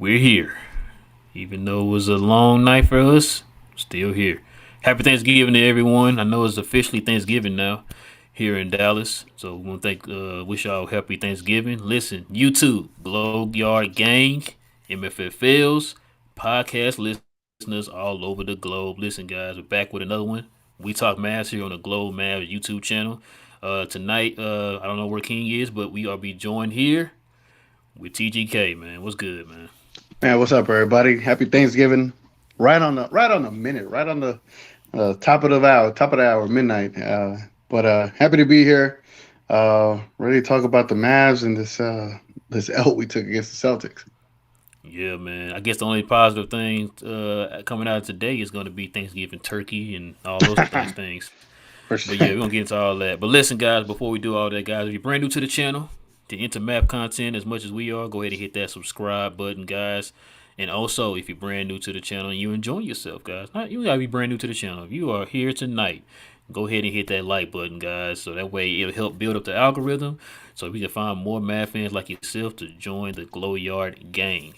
We're here. Even though it was a long night for us, still here. Happy Thanksgiving to everyone. I know it's officially Thanksgiving now here in Dallas. So we want to wish y'all happy Thanksgiving. Listen, YouTube, Glow Yard Gang, MFFLs, podcast listeners all over the globe. Listen, guys, we're back with another one. We talk Mavs here on the Glow Mavs YouTube channel. Tonight, I don't know where King is, but we are be joined here with TGK, man. What's good, man? Man, what's up, everybody? Happy Thanksgiving! Right on the minute, right on the top of the hour, midnight. But happy to be here. Ready to talk about the Mavs and this L we took against the Celtics. Yeah, man. I guess the only positive thing coming out of today is going to be Thanksgiving turkey and all those nice things. For But yeah, sure. we're going to get into all that. But listen, guys, before we do all that, guys, if you're brand new to the channel, to into map content as much as we are, go ahead and hit that subscribe button, guys. And also, if you're brand new to the channel and you're enjoying yourself, guys, not you gotta be brand new to the channel. If you are here tonight, go ahead and hit that like button, guys. So that way it'll help build up the algorithm, so we can find more Mad fans like yourself to join the Glow Yard gang.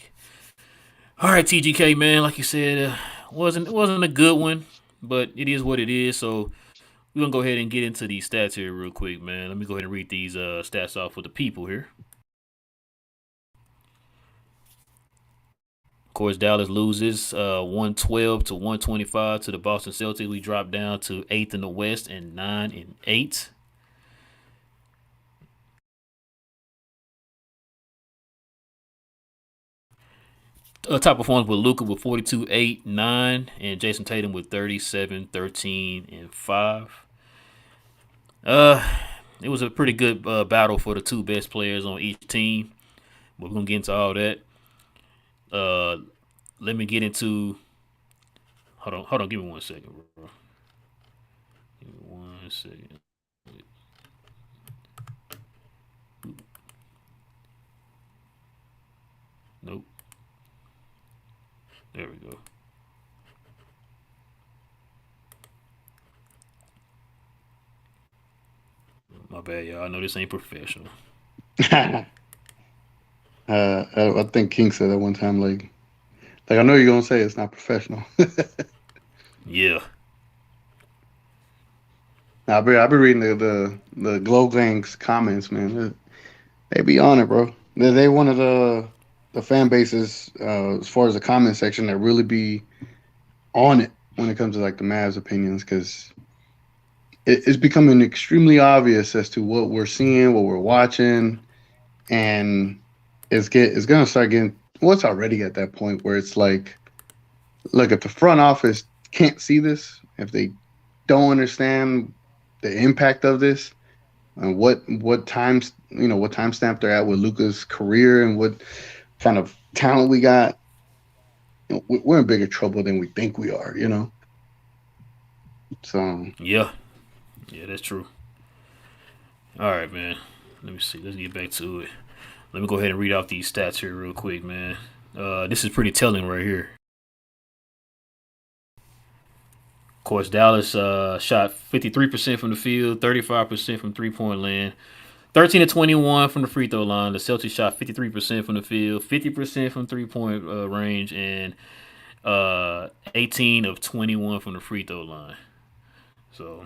All right, TGK man, like you said, wasn't a good one, but it is what it is. So we're gonna go ahead and get into these stats here real quick, man. Let me go ahead and read these stats off for the people here. Of course, Dallas loses 112 to 125 to the Boston Celtics. We drop down to eighth in the West and 9-8. Top performance with Luka with 42, 8, 9, and Jason Tatum with 37, 13, and 5. Uh, it was a pretty good battle for the two best players on each team. But we're gonna get into all that. Uh, Let me get into. Hold on. Give me 1 second, bro. Give me 1 second. Nope. There we go. My bad, y'all. I know this ain't professional. I think King said that one time, like I know you're gonna say it's not professional. Yeah. I've been reading the Glow Gang's comments, man. They be on it, bro. They one of the fan bases as far as the comment section that really be on it when it comes to like the Mavs opinions because it's becoming extremely obvious as to what we're seeing, what we're watching, and it's gonna start getting well, it's already at that point where it's like, look, if the front office can't see this, if they don't understand the impact of this, and what times what timestamp they're at with Luka's career and what kind of talent we got, we're in bigger trouble than we think we are. So Yeah. Yeah, that's true. All right, man. Let me see. Let's get back to it. Let me go ahead and read off these stats here real quick, man. This is pretty telling right here. Of course, Dallas shot 53% from the field, 35% from three-point land, 13 to 21 from the free throw line. The Celtics shot 53% from the field, 50% from three-point range, and 18 of 21 from the free throw line. So,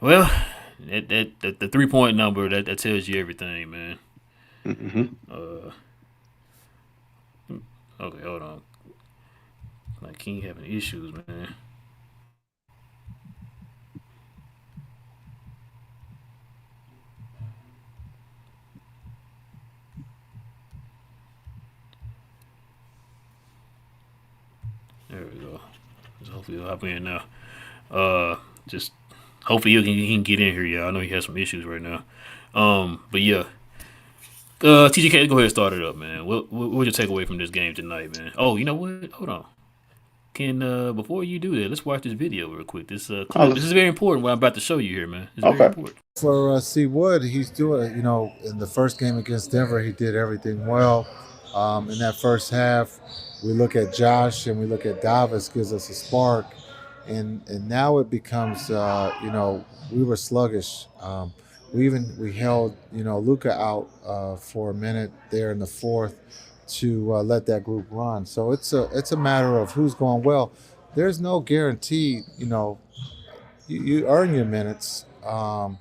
well, that the 3-point number that tells you everything, man. hmm Uh, okay, hold on. Like King having issues, man. There we go. So hopefully he'll hop in now. Just hopefully he can get in here. Yeah, I know he has some issues right now. But yeah. TGK, go ahead and start it up, man. What'd you take away from this game tonight, man? Oh, you know what? Hold on. Can before you do that, let's watch this video real quick. This oh, clip. This is very important. What I'm about to show you here, man. It's very okay. important. For C. Wood, he's doing, in the first game against Denver, he did everything well. In that first half, we look at Josh and we look at Davis, gives us a spark. And now it becomes, we were sluggish. We held Luka out for a minute there in the fourth to let that group run. So it's a matter of who's going well. There's no guarantee. You earn your minutes, and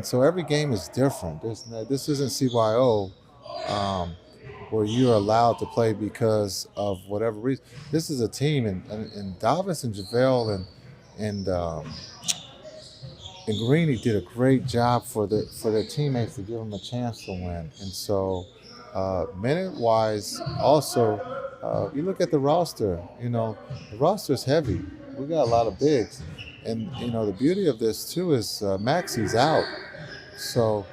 so every game is different. This isn't CYO. Um, where you're allowed to play because of whatever reason. This is a team, and Davis and JaVale and Greeny did a great job for their teammates to give them a chance to win. And so, minute wise, also, you look at the roster. The roster is heavy. We got a lot of bigs, and the beauty of this too is Maxi's out. So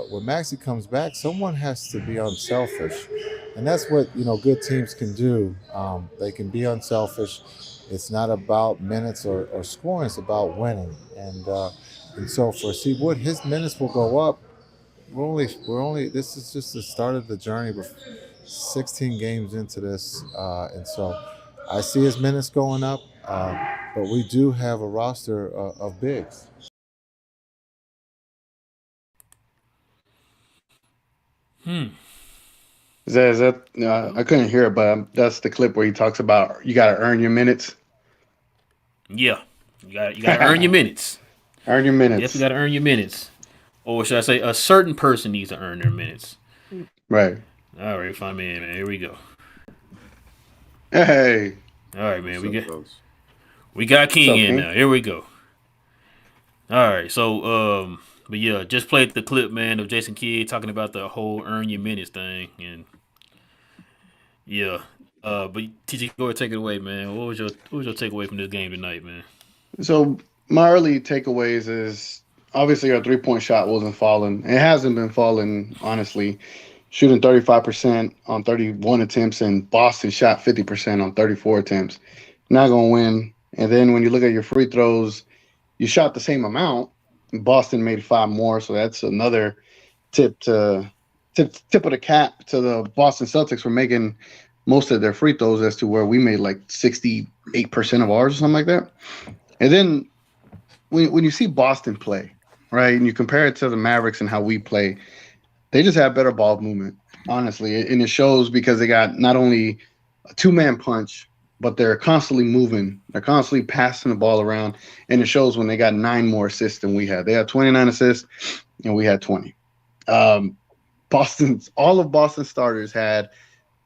when Maxi comes back, someone has to be unselfish, and that's what good teams can do. They can be unselfish. It's not about minutes or scoring; it's about winning. And so for C Wood, his minutes will go up. We're only this is just the start of the journey. We're 16 games into this, and so I see his minutes going up. But we do have a roster of bigs. Is that I couldn't hear it, but that's the clip where he talks about you got to earn your minutes. Yeah, you got to earn your minutes. Earn your minutes. Definitely got to earn your minutes, or should I say, a certain person needs to earn their minutes. Right. All right, fine, man. Here we go. Hey. All right, man. What's up, folks? We got King in King? now. Here we go. All right, so but yeah, just played the clip, man, of Jason Kidd talking about the whole earn your minutes thing, and yeah. But TG, go ahead, take it away, man. What was your takeaway from this game tonight, man? So my early takeaways is obviously our 3-point shot wasn't falling. It hasn't been falling, honestly. Shooting 35% on 31 attempts, and Boston shot 50% on 34 attempts. Not gonna win. And then when you look at your free throws, you shot the same amount. Boston made 5 more, so that's another tip of the cap to the Boston Celtics for making most of their free throws as to where we made like 68% of ours or something like that. And then when you see Boston play, right, and you compare it to the Mavericks and how we play, they just have better ball movement, honestly. And it shows because they got not only a 2-man punch, but they're constantly moving. They're constantly passing the ball around. And it shows when they got 9 more assists than we had. They had 29 assists, and we had 20. All of Boston's starters had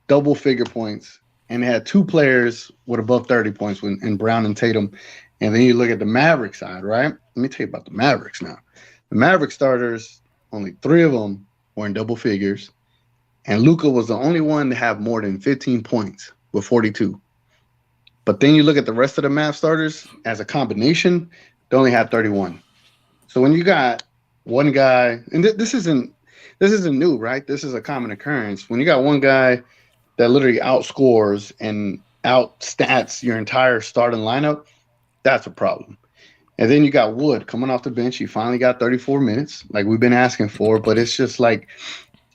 double-figure points, and they had 2 players with above 30 points in Brown and Tatum. And then you look at the Mavericks side, right? Let me tell you about the Mavericks now. The Mavericks starters, only 3 of them were in double figures, and Luka was the only one to have more than 15 points with 42. But then you look at the rest of the Mavs starters as a combination, they only had 31. So when you got one guy, and this isn't new, right? This is a common occurrence. When you got one guy that literally outscores and outstats your entire starting lineup, that's a problem. And then you got Wood coming off the bench. He finally got 34 minutes, like we've been asking for. But it's just like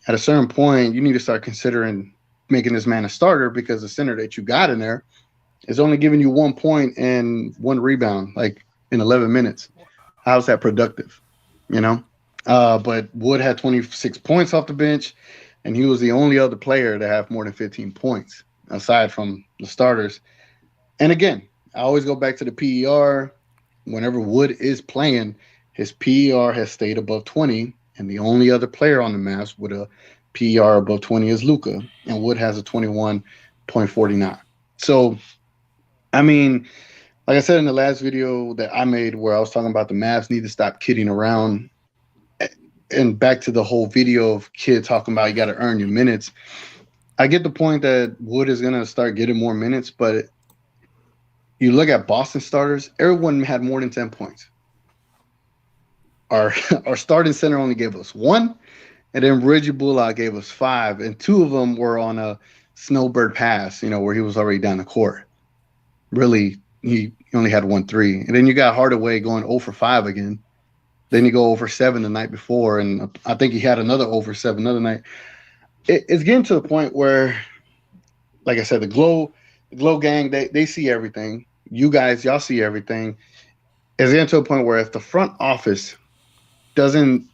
at a certain point, you need to start considering making this man a starter because the center that you got in there is only giving you 1 point and 1 rebound, like in 11 minutes. How's that productive? But Wood had 26 points off the bench, and he was the only other player to have more than 15 points aside from the starters. And again, I always go back to the PER. Whenever Wood is playing, his PER has stayed above 20, and the only other player on the Mavs with a PER above 20 is Luka, and Wood has a 21.49. So, I mean, like I said in the last video that I made where I was talking about the Mavs need to stop kidding around, and back to the whole video of Kid talking about you got to earn your minutes. I get the point that Wood is going to start getting more minutes, but you look at Boston starters, everyone had more than 10 points. Our starting center only gave us 1, and then Reggie Bullock gave us 5, and 2 of them were on a snowbird pass, where he was already down the court. Really, he only had 1 3. And then you got Hardaway going 0 for 5 again. Then you go 0 for 7 the night before, and I think he had another 0 for 7 another night. It's getting to the point where, like I said, the Glow gang, they see everything. You guys, y'all see everything. It's getting to a point where if the front office doesn't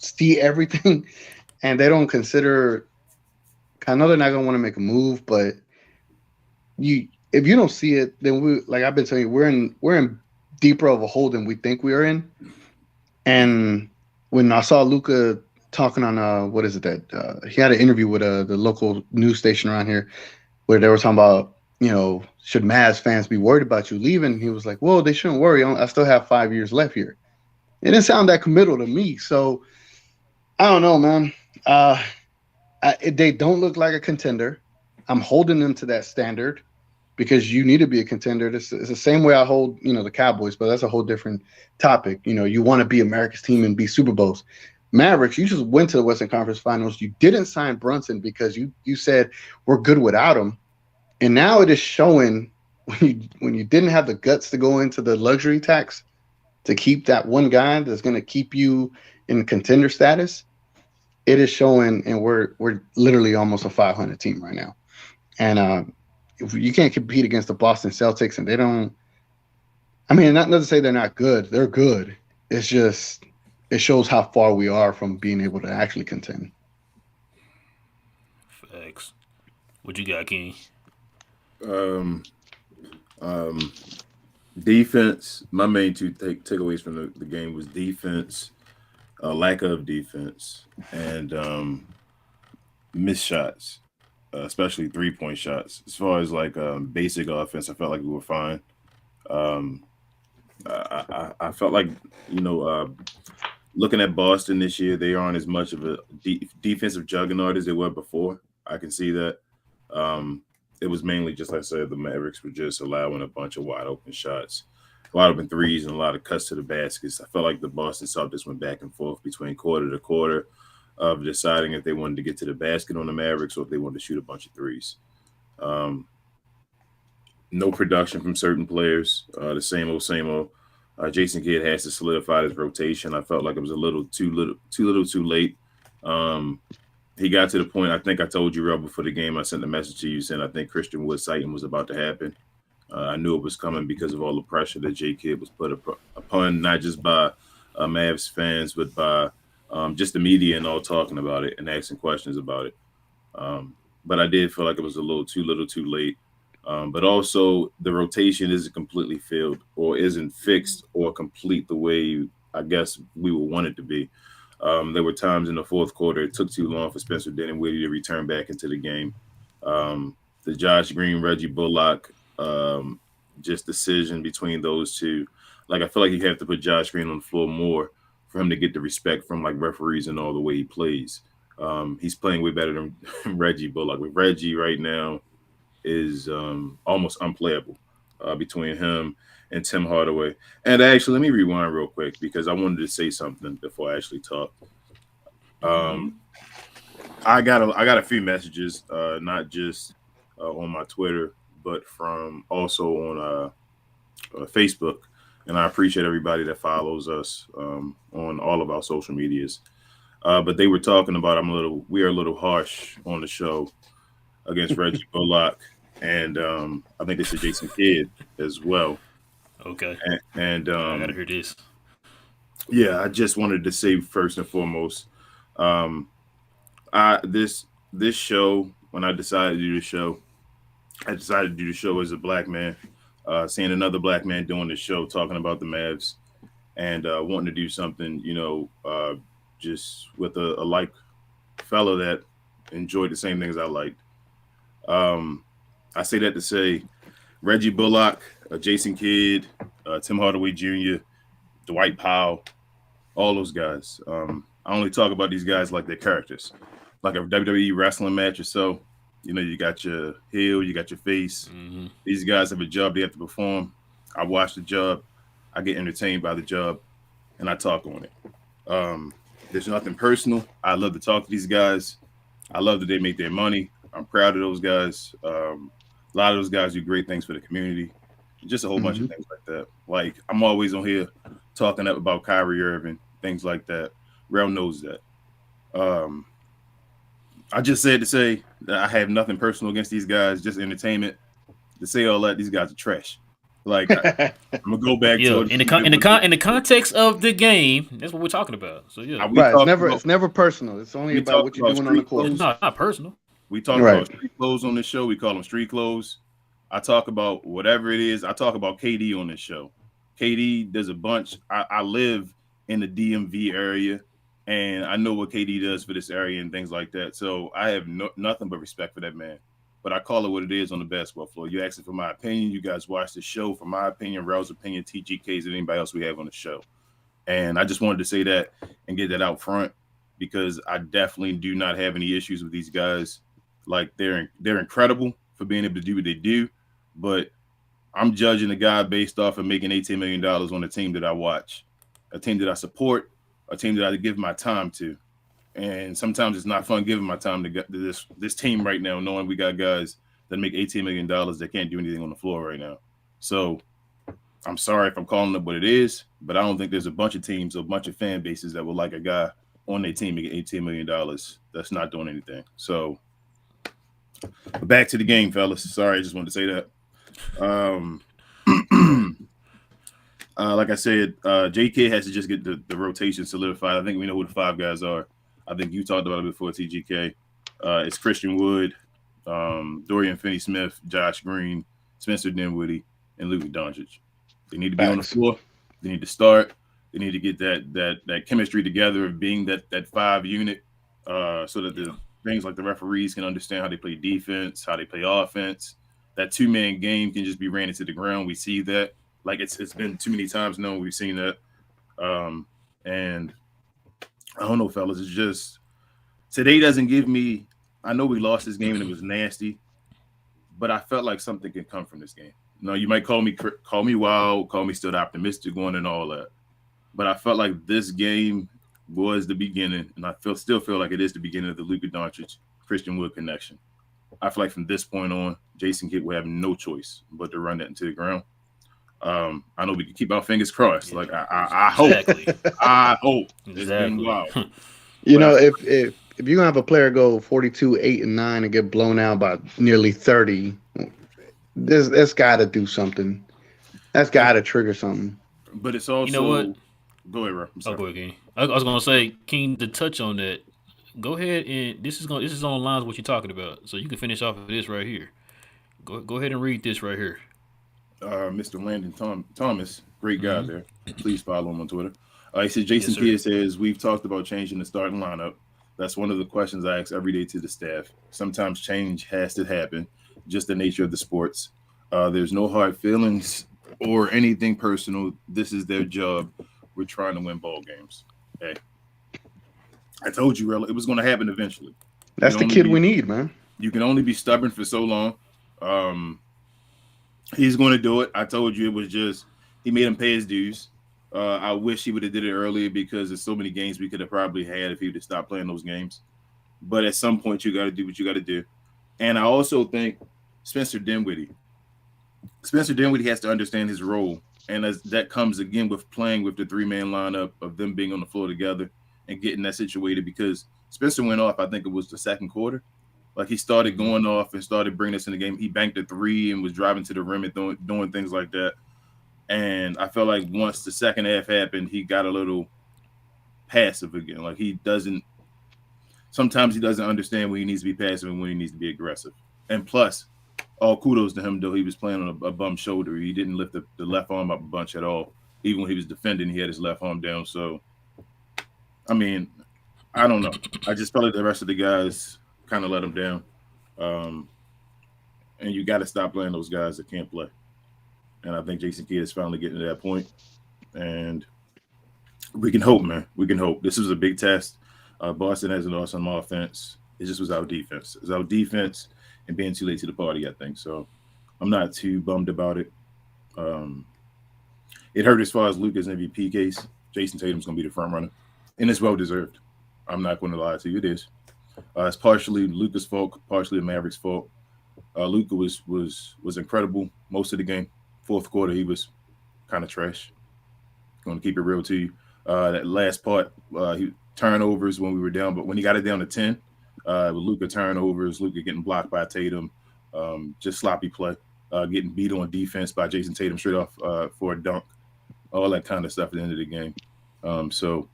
see everything and they don't consider. I know they're not gonna want to make a move, but if you don't see it, then we like I've been telling you, we're in deeper of a hole than we think we are in. And when I saw Luka talking on what is it that he had an interview with the local news station around here where they were talking about, should Mavs fans be worried about you leaving? He was like, well, they shouldn't worry. I still have 5 years left here. It didn't sound that committal to me. So I don't know, man. They don't look like a contender. I'm holding them to that standard because you need to be a contender. It's the same way I hold, the Cowboys, but that's a whole different topic. You want to be America's team and be Super Bowls. Mavericks, you just went to the Western Conference Finals. You didn't sign Brunson because you said we're good without him. And now it is showing when you didn't have the guts to go into the luxury tax to keep that one guy that's going to keep you in contender status. It is showing, and we're literally almost a 500 team right now. And if you can't compete against the Boston Celtics, and they don't. I mean, not to say they're not good. They're good. It's just it shows how far we are from being able to actually contend. Facts. What you got, King? Um, um, Defense. My main two takeaways from the game was defense, lack of defense, and missed shots, especially 3-point shots. As far as like basic offense, I felt like we were fine. Um, I felt like looking at Boston this year, they aren't as much of a defensive juggernaut as they were before. I can see that. Um, it was mainly just like I said, the Mavericks were just allowing a bunch of wide open shots, wide open threes, and a lot of cuts to the baskets. I felt like the Boston Celtics went back and forth between quarter to quarter of deciding if they wanted to get to the basket on the Mavericks or if they wanted to shoot a bunch of threes. Um, no production from certain players. The same old, same old. Jason Kidd has to solidify his rotation. I felt like it was a little too late. Um, he got to the point. I think I told you right before the game. I sent a message to you saying I think Christian Wood sighting was about to happen. I knew it was coming because of all the pressure that J Kidd was put upon, not just by Mavs fans, but by just the media and all talking about it and asking questions about it. But I did feel like it was a little too late. But also the rotation isn't completely filled or isn't fixed or complete the way I guess we would want it to be. There were times in the fourth quarter it took too long for Spencer Dinwiddie to return back into the game. The Josh Green, Reggie Bullock, just decision between those two. Like I feel like you have to put Josh Green on the floor more for him to get the respect from like referees and all the way he plays. He's playing way better than Reggie Bullock. With Reggie right now is almost unplayable between him and Tim Hardaway. And actually, let me rewind real quick because I wanted to say something before I actually talk. I got a few messages, not just on my Twitter, but from also on Facebook. And I appreciate everybody that follows us on all of our social medias. But they were talking about we are a little harsh on the show against Reggie Bullock, and I think they said Jason Kidd as well. Okay. And I gotta hear this. yeah, I just wanted to say first and foremost, this show when I decided to do the show, I decided to do the show as a black man, seeing another black man doing the show, talking about the Mavs, and wanting to do something, just with a like fellow that enjoyed the same things I liked. I say that to say Reggie Bullock, Jason Kidd, Tim Hardaway Jr., Dwight Powell, all those guys. I only talk about these guys like they're characters, like a WWE wrestling match or so. You got your heel, you got your face. Mm-hmm. These guys have a job they have to perform. I watch the job, I get entertained by the job, and I talk on it. There's nothing personal. I love to talk to these guys. I love that they make their money. I'm proud of those guys. A lot of those guys do great things for the community. Just a whole bunch of things like that. Like I'm always on here talking up about Kyrie Irving, things like that. Rel knows that. I just said to say that I have nothing personal against these guys, just entertainment. To say all that, these guys are trash. Like I'm gonna go back Yeah, to in the context of the game, that's what we're talking about. So yeah, we Right. talked about It's never personal. It's only we about talked what you're about doing on the street court. it's clothes. not personal. We talk Right. about street clothes on this show. We call them street clothes. I talk about whatever it is. I talk about KD on this show. KD, there's a bunch. I live in the DMV area, and I know what KD does for this area and things like that. So I have nothing but respect for that man. But I call it what it is on the basketball floor. You asking for my opinion. You guys watch the show for my opinion, Raul's opinion, TGK's, and anybody else we have on the show. And I just wanted to say that and get that out front because I definitely do not have any issues with these guys. Like they're incredible for being able to do what they do, but I'm judging a guy based off of making $18 million on a team that I watch, a team that I support, a team that I give my time to. And sometimes it's not fun giving my time to this team right now, knowing we got guys that make $18 million that can't do anything on the floor right now. So I'm sorry if I'm calling it what it is, but I don't think there's a bunch of teams, a bunch of fan bases that would like a guy on their team making $18 million that's not doing anything. So back to the game, fellas. Sorry, I just wanted to say that. Like I said, JK has to just get the rotation solidified. I think we know who the 5 guys are. I think you talked about it before, TGK. It's Christian Wood, Dorian Finney-Smith, Josh Green, Spencer Dinwiddie, and Luka Doncic. They need to be on the floor. They need to start. They need to get that chemistry together of being that 5 unit, so that the things like the referees can understand how they play defense, how they play offense. That 2-man game can just be ran into the ground. We see that. Like it's been too many times now we've seen that. And I don't know, fellas. It's just today doesn't give me. I know we lost this game and it was nasty, but I felt like something could come from this game. No, you might call me wild, call me still optimistic one and all that, but I felt like this game was the beginning, and I still feel like it is the beginning of the Luka Doncic Christian Wood connection. I feel like from this point on, Jason Kidd will have no choice but to run that into the ground. I know we can keep our fingers crossed. Like I hope, Exactly. I hope it's Exactly. been wild. You know, if you're gonna have a player go 42, 8, and 9 and get blown out by nearly 30, that's got to do something. That's got to trigger something. But it's also, You know what? Go ahead, bro. Oh, go ahead, King. I was gonna say, King, to touch on that. Go ahead and this is on lines what you're talking about, so you can finish off of this right here. Go ahead and read this right here. Mr. Landon Thomas, great guy there. Please follow him on Twitter. He said, Jason Yes, Kidd says, we've talked about changing the starting lineup. That's one of the questions I ask every day to the staff. Sometimes change has to happen, just the nature of the sports. There's no hard feelings or anything personal. This is their job. We're trying to win ball games. Hey, I told you, it was going to happen eventually. That's the kid we need, man. You can only be stubborn for so long. He's going to do it. I told you it was just he made him pay his dues. I wish he would have did it earlier because there's so many games we could have probably had if he would have stopped playing those games. But at some point, you got to do what you got to do. And I also think Spencer Dinwiddie has to understand his role. And as that comes again with playing with the 3-man lineup of them being on the floor together and getting that situated, because Spencer went off, I think it was the second quarter. Like he started going off and started bringing us in the game. He banked a 3 and was driving to the rim and doing things like that. And I felt like once the second half happened, he got a little passive again. Like sometimes he doesn't understand when he needs to be passive and when he needs to be aggressive. And plus, all kudos to him, though, he was playing on a bum shoulder. He didn't lift the left arm up a bunch at all. Even when he was defending, he had his left arm down. So, I mean, I don't know. I just felt like the rest of the guys kind of let him down. And you got to stop playing those guys that can't play. And I think Jason Kidd is finally getting to that point. And we can hope, man. We can hope. This was a big test. Boston has an awesome offense. It just was our defense. It was our defense and being too late to the party, I think. So I'm not too bummed about it. It hurt as far as Luka's MVP case. Jason Tatum's going to be the front runner. And it's well-deserved. I'm not going to lie to you. It is. It's partially Luka's fault, partially the Mavericks' fault. Luka was incredible most of the game. Fourth quarter, he was kind of trash. Going to keep it real to you. That last part, he turnovers when we were down, but when he got it down to 10, with Luka turnovers, Luka getting blocked by Tatum, just sloppy play. getting beat on defense by Jason Tatum straight off for a dunk, all that kind of stuff at the end of the game. So,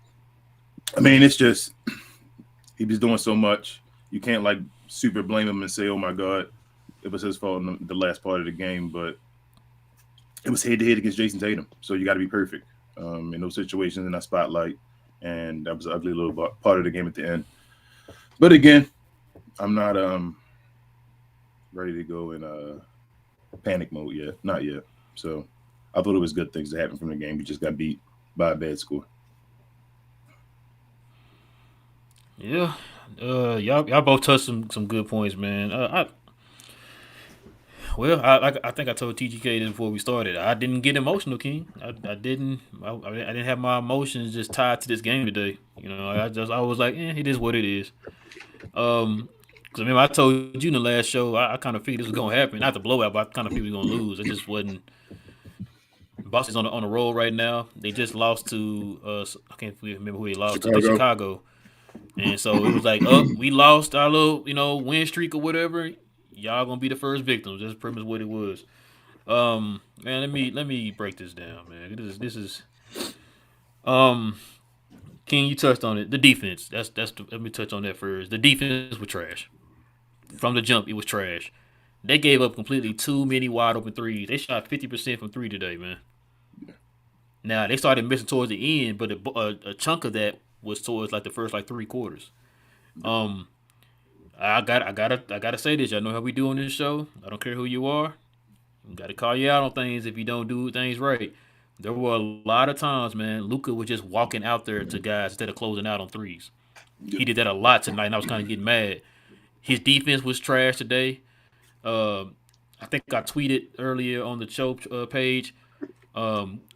I mean, it's just he was doing so much. You can't like super blame him and say, "Oh my God, it was his fault in the last part of the game." But it was head to head against Jason Tatum, so you got to be perfect in those situations in that spotlight. And that was an ugly little part of the game at the end. But again, I'm not ready to go in panic mode yet. Not yet. So I thought it was good things that happened from the game. We just got beat by a bad score. Yeah. Y'all both touched some good points, man. I think I told TGK this before we started. I didn't get emotional, King. I didn't. I didn't have my emotions just tied to this game today. You know, I was like, it is what it is. Because I mean, I told you in the last show, I kind of figured this was gonna happen. Not the blowout, but I kind of figured we were gonna lose. It just wasn't. Boston's on the roll right now. They just lost to I can't remember who they lost to Chicago. And so it was like, we lost our little, win streak or whatever. Y'all gonna be the first victims. That's pretty much what it was. Man, let me break this down, man. This is King, you touched on it. The defense. Let me touch on that first. The defense was trash. From the jump, it was trash. They gave up completely too many wide open threes. They shot 50% from three today, man. Now they started missing towards the end, but a chunk of that was towards like the first like 3 quarters. I gotta say this. Y'all know how we do on this show. I don't care who you are. I gotta call you out on things if you don't do things right. There were a lot of times, man, Luka was just walking out there to guys instead of closing out on threes. He did that a lot tonight, and I was kind of getting mad. His defense was trash today. I think I tweeted earlier on the show page.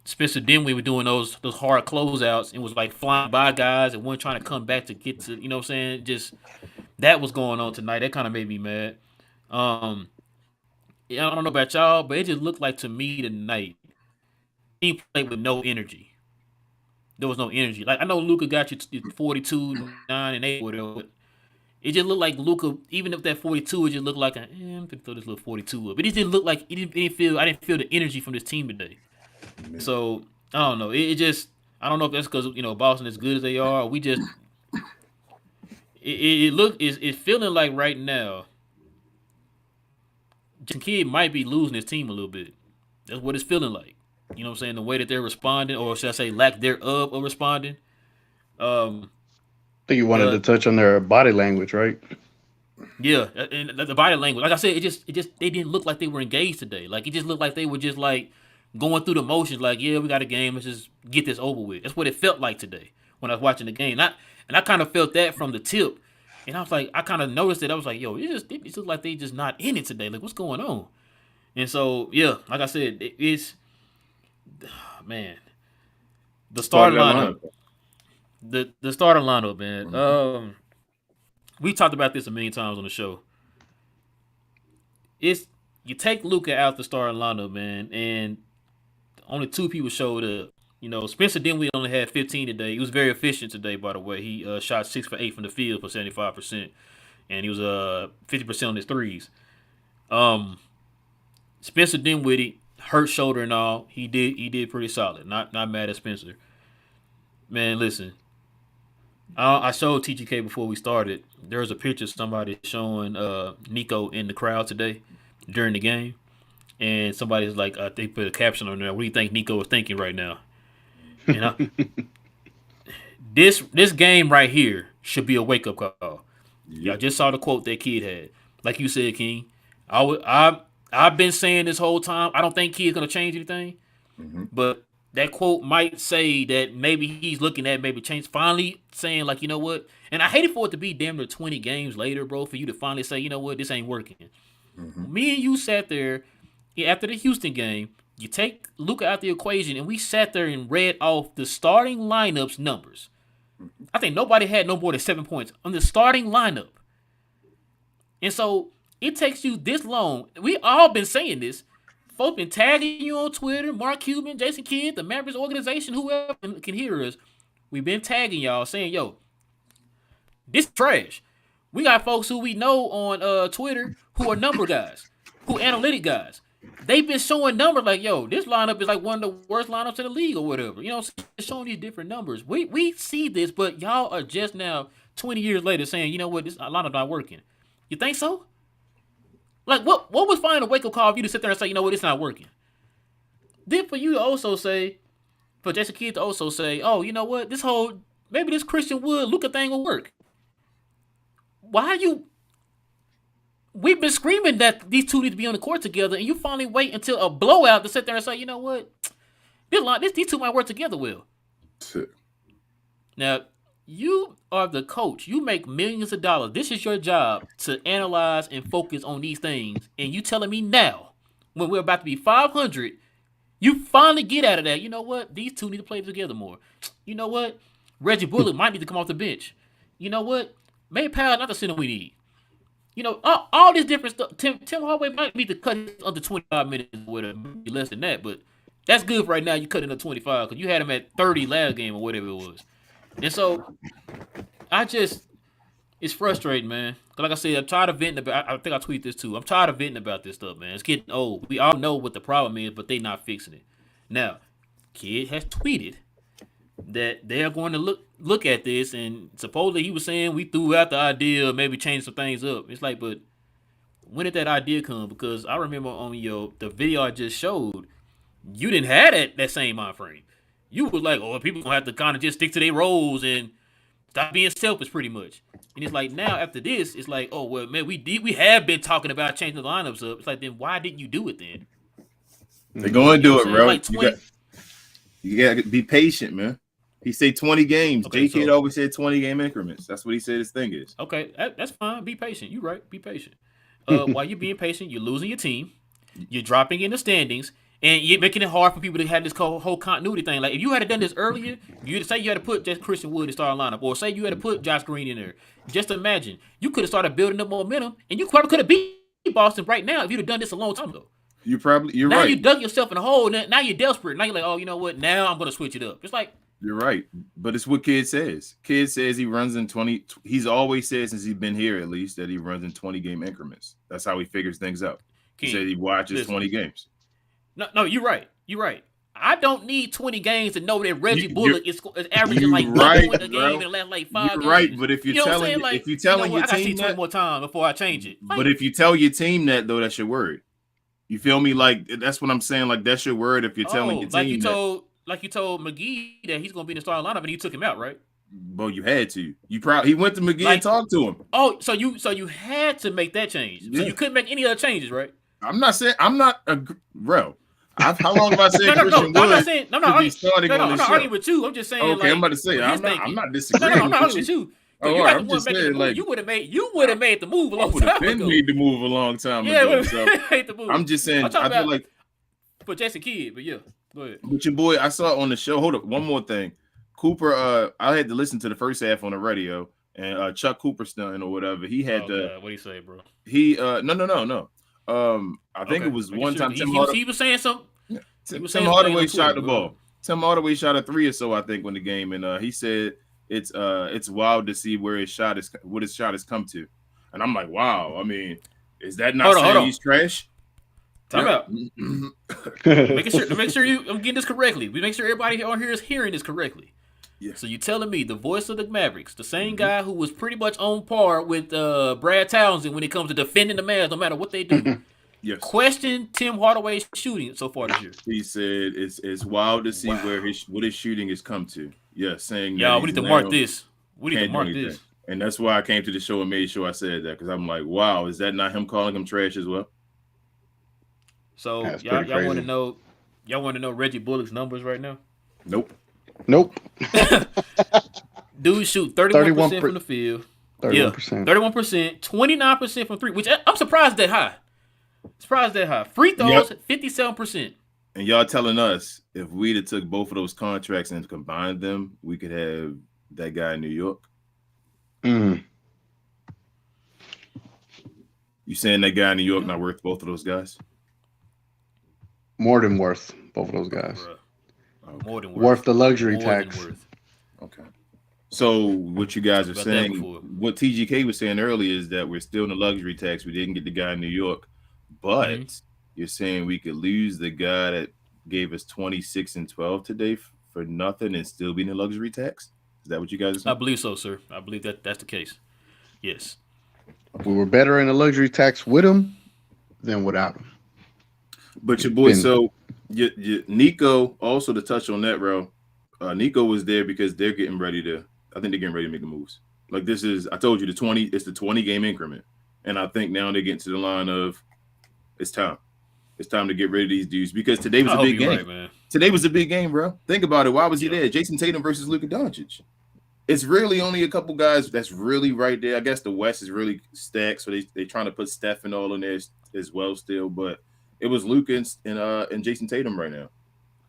Spencer Dinwiddie was doing those hard closeouts and was like flying by guys and wasn't trying to come back to get to, you know what I'm saying? Just that was going on tonight. That kind of made me mad. I don't know about y'all, but it just looked like to me tonight he played with no energy. There was no energy. Like I know Luka got you 42, 9, and 8, whatever. It just looked like Luka, even if that 42, it just looked like I'm gonna throw this little 42 up. But it didn't look like I didn't feel the energy from this team today. So I don't know. It just I don't know if that's because Boston as good as they are. We just it's feeling like right now Jason Kidd might be losing his team a little bit. That's what it's feeling like. You know what I'm saying? The way that they're responding, or should I say lack thereof of responding. I think you wanted to touch on their body language, right? Yeah, and the body language. Like I said, it just they didn't look like they were engaged today. Like it just looked like they were just like going through the motions. Like, yeah, we got a game. Let's just get this over with. That's what it felt like today when I was watching the game. And I kind of felt that from the tip. And I was like, I kind of noticed it. I was like, yo, it looks like they just not in it today. Like, what's going on? And so, yeah, like I said, it's man, the starting lineup. The starting lineup, man. Mm-hmm. We talked about this a million times on the show. It's you take Luka out the starting lineup, man, and only 2 people showed up. Spencer Dinwiddie only had 15 today. He was very efficient today, by the way. He shot 6 for 8 from the field for 75%, and he was 50% on his threes. Spencer Dinwiddie hurt shoulder and all. He did pretty solid. Not mad at Spencer. Man, listen. I showed TGK before we started. There was a picture of somebody showing Nico in the crowd today during the game, and somebody's like, they put a caption on there. What do you think Nico is thinking right now? And this game right here should be a wake up call. Y'all just saw the quote that kid had. Like you said, King, I've been saying this whole time. I don't think kid's gonna change anything, but that quote might say that maybe he's looking at maybe change. Finally saying like, you know what? And I hate it for it to be damn near 20 games later, bro, for you to finally say, you know what, this ain't working. Me and you sat there after the Houston game. You take Luka out the equation, and we sat there and read off the starting lineup's numbers. I think nobody had no more than 7 points on the starting lineup. And so it takes you this long. We all been saying this. Folks been tagging you on Twitter, Mark Cuban, Jason Kidd, the Mavericks organization, whoever can hear us. We've been tagging y'all saying, yo, this is trash. We got folks who we know on Twitter who are number guys, who analytic guys. they've been showing numbers like, yo, this lineup is like one of the worst lineups in the league or whatever. You know, showing these different numbers. We see this, but y'all are just now 20 years later saying, you know what, this lineup not working. You think so? Like, what was finally a wake up call for you to sit there and say, you know what, it's not working? Then for you to also say, for Jason Kidd to also say, oh, you know what, maybe this Christian Wood Luka thing will work. Why you? We've been screaming that these two need to be on the court together, and you finally wait until a blowout to sit there and say, you know what, these two might work together well. Now, you are the coach. You make millions of dollars. This is your job to analyze and focus on these things. And you telling me now, when we're about to be 500, you finally get out of that. You know what? These two need to play together more. You know what? Reggie Bullock might need to come off the bench. You know what? Maybe Powell not the center we need. You know, all this different stuff. Tim Hardaway might need to cut under 25 minutes or whatever, less than that. But that's good for right now. You cut it under 25 because you had him at 30 last game or whatever it was. And so, it's frustrating, man. Like I said, I'm tired of venting about. I think I tweeted this too. I'm tired of venting about this stuff, man. It's getting old. We all know what the problem is, but they not fixing it. Now, Kid has tweeted that they are going to look at this, and supposedly he was saying we threw out the idea of maybe changing some things up. It's like, but when did that idea come? Because I remember on the video I just showed, you didn't have that same mind frame. You was like, oh, people gonna have to kind of just stick to their roles and stop being selfish, pretty much. And it's like now after this, it's like, oh well, man, we have been talking about changing the lineups up. It's like, then why didn't you do it then? They're going to do it, bro. Like you got to be patient, man. He said 20 games. Okay, J-Kid always said 20 game increments. That's what he said his thing is. Okay, that's fine. Be patient. You're right. Be patient. While you're being patient, you're losing your team. You're dropping in the standings. And you're making it hard for people to have this whole continuity thing. Like, if you had done this earlier, you had to put just Christian Wood in starting lineup, or say you had to put Josh Green in there. Just imagine, you could have started building up momentum, and you probably could have beat Boston right now if you'd have done this a long time ago. You're now right. You dug yourself in a hole. Now you're desperate. Now you're like, oh, you know what? Now I'm going to switch it up. It's like, you're right, but it's what Kid says. Kid says he runs in 20. He's always said since he's been here, at least, that he runs in 20 game increments. That's how he figures things out. He said he watches 20 games. No, you're right. You're right. I don't need 20 games to know that Reggie Bullock is averaging like right, point a game in the last like 5 games. Right, but if you're telling your I gotta see team 20 that, more time before I change it. But if you tell your team that though, that's your word. You feel me? Like that's what I'm saying. Like that's your word. If you're telling your team like you told McGee that he's gonna be in the starting lineup and you took him out, right? Well, you had to. He went to McGee and talked to him. Oh, so you had to make that change. Yeah. So you couldn't make any other changes, right? I'm not saying bro. How long have I said Christian Wood? I'm not saying I'm not arguing with you. I'm just saying. Okay, I'm about to say I'm not disagreeing. I'm not arguing with you. Oh, I'm just saying, like you would have made the move a long time ago. Made the move a long time ago. Made the move. I'm just saying. I feel like for Jason Kidd, but yeah, go ahead. But your boy, I saw on the show. Hold up, one more thing. Cooper, I had to listen to the first half on the radio, and Chuck Cooperstein or whatever. He had what do you say, bro? He no. I think it was one time. He was saying something. Tim Hardaway shot the ball. Tim Hardaway shot a 3 or so, I think, when the game, and he said it's wild to see what his shot has come to, and I'm like, wow. I mean, is that not saying he's trash? Time out. Make sure I'm getting this correctly. We make sure everybody on here is hearing this correctly. Yeah. So you telling me the voice of the Mavericks, the same guy who was pretty much on par with Brad Townsend when it comes to defending the Mavs, no matter what they do. Yes. Question Tim Hardaway's shooting so far this year. He said it's wild to see what his shooting has come to. Yeah, saying we need to mark this. We need to mark this. And that's why I came to the show and made sure I said that, because I'm like, wow, is that not him calling him trash as well? So y'all want to know Reggie Bullock's numbers right now? Nope. Dude shoot 31% from the field. 31%. 31%, 29% from 3, which I'm surprised that high. Free throws, 57%. And y'all telling us if we'd have took both of those contracts and combined them, we could have that guy in New York? Mm. You saying that guy in New York not worth both of those guys? More than worth both of those guys. Okay. More than worth the luxury tax. Okay. So what you guys are saying, what TGK was saying earlier is that we're still in the luxury tax. We didn't get the guy in New York, but you're saying we could lose the guy that gave us 26 and 12 today for nothing and still be in the luxury tax? Is that what you guys are I saying? believe so, sir. I believe that's the case. Yes. We were better in the luxury tax with him than without him. But your boy, so Nico, also to touch on that, bro, Nico was there because they're getting ready to, I think they're getting ready to make the moves. Like this is, I told you, it's the 20 game increment. And I think now they're getting to the line of, it's time. It's time to get rid of these dudes because today was I a hope big you're game. right, man. Today was a big game, bro. Think about it. Why was he there? Jason Tatum versus Luka Doncic. It's really only a couple guys that's really right there. I guess the West is really stacked, so they're trying to put Steph and all in there as well still. But it was Luka and Jason Tatum right now.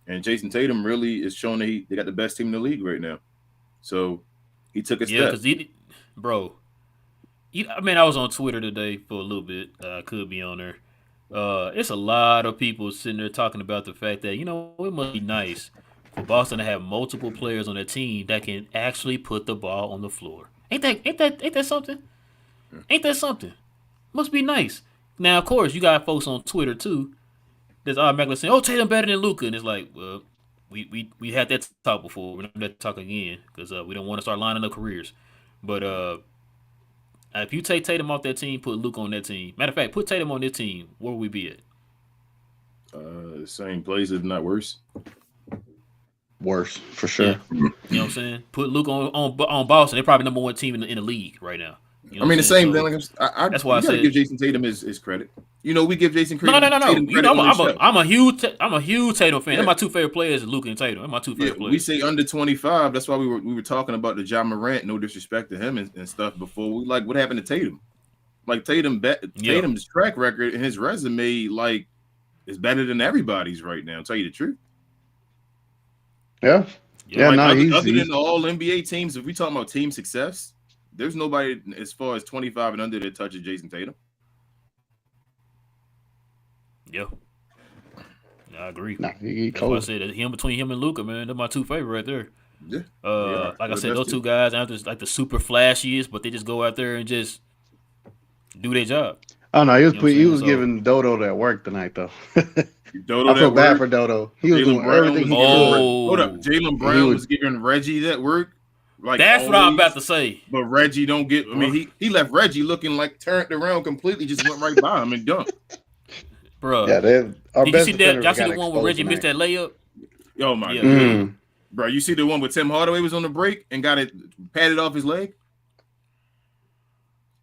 And Jason Tatum really is showing that they got the best team in the league right now. So he took a Yeah, step. because I mean, I was on Twitter today for a little bit. I could be on there. It's a lot of people sitting there talking about the fact that it must be nice for Boston to have multiple players on their team that can actually put the ball on the floor. Ain't that something? Ain't that something? Must be nice. Now, of course, you got folks on Twitter too that's automatically saying, "Oh, Tatum better than Luka," and it's like, well, we had that talk before. We're not going to talk again because we don't want to start lining up careers. But if you take Tatum off that team, put Luka on that team. Matter of fact, put Tatum on this team. Where would we be at? Same place, if not worse. Worse, for sure. Yeah. You know what I'm saying? Put Luka on Boston. They're probably number one team in the league right now. You know I mean, the same thing. So, that's why I said give Jason Tatum his credit. We give Jason no. Tatum credit. I'm a huge Tatum fan. They're my two favorite players, is Luka and Tatum. They're my two favorite players. We say under 25. That's why we were talking about the Ja Morant. No disrespect to him and stuff before. We like what happened to Tatum. Like Tatum's track record and his resume is better than everybody's right now. I'll tell you the truth. Yeah. Other than the all NBA teams, if we talking about team success, there's nobody as far as 25 and under that touches Jason Tatum. Yeah. I agree. Nah, he That's why I said between him and Luka, man, they're my two favorite right there. Yeah. Like I said, those two guys aren't just like the super flashiest, but they just go out there and just do their job. Oh no, he was giving Dodo that work tonight though. Dodo I feel bad for Dodo. He was doing everything he could. Hold up, Jaylen Brown was giving Reggie that work. That's what I'm about to say. But Reggie don't get. I mean, he left Reggie looking like turned around completely, just went right by him and dunked. Bro, yeah, did you see that? Y'all see the one where Reggie missed that layup? Oh my god, bro! You see the one where Tim Hardaway was on the break and got it patted off his leg?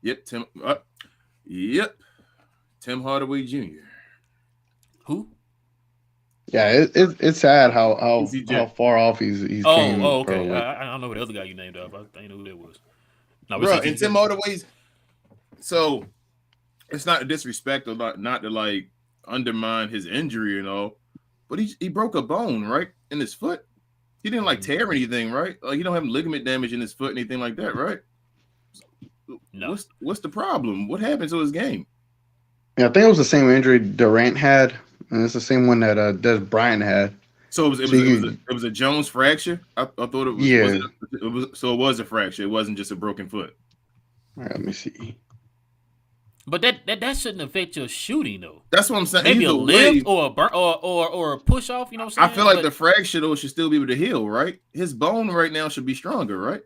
Yep, Tim Hardaway Jr. Who? Yeah, it's sad how far off he's came. Oh, okay. I don't know what the other guy you named up. I didn't know who that was. No, bro, and Tim Hardaway's. So it's not a disrespect or not to undermine his injury and all, but he broke a bone right in his foot. He didn't tear anything, right? Like he don't have ligament damage in his foot, anything like that, right? No. What's the problem? What happened to his game? Yeah, I think it was the same injury Durant had, and it's the same one that Des Bryant had. So it was a Jones fracture. I thought it was. Yeah. So it was a fracture. It wasn't just a broken foot. All right, let me see. But that shouldn't affect your shooting though. That's what I'm saying. Maybe a lift or a push off. You know what I'm saying? I feel like the fracture though should still be able to heal, right? His bone right now should be stronger, right?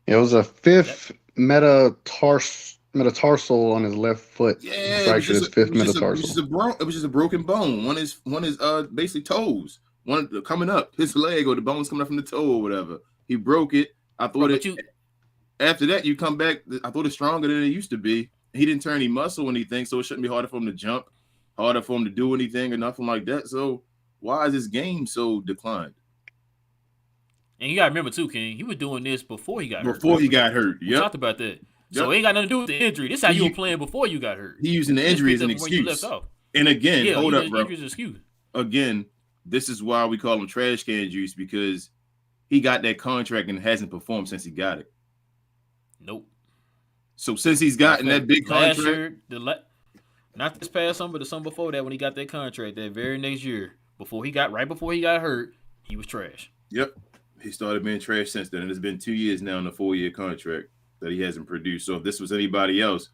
It was a fifth metatarsal on his left foot. Yeah, fractured his fifth metatarsal. It was just a broken bone. One is basically toes. One coming up, his leg or the bone's coming up from the toe or whatever. He broke it. I thought after that you come back. I thought it's stronger than it used to be. He didn't turn any muscle or anything, so it shouldn't be harder for him to jump, harder for him to do anything or nothing like that. So why is this game so declined? And you gotta remember too, King. He was doing this before he got hurt. Before he got hurt. We talked about that. So it ain't got nothing to do with the injury. This is how you were playing before you got hurt. He using the injury as an excuse. And again, hold up, bro. Again, this is why we call him trash can juice, because he got that contract and hasn't performed since he got it. Nope. So since he's gotten that big contract, not this past summer, but the summer before that, when he got that contract, that very next year, before he got hurt, he was trash. Yep. He started being trash since then, and it's been 2 years now in a 4-year contract that he hasn't produced. So if this was anybody else,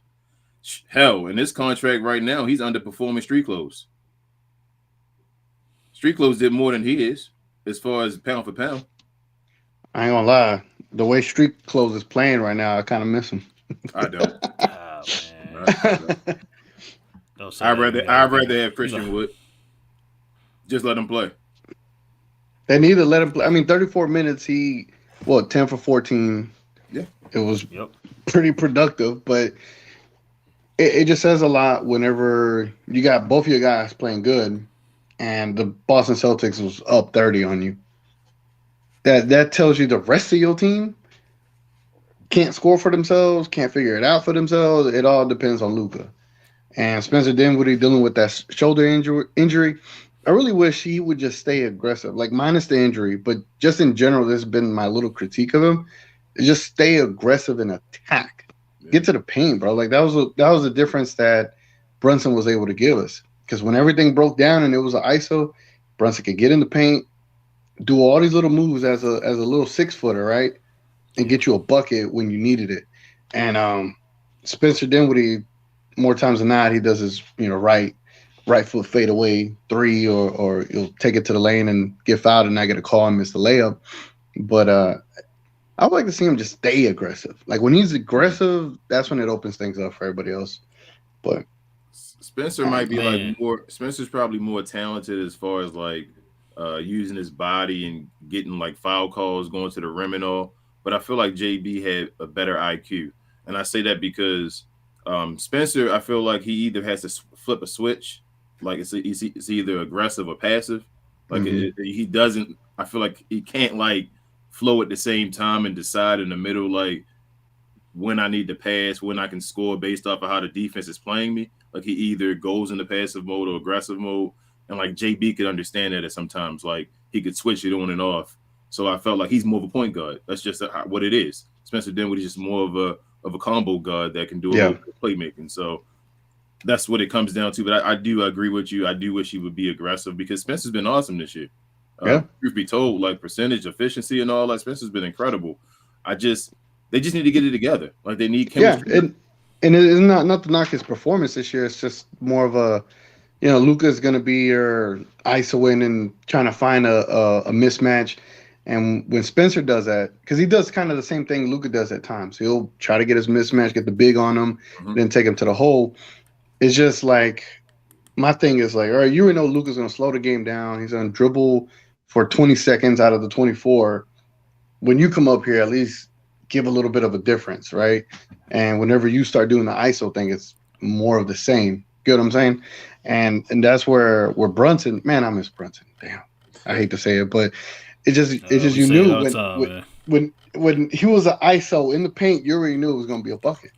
Hell, in this contract right now, he's underperforming Street Clothes. Street Clothes did more than he is as far as pound for pound. I ain't gonna lie. The way Street Clothes is playing right now, I kind of miss him. I don't. Oh man, I don't. don't say I'd that. rather have Christian Wood. Just let him play. They need to let him play. I mean, 34 minutes. He 10 for 14. Yeah, it was pretty productive, but it just says a lot whenever you got both of your guys playing good, and the Boston Celtics was up 30 on you. That tells you the rest of your team can't score for themselves, can't figure it out for themselves. It all depends on Luka. And Spencer Dinwiddie dealing with that shoulder injury. I really wish he would just stay aggressive, like minus the injury, but just in general, this has been my little critique of him. Just stay aggressive and attack. Get to the paint, bro. Like that was the difference that Brunson was able to give us. Because when everything broke down and it was an ISO, Brunson could get in the paint, do all these little moves as a little 6-footer, right? And get you a bucket when you needed it. And Spencer Dinwiddie, more times than not, he does his right foot fade away 3, or he'll take it to the lane and get fouled and not get a call and miss the layup. But I would like to see him just stay aggressive. Like when he's aggressive, that's when it opens things up for everybody else. But Spencer might be like more. Spencer's probably more talented as far as like using his body and getting like foul calls, going to the rim and all. But I feel like JB had a better IQ, and I say that because Spencer, I feel like he either has to flip a switch, like it's either aggressive or passive. Like he doesn't. I feel like he can't like flow at the same time and decide in the middle like when I need to pass, when I can score based off of how the defense is playing me. Like he either goes into passive mode or aggressive mode, and like JB could understand that at sometimes. Like he could switch it on and off. So I felt like he's more of a point guard. That's just what it is. Spencer Dinwiddie is just more of a combo guard that can do a little playmaking. So that's what it comes down to. But I do agree with you. I do wish he would be aggressive because Spencer's been awesome this year. Truth be told, like percentage, efficiency, and all that, Spencer's been incredible. They just need to get it together. Like they need chemistry. Yeah, and it's not to knock his performance this year. It's just more of a, Luka's going to be your ISO and trying to find a mismatch. And when Spencer does that, because he does kind of the same thing Luka does at times, he'll try to get his mismatch, get the big on him, then take him to the hole. It's just like, my thing is like, all right, you know Luka's going to slow the game down. He's going to dribble for 20 seconds out of the 24. When you come up here, at least give a little bit of a difference, right? And whenever you start doing the ISO thing, it's more of the same. Get what I'm saying? And that's where Brunson, man, I miss Brunson. Damn, I hate to say it, but it's just you knew when he was an ISO in the paint, you already knew it was going to be a bucket.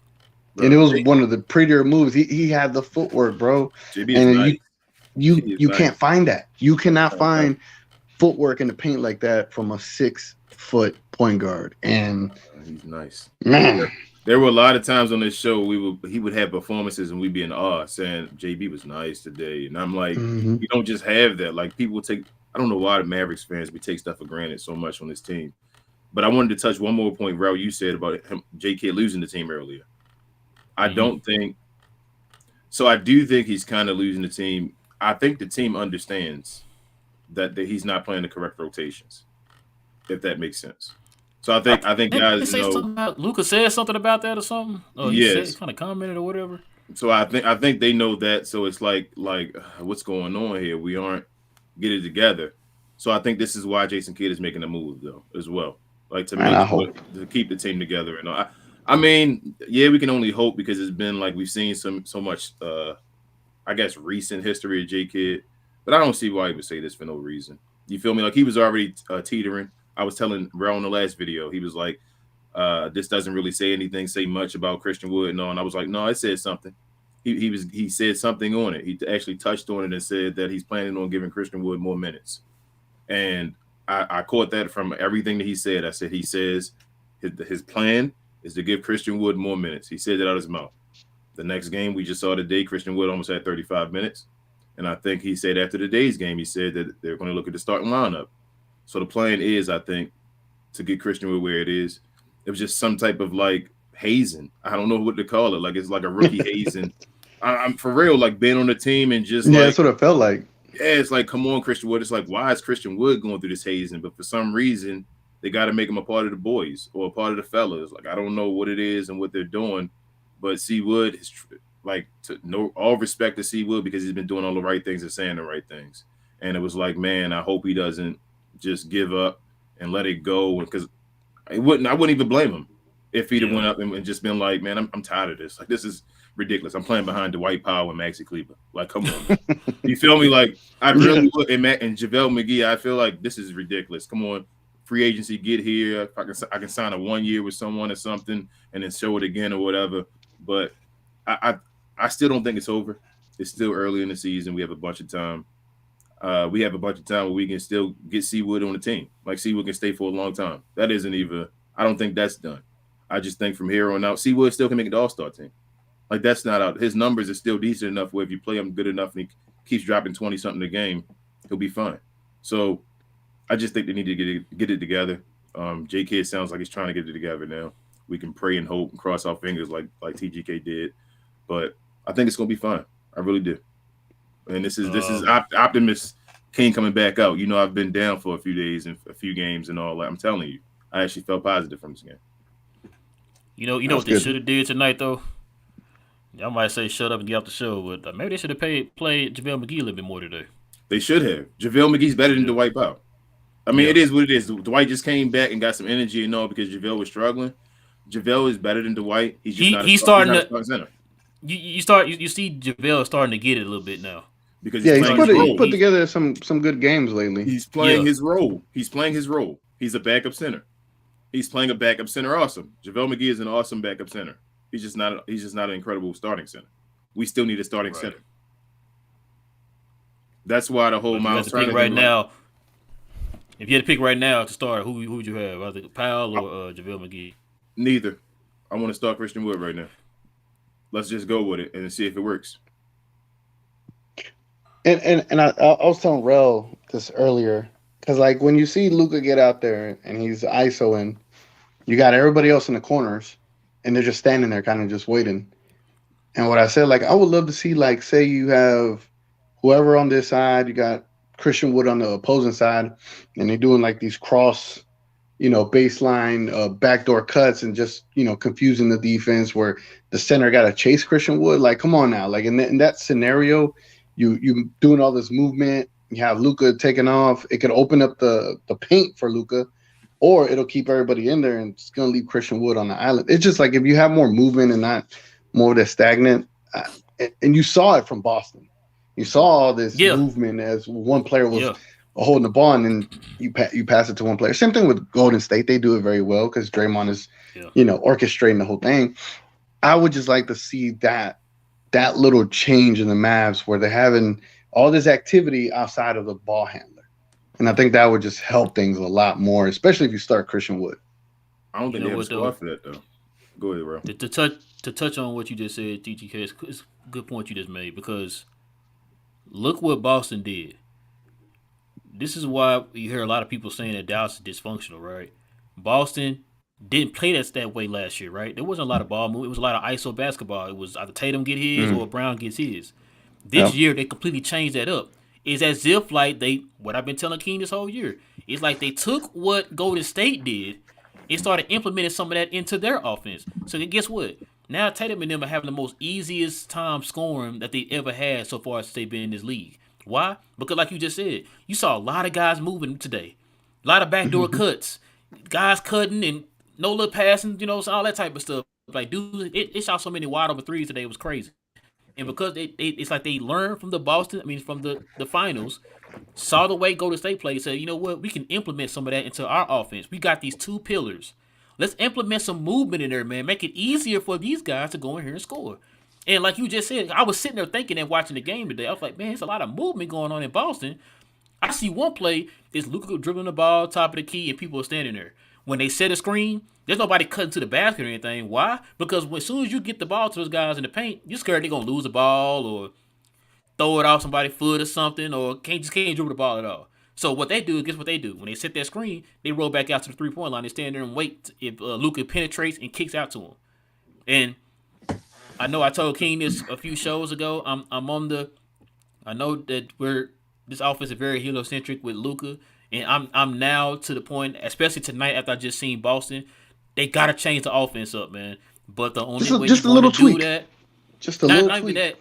Bro, and it was one of the prettier moves. He had the footwork, bro. And you can't find that. You cannot find footwork in the paint like that from a 6-foot point guard. And he's nice. Man. There were a lot of times on this show he would have performances and we'd be in awe saying JB was nice today. And I'm like, you don't just have that. Like people take, I don't know why the Mavericks fans, we take stuff for granted so much on this team. But I wanted to touch one more point, Raul, you said about him, JK losing the team earlier. I don't think so. I do think he's kind of losing the team. I think the team understands that he's not playing the correct rotations, if that makes sense. So I think guys know. Luka said something about that or something. Oh, he kind of commented or whatever. So I think they know that. So it's like what's going on here? We aren't getting it together. So I think this is why Jason Kidd is making a move though as well, like to keep the team together. And I mean, yeah, we can only hope because it's been like we've seen so much, I guess, recent history of J Kidd, but I don't see why he would say this for no reason. You feel me? Like he was already teetering. I was telling Raul in the last video, he was like, this doesn't really say much about Christian Wood and all. And I was like, no, it said something. He said something on it. He actually touched on it and said that he's planning on giving Christian Wood more minutes. And I caught that from everything that he said. I said he says his plan is to give Christian Wood more minutes. He said that out of his mouth. The next game we just saw today, Christian Wood almost had 35 minutes. And I think he said after today's game, he said that they're going to look at the starting lineup. So the plan is, I think, to get Christian Wood where it is. It was just some type of like hazing. I don't know what to call it. Like it's like a rookie hazing. I'm for real, like being on the team and just Yeah, like that's what it felt like. yeah, it's like come on, Christian Wood. It's like why is Christian Wood going through this hazing? But for some reason, they got to make him a part of the boys or a part of the fellas. Like I don't know what it is and what they're doing, but C Wood is like to no all respect to C Wood because he's been doing all the right things and saying the right things. And it was like, man, I hope he doesn't just give up and let it go because I wouldn't even blame him if he'd have went up and just been like, man, I'm tired of this. Like this is ridiculous. I'm playing behind Dwight Powell and Maxi Kleber. Like, come on. You feel me? Like I really would and JaVale McGee, I feel like this is ridiculous. Come on. Free agency, get here. I can sign a 1 year with someone or something and then show it again or whatever. But I still don't think it's over. It's still early in the season. We have a bunch of time. We have a bunch of time where we can still get Seawood on the team. Like Seawood can stay for a long time. That isn't even. I don't think that's done. I just think from here on out, Seawood still can make the All-Star team. Like that's not out. His numbers are still decent enough where if you play him good enough and he keeps dropping 20 something a game, he'll be fine. So I just think they need to get it together. JK sounds like he's trying to get it together now. We can pray and hope and cross our fingers like TGK did, but I think it's gonna be fine. I really do. And this is Optimus King coming back out. You know, I've been down for a few days and a few games and all that. I'm telling you, I actually felt positive from this game. You know what they should have did tonight though. Y'all might say shut up and get off the show, but maybe they should have played JaVale McGee a little bit more today. They should have. JaVale McGee's better than Dwight Powell. I mean, it is what it is. Dwight just came back and got some energy and all because JaVale was struggling. JaVale is better than Dwight. He's just not starting center. You see JaVale starting to get it a little bit now. Because he's put together some good games lately. He's playing his role. He's playing his role. He's a backup center. He's playing a backup center awesome. JaVale McGee is an awesome backup center. He's just not an incredible starting center. We still need a starting center. That's why the whole Miles Turner right now. If you had to pick right now to start, who would you have? Either Powell or JaVale McGee? Neither. I want to start Christian Wood right now. Let's just go with it and see if it works. And I was telling Rel this earlier because like when you see Luka get out there and he's ISOing, you got everybody else in the corners and they're just standing there kind of just waiting. And what I said, like I would love to see like say you have whoever on this side, you got Christian Wood on the opposing side, and they're doing like these cross, baseline backdoor cuts and just, confusing the defense where the center got to chase Christian Wood. Like, come on now. Like in that scenario, you doing all this movement, you have Luka taking off. It could open up the paint for Luka, or it'll keep everybody in there and it's going to leave Christian Wood on the island. It's just like if you have more movement and not more of that stagnant, and you saw it from Boston. You saw all this movement as one player was holding the ball, and then you pass it to one player. Same thing with Golden State; they do it very well because Draymond is, orchestrating the whole thing. I would just like to see that little change in the Mavs where they're having all this activity outside of the ball handler, and I think that would just help things a lot more, especially if you start Christian Wood. I don't think they have a squad for that though. Go ahead, bro. To touch on what you just said, TGK, it's a good point you just made because. Look what Boston did. This is why you hear a lot of people saying that Dallas is dysfunctional, right? Boston didn't play that way last year, right? There wasn't a lot of ball movement. It was a lot of ISO basketball. It was either Tatum get his or Brown gets his. This year, they completely changed that up. It's as if like what I've been telling King this whole year, it's like they took what Golden State did and started implementing some of that into their offense. So guess what? Now Tatum and them are having the most easiest time scoring that they ever had so far as they've been in this league. Why? Because like you just said, you saw a lot of guys moving today. A lot of backdoor cuts. Guys cutting and no look passing, so all that type of stuff. Like, dude, it shot so many wide open threes today. It was crazy. And because it's like they learned from from the finals, saw the way Golden State played, said, you know what, we can implement some of that into our offense. We got these two pillars. Let's implement some movement in there, man. Make it easier for these guys to go in here and score. And like you just said, I was sitting there thinking and watching the game today. I was like, man, there's a lot of movement going on in Boston. I see one play, it's Luka dribbling the ball, top of the key, and people are standing there. When they set a screen, there's nobody cutting to the basket or anything. Why? Because as soon as you get the ball to those guys in the paint, you're scared they're going to lose the ball or throw it off somebody's foot or something or can't dribble the ball at all. So what they do, guess what they do? When they set that screen, they roll back out to the three-point line. They stand there and wait if Luka penetrates and kicks out to him. And I know I told King this a few shows ago. I'm on the. I know that this offense is very heliocentric with Luka, and I'm now to the point, especially tonight after I just seen Boston, they gotta change the offense up, man. But the only way you're Just a going to little do tweak. that, Just a little not even tweak.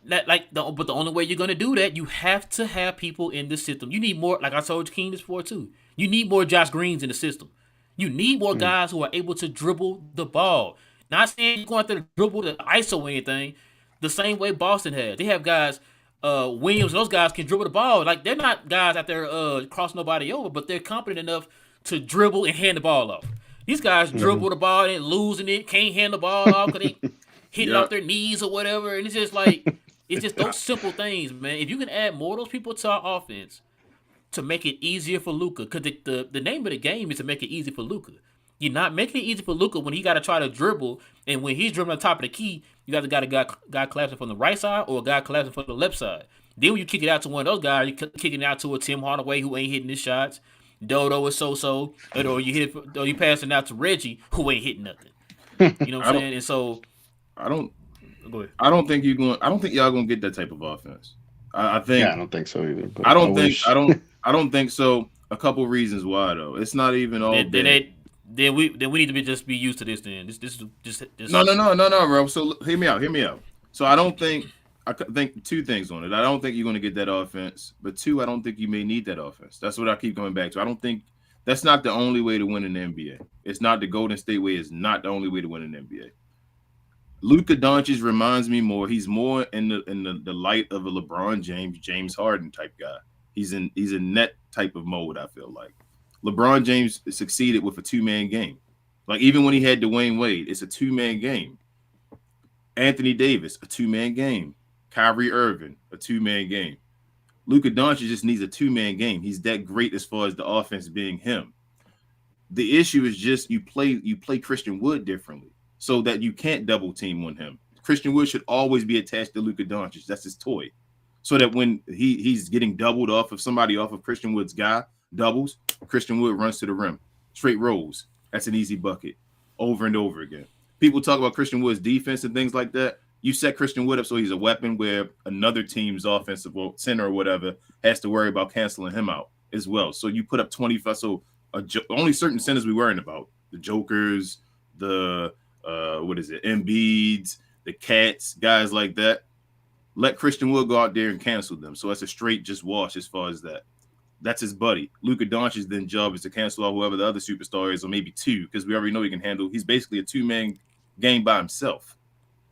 that, but the only way you're gonna do that, you have to have people in the system. You need more, like I told King this before too. You need more Josh Greens in the system. You need more Mm. guys who are able to dribble the ball. Not saying you're going to dribble the ISO or anything. The same way Boston has. They have guys, Williams. Those guys can dribble the ball. Like they're not guys out there crossing nobody over, but they're competent enough to dribble and hand the ball off. These guys Hmm. dribble the ball and losing it, can't hand the ball off because they hitting Yeah, off their knees or whatever. And it's just like it's just those simple things, man. If you can add more of those people to our offense to make it easier for Luka, because the name of the game is to make it easy for Luka. You're not making it easy for Luka when he got to try to dribble, and when he's dribbling on top of the key, you got to got a guy collapsing from the right side or a guy collapsing from the left side. Then when you kick it out to one of those guys, you kick it out to a Tim Hardaway who ain't hitting his shots, Dodo is so, or you pass it out to Reggie who ain't hitting nothing. You know what I I'm don't, saying? And so, I don't, go ahead. I don't think you're going. I don't think y'all gonna get that type of offense. I Yeah, I think don't think so either. I But I don't think wish. I don't think so. A couple reasons why though. It's not even all Then then bad. they then we need to be just be used to this. Then this is just No, no, no, no, no, bro. So hear me out. Hear me out. So I don't think think two things on it. I don't think you're going to get that offense, but two, I don't think you may need that offense. That's what I keep coming back to. I don't think that's not the only way to win in the NBA. It's not the Golden State way. It's not the only way to win in the NBA. Luka Doncic reminds me more. He's more in the light of a LeBron James, James Harden type guy. He's in that type of mode. I feel like LeBron James succeeded with a 2-man game. Like even when he had Dwayne Wade, it's a 2-man game. Anthony Davis, a 2-man game. Kyrie Irving, a 2-man game. Luka Doncic just needs a 2-man game. He's that great as far as the offense being him. The issue is just you play Christian Wood differently, so that you can't double team on him. Christian Wood should always be attached to Luka Doncic. That's his toy. So that when he's getting doubled off of somebody off of Christian Wood's guy, doubles, Christian Wood runs to the rim. Straight rolls. That's an easy bucket. Over and over again. People talk about Christian Wood's defense and things like that. You set Christian Wood up so he's a weapon where another team's offensive center or whatever has to worry about canceling him out as well. So you put up 25. So only certain centers we worrying about. The Jokers, the Embiids, the Cats, guys like that. Let Christian Wood go out there and cancel them. So that's a straight just wash as far as that. That's his buddy. Luka Doncic's then job is to cancel out whoever the other superstar is, or maybe two, because we already know he can handle. He's basically a 2-man game by himself.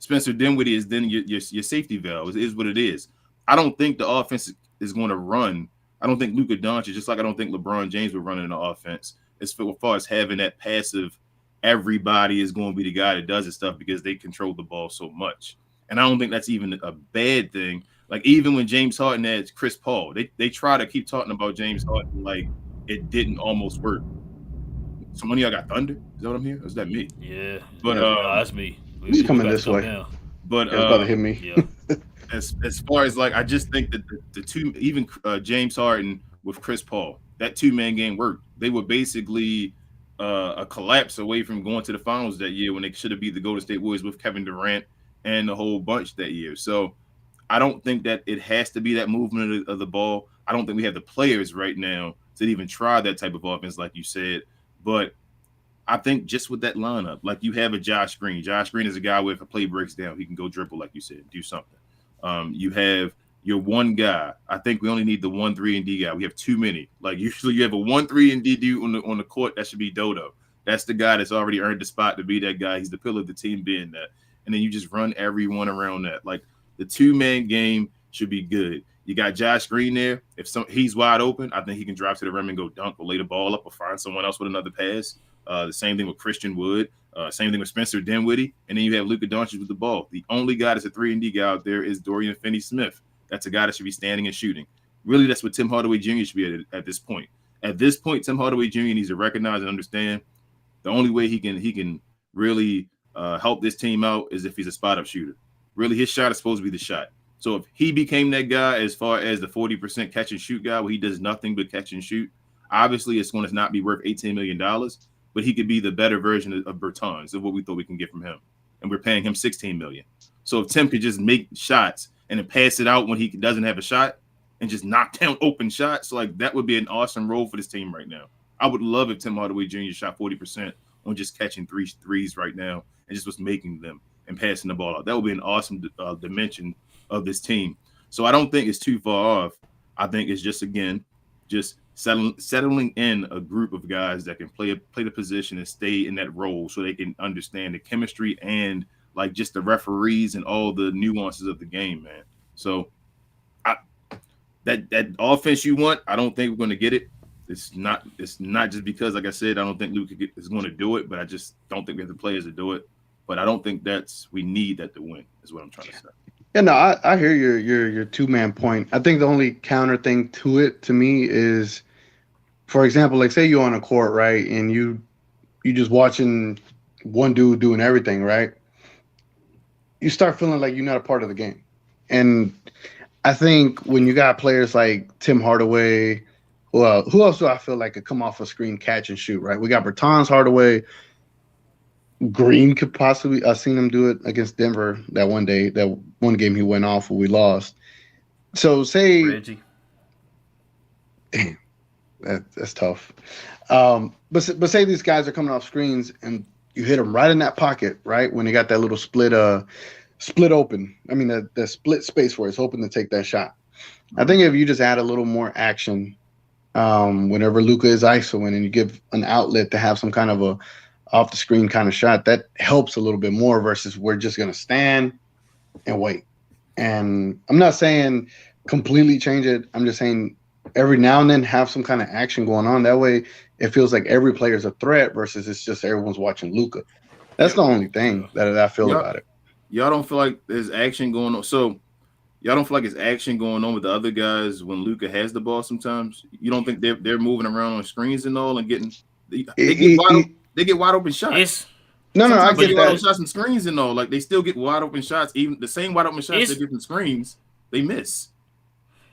Spencer Dinwiddie is then your safety valve. It is what it is. I don't think the offense is going to run. I don't think Luka Doncic, just like I don't think LeBron James will run in the offense, as far as having that passive, everybody is going to be the guy that does this stuff because they control the ball so much. And I don't think that's even a bad thing. Like even when James Harden had Chris Paul, they try to keep talking about James Harden like it didn't almost work. So many y'all got thunder? Is that what I'm hearing? Or is that me? Yeah, But Yeah. no, that's me. He's coming about to this come way. down. but Yeah, it's about to hit me. Yeah, as far as like I just think that the two, even James Harden with Chris Paul, that 2-man game worked. They were basically a collapse away from going to the finals that year when they should have beat the Golden State Warriors with Kevin Durant and the whole bunch that year. So I don't think that it has to be that movement of the ball. I don't think we have the players right now to even try that type of offense, like you said. But I think just with that lineup, like you have a Josh Green. Josh Green is a guy where if a play breaks down, he can go dribble, like you said, do something. You have your one guy. I think we only need the 1 3-and-D guy. We have too many. Like usually you have a 1 3-and-D dude on the court. That should be Dodo. That's the guy that's already earned the spot to be that guy. He's the pillar of the team being that. And then you just run everyone around that. Like the 2-man game should be good. You got Josh Green there. If he's wide open, I think he can drive to the rim and go dunk or lay the ball up or find someone else with another pass. The same thing with Christian Wood. Same thing with Spencer Dinwiddie. And then you have Luka Doncic with the ball. The only guy that's a 3-and-D guy out there is Dorian Finney-Smith. That's a guy that should be standing and shooting. Really, that's what Tim Hardaway Jr. should be at this point. At this point, Tim Hardaway Jr. needs to recognize and understand the only way he can really help this team out is if he's a spot-up shooter. Really, his shot is supposed to be the shot. So if he became that guy as far as the 40% catch and shoot guy where he does nothing but catch and shoot, obviously it's going to not be worth $18 million, but he could be the better version of Bertans, of what we thought we can get from him. and we're paying him $16 million. So if Tim could just make shots and then pass it out when he doesn't have a shot and just knock down open shots, like that would be an awesome role for this team right now. I would love if Tim Hardaway Jr. shot 40% on just catching threes right now and just was making them and passing the ball out. That would be an awesome dimension of this team. So I don't think it's too far off. I think it's just, again, just settling in a group of guys that can play the position and stay in that role so they can understand the chemistry and like just the referees and all the nuances of the game, man. So that offense you want, I don't think we're going to get it. It's not just because, like I said, I don't think Luka is going to do it, but I just don't think we have the players to do it. But I don't think we need that to win, is what I'm trying to say. Yeah, no, I hear your two-man point. I think the only counter thing to it, to me, is, for example, like say you're on a court, right, and you just watching one dude doing everything, right? You start feeling like you're not a part of the game. And I think when you got players like Tim Hardaway, well, who else do I feel like could come off a screen, catch and shoot, right? We got Bertans, Hardaway, Green could possibly. I've seen him do it against Denver that one day, that one game he went off where we lost. So say, Reggie. Damn, that's tough. But say these guys are coming off screens and you hit them right in that pocket, right when they got that little split open. I mean the split space where it's open to take that shot. I think if you just add a little more action, whenever Luka is isoing and you give an outlet to have some kind of a off the screen kind of shot, that helps a little bit more versus we're just going to stand and wait. And I'm not saying completely change it. I'm just saying every now and then have some kind of action going on. That way it feels like every player is a threat versus it's just everyone's watching Luka. That's the only thing that I feel about it. Y'all don't feel like there's action going on. So y'all don't feel like there's action going on with the other guys when Luka has the ball sometimes? You don't think they're moving around on screens and all and getting they get wide open shots. No, I get wide open that. shots and screens and all. Like they still get wide open shots, even the same wide open shots they get from screens, they miss.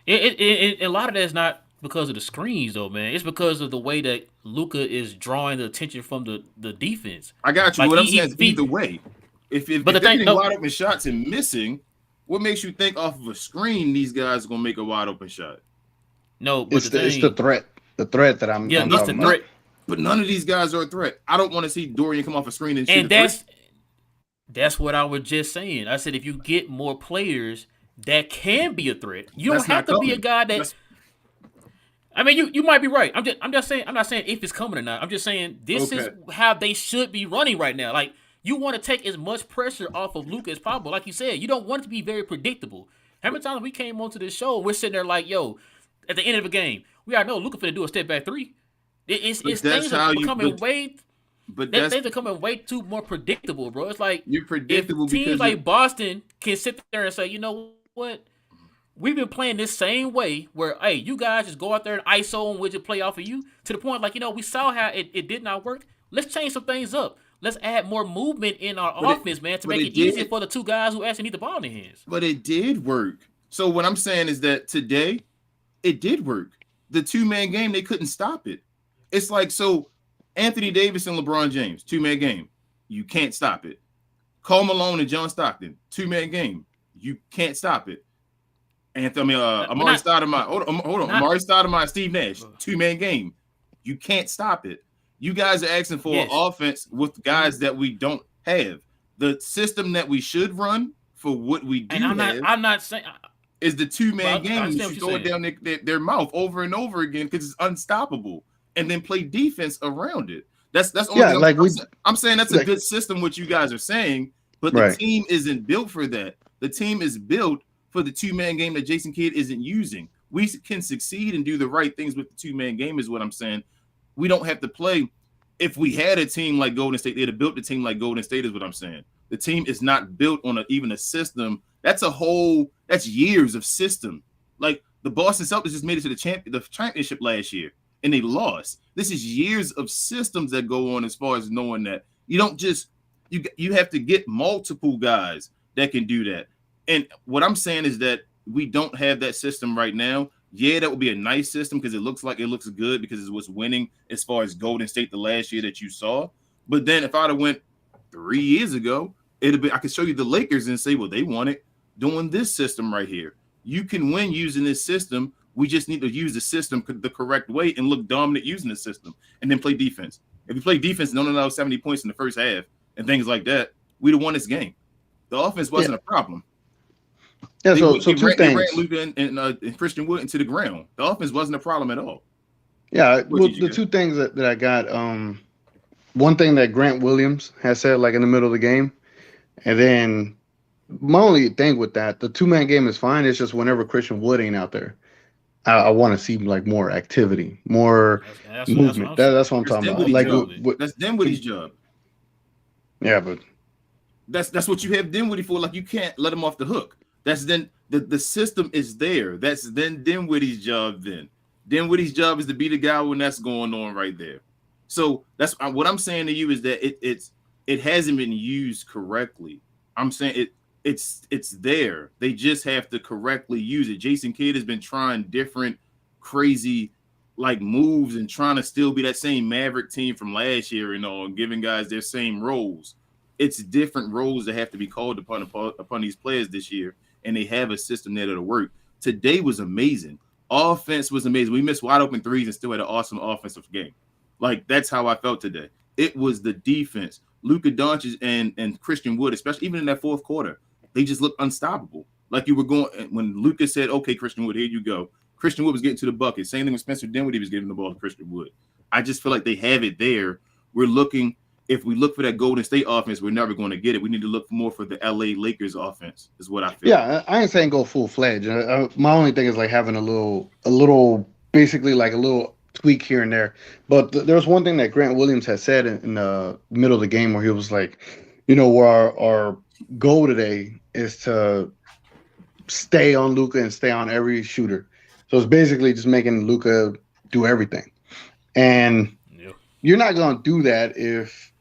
A lot of that is not because of the screens though, man. It's because of the way that Luka is drawing the attention from the defense. I got you. Like what I'm saying is either way. If they're getting wide open shots and missing, what makes you think off of a screen these guys are gonna make a wide open shot? No, but it's the threat. The threat that I'm it's the threat. But none of these guys are a threat. I don't want to see Dorian come off a screen and shoot. And that's what I was just saying. I said if you get more players that can be a threat, you don't have to be a guy that. I mean, you might be right. I'm just saying. I'm not saying if it's coming or not. I'm just saying this is how they should be running right now. Like you want to take as much pressure off of Luka as possible. Like you said, you don't want it to be very predictable. How many times we came onto this show, we're sitting there like, yo, at the end of a game, we already know Luka finna do a step back three. It's things are becoming things are becoming way too more predictable, bro. It's like you're predictable if teams like Boston can sit there and say, you know what, we've been playing this same way where, hey, you guys just go out there and ISO and we'll just play off of you to the point like, we saw how it did not work. Let's change some things up. Let's add more movement in our offense, man, to make it easier for the two guys who actually need the ball in their hands. But it did work. So what I'm saying is that today, it did work. The two-man game, they couldn't stop it. It's like, so Anthony Davis and LeBron James, two-man game. You can't stop it. Karl Malone and John Stockton, two-man game. You can't stop it. Amari Stoudemire. Hold on. Amari Stoudemire and Steve Nash, two-man game. You can't stop it. You guys are asking for an offense with guys that we don't have. The system that we should run for what we do I'm not saying is the two-man game. You should throw it down their mouth over and over again because it's unstoppable, and then play defense around it. That's only I'm saying that's a good system. What you guys are saying, but the team isn't built for that. The team is built for the two-man game that Jason Kidd isn't using. We can succeed and do the right things with the two-man game, is what I'm saying. We don't have to play. If we had a team like Golden State, they'd have built the team like Golden State, is what I'm saying. The team is not built on even a system. That's years of system. Like the Boston Celtics just made it to the championship last year and they lost. This is years of systems that go on as far as knowing that you don't just, you have to get multiple guys that can do that. And what I'm saying is that we don't have that system right now. Yeah, that would be a nice system because it looks good because it's what's winning as far as Golden State the last year that you saw. But then if I'd have went 3 years ago, It'll be. I can show you the Lakers and say, well, they want it doing this system right here. You can win using this system. We just need to use the system the correct way and look dominant using the system, and then play defense. If you play defense and don't allow 70 points in the first half and things like that, we'd have won this game. The offense wasn't a problem. Yeah, so two things. They ran Luka and Christian Wood into the ground. The offense wasn't a problem at all. Yeah, well, the two things that I got, one thing that Grant Williams has said, like in the middle of the game, and then my only thing with that, the 2-man game is fine. It's just whenever Christian Wood ain't out there, I want to see like more activity, more movement. That's what I'm talking about. Like that's Dinwiddie's job. Yeah, but that's what you have Dinwiddie for. Like, you can't let him off the hook. That's then the system is there. That's then Dinwiddie's job. Then Dinwiddie's job is to be the guy when that's going on right there. So that's what I'm saying to you is that it hasn't been used correctly. I'm saying it's there. They just have to correctly use it. Jason Kidd has been trying different crazy like moves and trying to still be that same Maverick team from last year, and giving guys their same roles. It's different roles that have to be called upon these players this year, and they have a system there that'll work. Today was amazing. Offense was amazing. We missed wide open threes and still had an awesome offensive game. Like, that's how I felt today. It was the defense. Luka Doncic and Christian Wood, especially even in that fourth quarter, they just looked unstoppable. Like, you were going when Luka said, "Okay, Christian Wood, here you go." Christian Wood was getting to the bucket. Same thing with Spencer Dinwiddie was giving the ball to Christian Wood. I just feel like they have it there. If we look for that Golden State offense, we're never going to get it. We need to look more for the LA Lakers offense, is what I feel. Yeah, I ain't saying go full fledged. My only thing is like having a little, basically like a little tweak here and there. But there was one thing that Grant Williams had said in the middle of the game where he was like, where our goal today is to stay on Luka and stay on every shooter. So it's basically just making Luka do everything. And you're not going to do that if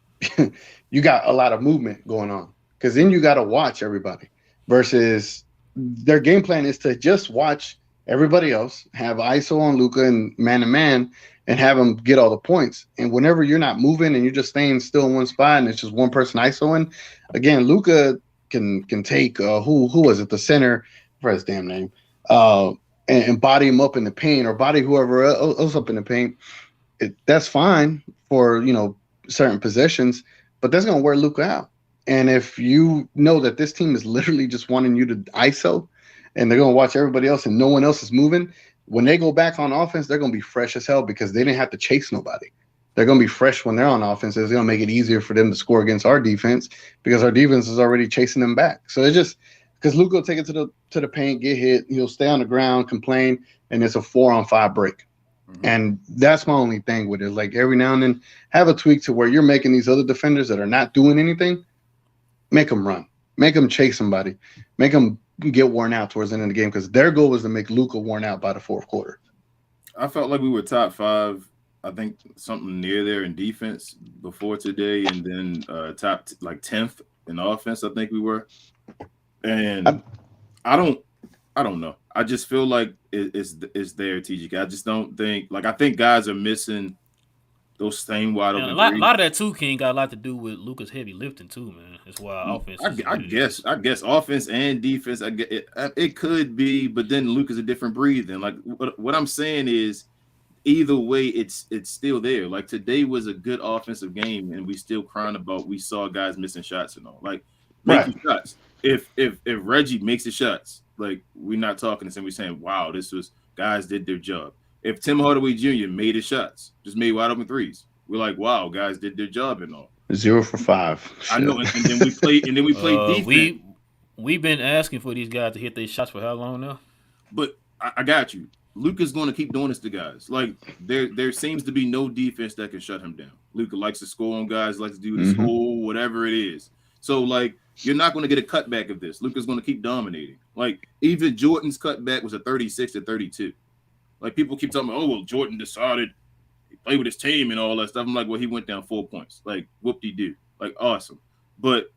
you got a lot of movement going on, because then you got to watch everybody, versus their game plan is to just watch everybody else, have ISO on Luka and man, and have them get all the points. And whenever you're not moving and you're just staying still in one spot and it's just one person ISOing, again, Luka can take who was it, the center, for his damn name, and body him up in the paint, or body whoever else up in the paint. That's fine for certain possessions, but that's gonna wear Luka out. And if you know that this team is literally just wanting you to ISO, and they're gonna watch everybody else and no one else is moving, when they go back on offense, they're gonna be fresh as hell because they didn't have to chase nobody. They're gonna be fresh when they're on offense. It's gonna make it easier for them to score against our defense because our defense is already chasing them back. So it's just because Luka will take it to the paint, get hit, he'll stay on the ground, complain, and it's a 4-on-5 break. Mm-hmm. And that's my only thing with it. Like, every now and then, have a tweak to where you're making these other defenders that are not doing anything, make them run, make them chase somebody, make them get worn out towards the end of the game, because their goal was to make Luka worn out by the fourth quarter. I felt like we were top 5, I think something near there in defense before today, and then top 10th in offense. I think we were, and I don't know. I just feel like it's there, TGK. I just don't think, I think guys are missing those same wide open. A lot of that too, King, got a lot to do with Luka's heavy lifting too, man. That's why offense. I guess offense and defense. It could be, but then Luka's a different breed. Then, like, what I'm saying is, either way, it's still there. Like, today was a good offensive game, and we still crying about we saw guys missing shots and all. Like, making shots. If Reggie makes the shots, like, we're not talking and we're saying, wow, this was guys did their job. If Tim Hardaway Jr. made his shots, just made wide open threes, we're like, wow, guys did their job and all. 0 for 5. I know, and then we played defense. We've been asking for these guys to hit their shots for how long now? But I got you. Luka's going to keep doing this to guys. Like, there seems to be no defense that can shut him down. Luka likes to score on guys, likes to do the school, whatever it is. So, like, you're not going to get a cutback of this. Luka's going to keep dominating. Like, even Jordan's cutback was a 36-32. Like, people keep talking about, oh, well, Jordan decided he played with his team and all that stuff. I'm like, well, he went down 4 points. Like, whoop-de-doo. Like, awesome. But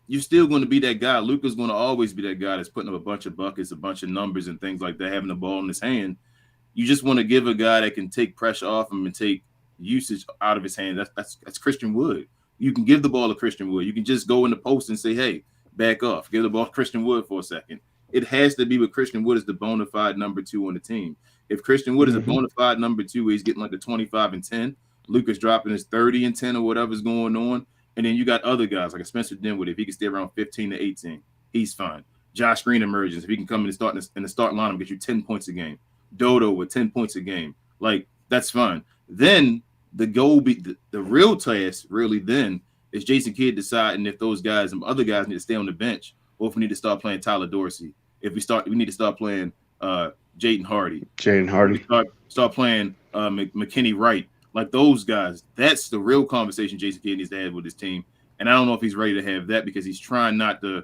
you're still going to be that guy. Luka's going to always be that guy that's putting up a bunch of buckets, a bunch of numbers and things like that, having the ball in his hand. You just want to give a guy that can take pressure off him and take usage out of his hand. That's Christian Wood. You can give the ball to Christian Wood. You can just go in the post and say, hey, back off. Give the ball to Christian Wood for a second. It has to be with Christian Wood as the bona fide number 2 on the team. If Christian Wood is a bona fide number 2, he's getting like a 25 and 10. Luka's dropping his 30 and 10 or whatever's going on. And then you got other guys like a Spencer Dinwiddie. If he can stay around 15 to 18, he's fine. Josh Green emerges. If he can come in and start in the start lineup, get you 10 points a game. Dodo with 10 points a game. Like, that's fine. Then the goal the real task really then is Jason Kidd deciding if those guys and other guys need to stay on the bench or if we need to start playing Tyler Dorsey. If we need to start playing Jaden Hardy. Start playing McKinney Wright. Like those guys. That's the real conversation Jason Kidd needs to have with his team. And I don't know if he's ready to have that because he's trying not to.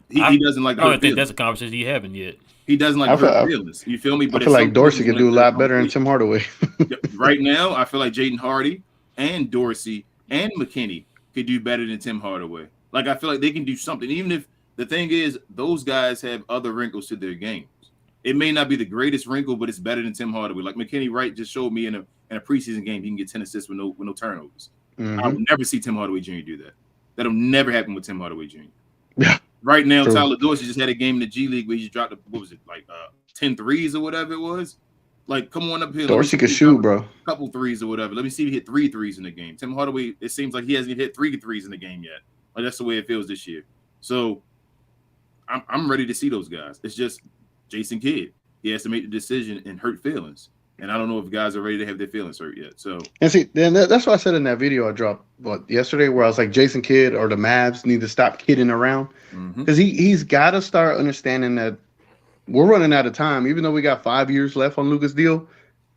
He doesn't like. I don't think that's a conversation you haven't yet. He doesn't like hurt feelings. You feel me? But I feel like Dorsey could do a lot better than Tim Hardaway. Right now, I feel like Jaden Hardy and Dorsey and McKinney could do better than Tim Hardaway. Like I feel like they can do something, even if the thing is those guys have other wrinkles to their games. It may not be the greatest wrinkle, but it's better than Tim Hardaway. Like McKinney Wright just showed me in a preseason game, he can get 10 assists with no turnovers. I will never see Tim Hardaway Jr. do that. That'll never happen with Tim Hardaway Jr. Yeah. Right now, true. Tyler Dorsey just had a game in the G League where he just dropped, 10 threes or whatever it was. Like, come on up here. Dorsey could shoot, bro. Couple threes or whatever. Let me see if he hit 3 threes in the game. Tim Hardaway, it seems like he hasn't hit 3 threes in the game yet. Like, that's the way it feels this year. So, I'm ready to see those guys. It's just Jason Kidd. He has to make the decision and hurt feelings. And I don't know if guys are ready to have their feelings hurt yet. So, and see, then that's what I said in that video I dropped yesterday, where I was like, Jason Kidd or the Mavs need to stop kidding around, because he's got to start understanding that we're running out of time. Even though we got 5 years left on Luka's deal,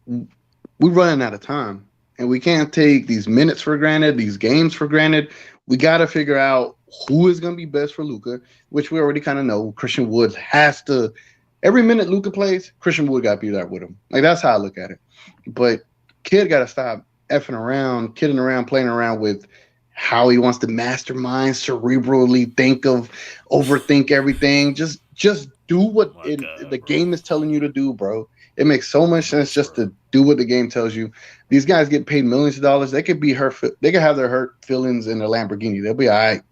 we're running out of time, and we can't take these minutes for granted, these games for granted. We got to figure out who is going to be best for Luka, which we already kind of know. Christian Wood has to. Every minute Luka plays, Christian Wood got to be there with him. Like, that's how I look at it. But Kid got to stop effing around, kidding around, playing around with how he wants to mastermind, cerebrally overthink everything. Just do what the game is telling you to do, bro. It makes so much sense just to do what the game tells you. These guys get paid millions of dollars. They could be hurt. They could have their hurt feelings in a Lamborghini. They'll be all right.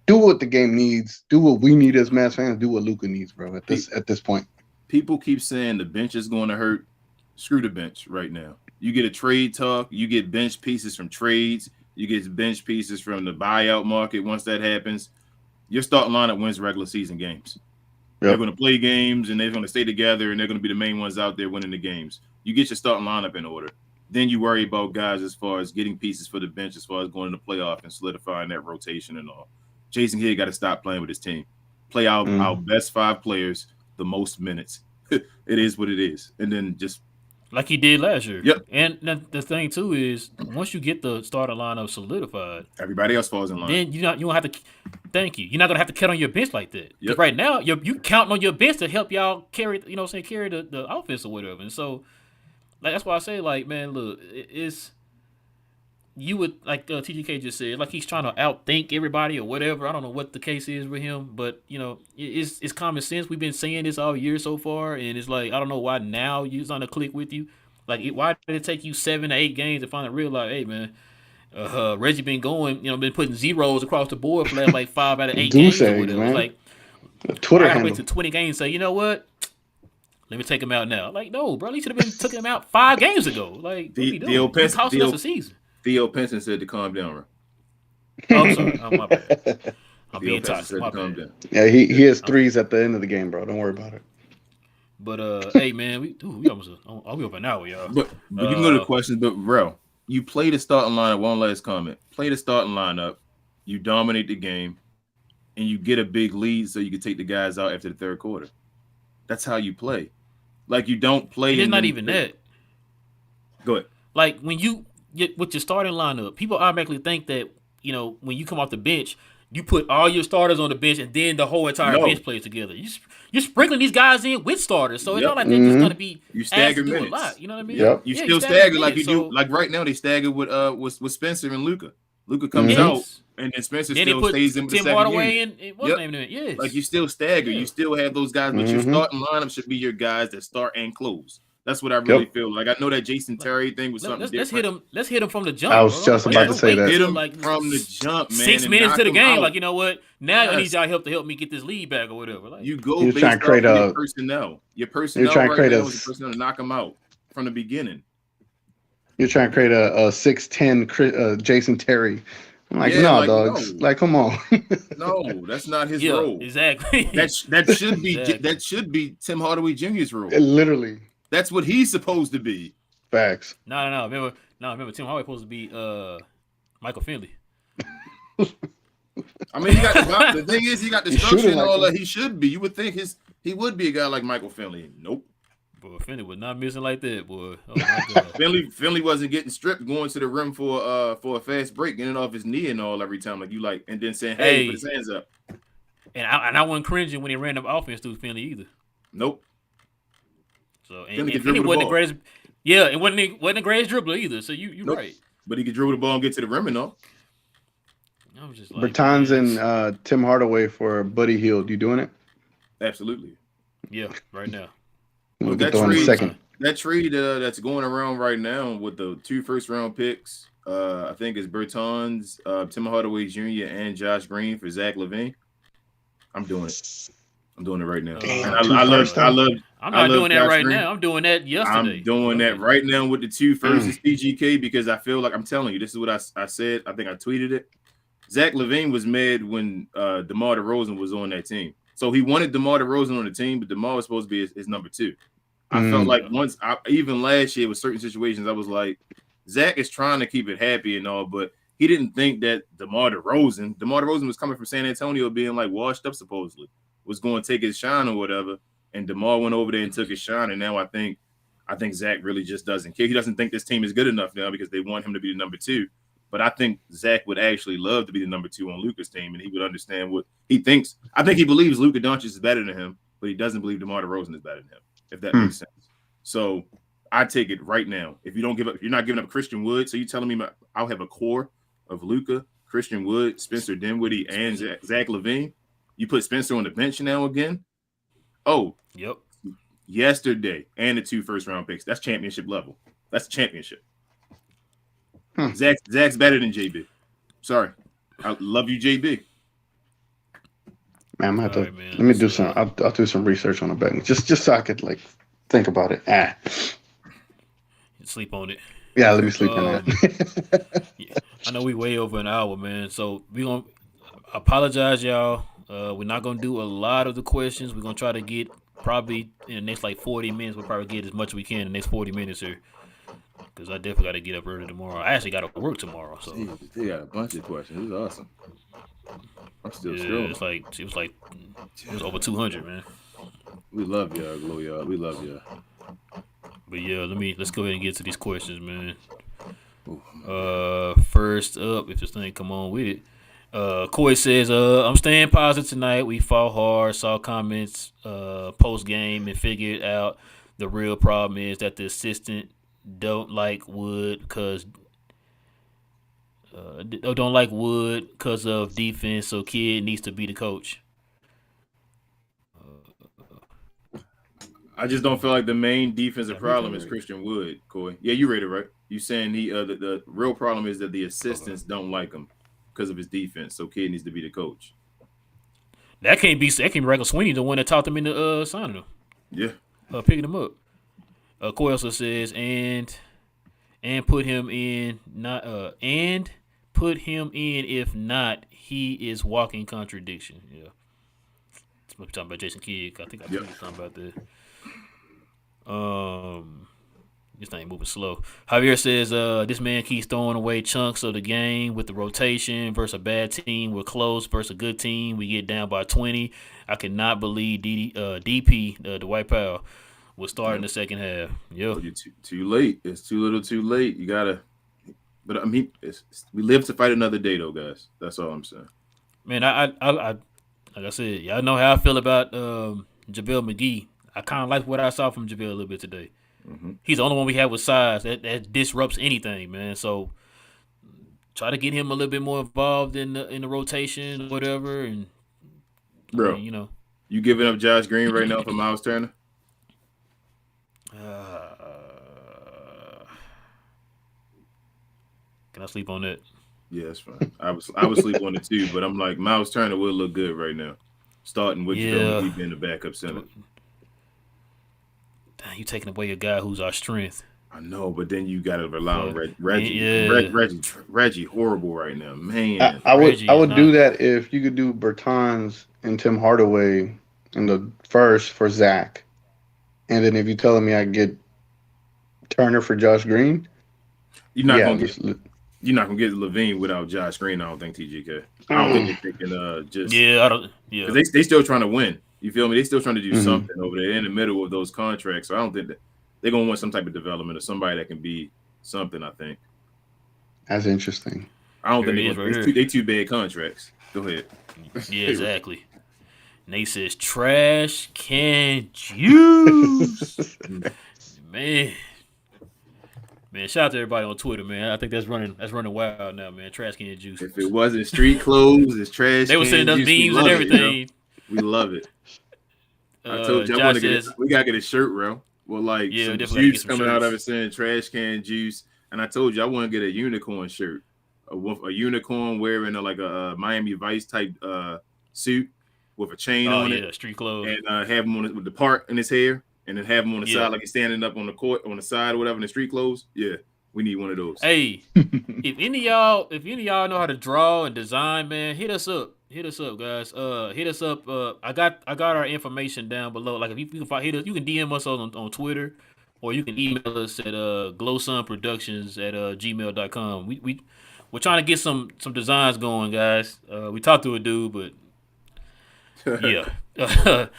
Do what the game needs. Do what we need as Mavs fans. Do what Luka needs, bro. At this point, people keep saying the bench is going to hurt. Screw the bench right now. You get a trade talk. You get bench pieces from trades. You get bench pieces from the buyout market. Once that happens, your starting lineup wins regular season games. Yep. They're going to play games and they're going to stay together and they're going to be the main ones out there winning the games. You get your starting lineup in order. Then you worry about guys as far as getting pieces for the bench, as far as going to the playoff and solidifying that rotation and all. Jason Kidd got to stop playing with his team. Play our best 5 players the most minutes. It is what it is. And then just like he did last year. Yep. And the thing too is once you get the starting lineup solidified, everybody else falls in line. Then you don't have to. Thank you. You're not gonna have to count on your bench like that. Yep. Right now, you counting on your bench to help y'all carry. Carry the offense or whatever. And so, like that's why I say, like, man, look, it's. You would, like TGK just said, like he's trying to outthink everybody or whatever. I don't know what the case is with him, but, it's common sense. We've been saying this all year so far, and it's like, I don't know why now you're on to click with you. Like, why did it take you 7 to 8 games to finally realize, hey, man, Reggie been going, been putting zeros across the board for the last, like, 5 out of 8 games or whatever. Man. Like, Twitter I gotta wait to 20 games and say, you know what? Let me take him out now. Like, no, bro, he should have been took him out 5 games ago. Like, what are you doing? It's costing us a season. Theo Pinson said to calm down, bro. Oh, I'm sorry. Oh, my bad. I'm being toxic. My bad. Down. Yeah, he has threes at the end of the game, bro. Don't worry about it. But hey, man, we almost we over an hour, y'all. But you can go to the questions. But bro, you play the starting lineup. One last comment. Play the starting lineup. You dominate the game, and you get a big lead, so you can take the guys out after the third quarter. That's how you play. Like you don't play. It's not even that. Go ahead. Like when you. With your starting lineup, people automatically think that, when you come off the bench, you put all your starters on the bench and then the whole entire bench plays together. You're sprinkling these guys in with starters, so it's not like they're just going to be stagger minutes. A lot, you know what I mean? Yep. You still stagger like you do. Like right now, they stagger with Spencer and Luka. Luka comes out, and then Spencer still stays in with the second unit. And what's the name of it? Yes. Like you still stagger. You still have those guys, but your starting lineup should be your guys that start and close. That's what I really feel. Like I know that Jason Terry thing was something different. Let's hit him from the jump. I was just about to say that. Hit him from the jump, man. 6 minutes to the game. Out. Like, you know what? Now I need y'all help to help me get this lead back or whatever. Like, you go based off your personnel. Your personnel right now is your personnel to knock him out from the beginning. You're trying to create a 6'10" Jason Terry. I'm like, no, dogs. No. Like, come on. No, that's not his role. Exactly. That should be Tim Hardaway Jr.'s role. Literally. That's what he's supposed to be. Facts. No. Remember, Tim Hardaway supposed to be Michael Finley. I mean, the thing is, he got the structure and all that he should be. You would think he would be a guy like Michael Finley. Nope. Boy, Finley was not missing like that, boy. Oh my God. Finley wasn't getting stripped, going to the rim for a fast break, getting off his knee and all every time, and then saying, "Hey, put his hands up." And I wasn't cringing when he ran up offense through Finley either. Nope. So and Finley wasn't the greatest. Yeah, it wasn't the greatest dribbler either. So you right. But he could dribble the ball and get to the rim and all. I was just like, Bertans and Tim Hardaway for Buddy Hield. You doing it? Absolutely. Yeah, right now. We'll get to in a second. That trade that's going around right now with the 2 first-round picks, I think it's Bertans, Tim Hardaway Jr. and Josh Green for Zach LaVine. I'm doing it. I'm doing it right now. I'm not doing that right now. I'm doing that yesterday. I'm doing that right now with the 2 firsts TGK because I feel like I'm telling you, this is what I said. I think I tweeted it. Zach LaVine was mad when DeMar DeRozan was on that team. So he wanted DeMar DeRozan on the team, but DeMar was supposed to be his number 2. I felt like even last year with certain situations, I was like, Zach is trying to keep it happy and all, but he didn't think that DeMar DeRozan was coming from San Antonio being like washed up supposedly, was going to take his shine or whatever. And DeMar went over there and took his shine. And now I think Zach really just doesn't care. He doesn't think this team is good enough now because they want him to be the number 2. But I think Zach would actually love to be the number 2 on Luka's team, and he would understand what he thinks. I think he believes Luka Doncic is better than him, but he doesn't believe DeMar DeRozan is better than him, if that makes sense. So I take it right now. If you're not giving up Christian Wood, so you're telling me I'll have a core of Luka, Christian Wood, Spencer Dinwiddie, and Zach LaVine. You put Spencer on the bench now again? Oh, yep. Yesterday, and the 2 first-round picks. That's championship level. That's championship. Zach's better than JB. Sorry. I love you, JB. Man, I'm gonna have to let me do some. I'll do some research on the betting just so I could think about it. Sleep on it. Yeah, let me sleep on that. Yeah. I know we way over an hour, man. So we gonna apologize, y'all. We're not gonna do a lot of the questions. We're gonna try to get probably in the next 40 minutes. We'll probably get as much as we can in the next 40 minutes here. Because I definitely got to get up early tomorrow. I actually got to work tomorrow. So they got a bunch of questions. It was awesome. I'm still scrolling. It was over 200, man. We love y'all, Glow y'all. We love y'all. But yeah, let's go ahead and get to these questions, man. First up, if this thing come on with it. Coy says, I'm staying positive tonight. We fought hard, saw comments post game, and figured out the real problem is that the assistant don't like Wood because of defense, so Kid needs to be the coach. I just don't feel like the main defensive problem is Christian Wood, Coy. Yeah, you read it right. You saying the real problem is that the assistants don't like him because of his defense, so Kid needs to be the coach. That can't be Michael Sweeney, the one that talked him into signing him. Yeah, picking him up. Coy also says and put him in if not he is walking contradiction. Yeah, we're talking about Jason Kidd. I think I was talking about that. This thing moving slow. Javier says this man keeps throwing away chunks of the game with the rotation versus a bad team. We're close versus a good team. We get down by 20. I cannot believe DP the Dwight Powell will start in the second half. Yeah, you're too late. It's too little, too late. You gotta. But I mean, we live to fight another day, though, guys. That's all I'm saying. Man, I like I said, y'all know how I feel about JaVale McGee. I kind of like what I saw from JaVale a little bit today. Mm-hmm. He's the only one we have with size that disrupts anything, man. So try to get him a little bit more involved in the rotation or whatever. And bro, you giving up Josh Green right now for Miles Turner? Can I sleep on that? Yeah, that's fine. I was sleep on it too, but I'm like Miles Turner will look good right now, starting with JaVale McGee being the backup center. Damn, you taking away a guy who's our strength. I know, but then you got to rely on Reggie. Yeah. Reggie, horrible right now, man. I would do that if you could do Bertans and Tim Hardaway in the first for Zach, and then if you're telling me I get Turner for Josh Green, you're not gonna get LaVine without Josh Green. I don't think TGK. I don't think they can just I don't because they still trying to win. You feel me? They still trying to do something over there in the middle of those contracts. So I don't think that they're gonna want some type of development or somebody that can be something. I think that's interesting. I don't think they too bad contracts. Go ahead. Yeah, exactly. Nate says trash can juice. Man, shout out to everybody on Twitter, man. I think that's running wild now, man. Trash can juice. If it wasn't street clothes, it's trash. They were sending us memes and everything. We love it. I told you we gotta get a shirt, bro. Well, like some juice coming out of it saying trash can juice. And I told you I want to get a unicorn shirt, a unicorn wearing a Miami Vice type suit with a chain on it, street clothes, and have him on it with the part in his hair, and then have him on the side like he's standing up on the court on the side or whatever in the street clothes. Yeah, we need one of those. Hey, if any of y'all know how to draw and design, man, hit us up. Hit us up, guys. Hit us up. I got our information down below. Like if you can find, hit us, you can DM us on Twitter, or you can email us at glowsunproductions@gmail.com. We're trying to get some designs going, guys. We talked to a dude, but yeah. But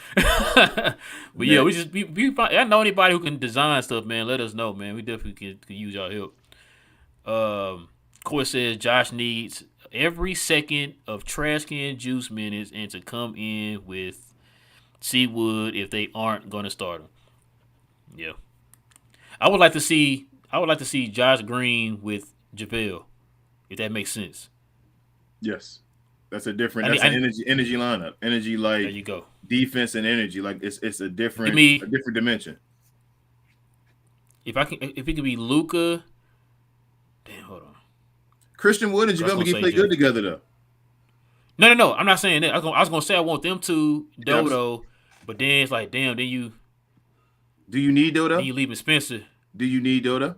yeah, I know anybody who can design stuff, man. Let us know, man. We definitely can use y'all help. Court says Josh needs every second of trash can juice minutes and to come in with Seawood if they aren't going to start him. Yeah, I would like to see Josh Green with JaVale, if that makes sense. Yes, that's an energy lineup. Energy like there you go. Defense and energy like it's a different dimension. If it could be Luka, damn, hold on. Christian Wood and JaVale McGee play good together, though. No. I'm not saying that. I was gonna say I want them to Dodo, but then it's like, damn. Then you. Do you need Dodo? Then you leaving Spencer. Do you need Dodo?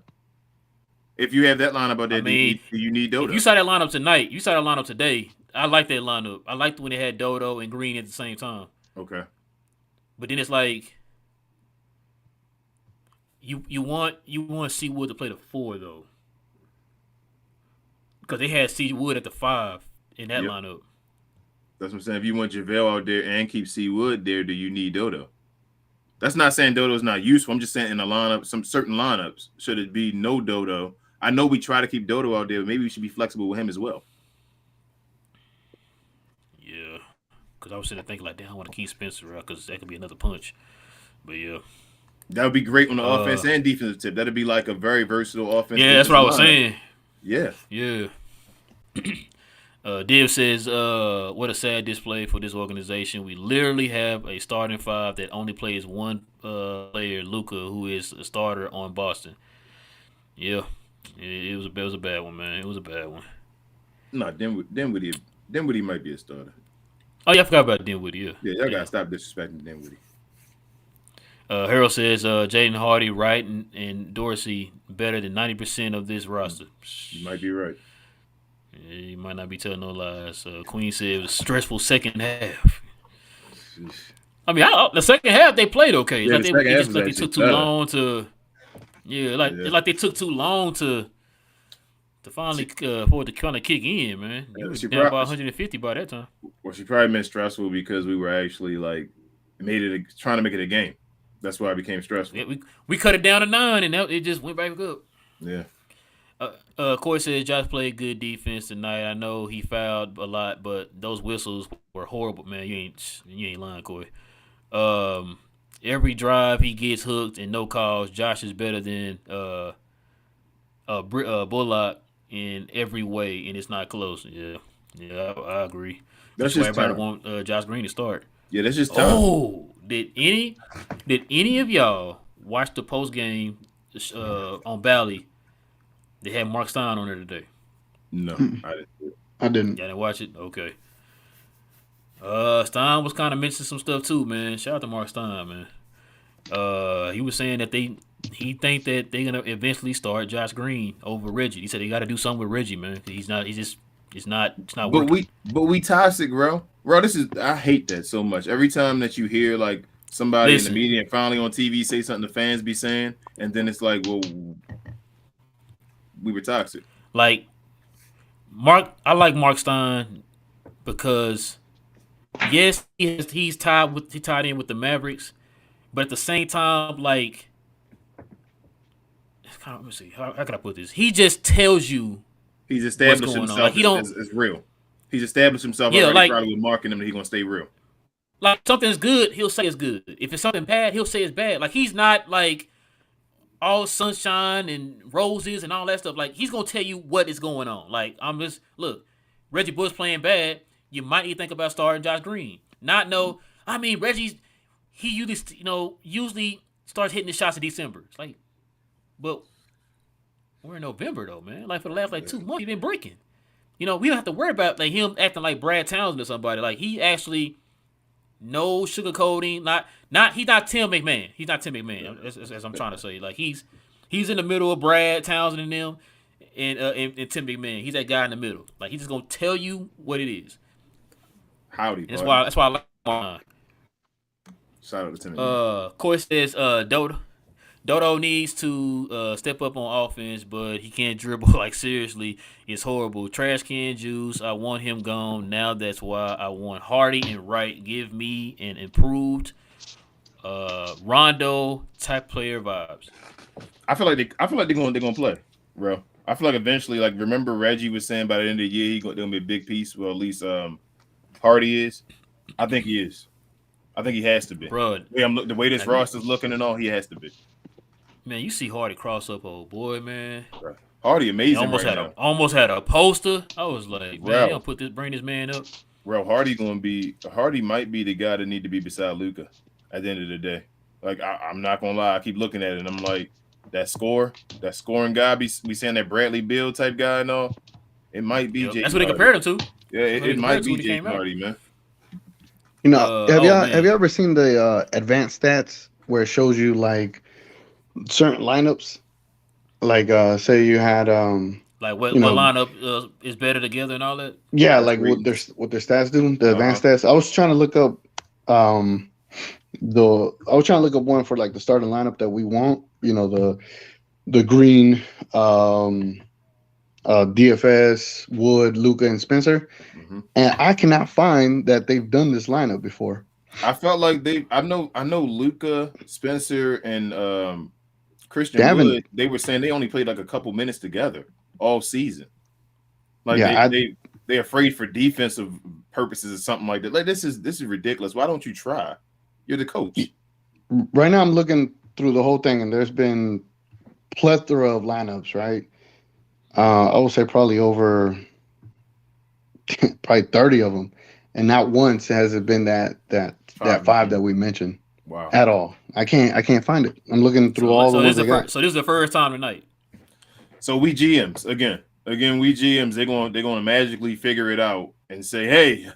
If you have that lineup out there, do you need Dodo? If you saw that lineup tonight, you saw that lineup today. I like that lineup. I liked when they had Dodo and Green at the same time. Okay. But then it's like you want Seawood to play the 4 though. Because they had Seawood at the 5 in that lineup. That's what I'm saying. If you want JaVale out there and keep Seawood there, do you need Dodo? That's not saying Dodo's not useful. I'm just saying in a lineup, some certain lineups, should it be no Dodo? I know we try to keep Dodo out there, but maybe we should be flexible with him as well. Yeah. Because I was sitting there thinking, like, damn, I want to keep Spencer out because that could be another punch. But yeah. That would be great on the offense and defensive tip. That'd be like a very versatile offense. Yeah, that's what I was saying. Yeah. Yeah. Div says, what a sad display for this organization. We literally have a starting 5 that only plays one player, Luka, who is a starter on Boston. Yeah. It was a bad one, man. It was a bad one. No, Dinwiddie might be a starter. Oh, yeah, I forgot about Dinwiddie, yeah. Yeah, y'all got to stop disrespecting Dinwiddie. Harold says Jaden Hardy, Wright, and Dorsey better than 90% of this roster. You might be right. Yeah, you might not be telling no lies. Queen said it was a stressful second half. I mean, the second half they played okay. Yeah, they took too long to. Yeah, like they took too long to finally for it to kind of kick in, man. You was down by 150 by that time. Well, she probably meant stressful because we were actually like trying to make it a game. That's why it became stressful. Yeah, we cut it down to 9, and it just went back up. Yeah. Corey says Josh played good defense tonight. I know he fouled a lot, but those whistles were horrible, man. You ain't lying, Corey. Every drive he gets hooked and no calls. Josh is better than Bullock in every way, and it's not close. Yeah, I agree. That's just why everybody want Josh Green to start. Yeah, that's just time. Oh, did any of y'all watch the post game on Bally? They had Mark Stein on there today. No, I didn't. I didn't. Y'all didn't watch it? Okay. Stein was kind of mentioning some stuff too, man. Shout out to Mark Stein, man. He was saying that he think that they're gonna eventually start Josh Green over Reggie. He said they got to do something with Reggie, man. It's not But working. we toxic, bro. Bro, I hate that so much. Every time that you hear like somebody in the Listen, media and finally on TV say something the fans be saying, and then it's like, well, we were toxic. like I like Mark Stein because yes, he's tied in with the Mavericks, but at the same time, like, let me see, how can I put this? He just tells you He's what's established going on. himself Like he don't, as real. He's established himself yeah, already, like probably with marking him that he's gonna stay real. something's good, he'll say it's good. If it's something bad, he'll say it's bad. Like he's not like all sunshine and roses and all that stuff. Like he's gonna tell you what is going on. Like I'm just look, Reggie Bush playing bad. You might need to think about starting Josh Green. Not no. I mean he usually starts hitting the shots in December. It's like, but we're in November though, man. Like for the last 2 months, he's been breaking. We don't have to worry about like him acting like Brad Townsend or somebody. Like he actually no sugarcoating. He's not Tim McMahon. He's not Tim McMahon. As I'm trying to say, like he's in the middle of Brad Townsend and them, and Tim McMahon. He's that guy in the middle. Like he's just gonna tell you what it is. Howdy, That's why I like him. Shout out to Tim McMahon. Corey says Dodo needs to step up on offense, but he can't dribble. Like seriously, it's horrible. Trash can juice. I want him gone. Now that's why I want Hardy and Wright. Give me an improved Rondo type player vibes. I feel like they're gonna play, bro. I feel like eventually, like remember Reggie was saying by the end of the year they're gonna be a big piece. Well, at least Hardy is. I think he is. I think he has to be. Bro, The way this roster's looking and all, he has to be. Man, you see Hardy cross up, old boy, man. Bro. Hardy amazing. Almost had a poster. I was like, man, you don't bring this man up. Bro, Hardy might be the guy that need to be beside Luka at the end of the day. Like I'm not gonna lie, I keep looking at it and I'm like, that scoring guy, we saying that Bradley Beal type guy and all. It might be Jake. That's what they compared him to. Yeah, it might be Jake Hardy, man. Have you ever seen the advanced stats where it shows you like certain lineups? Like say you had like what lineup is better together and all that? Yeah, like what their stats do, the advanced stats. I was trying to look up one for like the starting lineup that we want, the Green, DFS, Wood, Luka, and Spencer. Mm-hmm. And I cannot find that they've done this lineup before. I felt like I know Luka, Spencer, and Christian Wood. They were saying they only played like a couple minutes together all season. Like they're afraid for defensive purposes or something like that. Like this is ridiculous. Why don't you try? You're the coach. Right now I'm looking through the whole thing and there's been plethora of lineups, right? I would say probably over 30 of them, and not once has it been that five that we mentioned. Wow. At all. I can't find it. I'm looking through all the ones they got. So this is the first time tonight. So we GMs again. We GMs. They're going to magically figure it out and say, hey,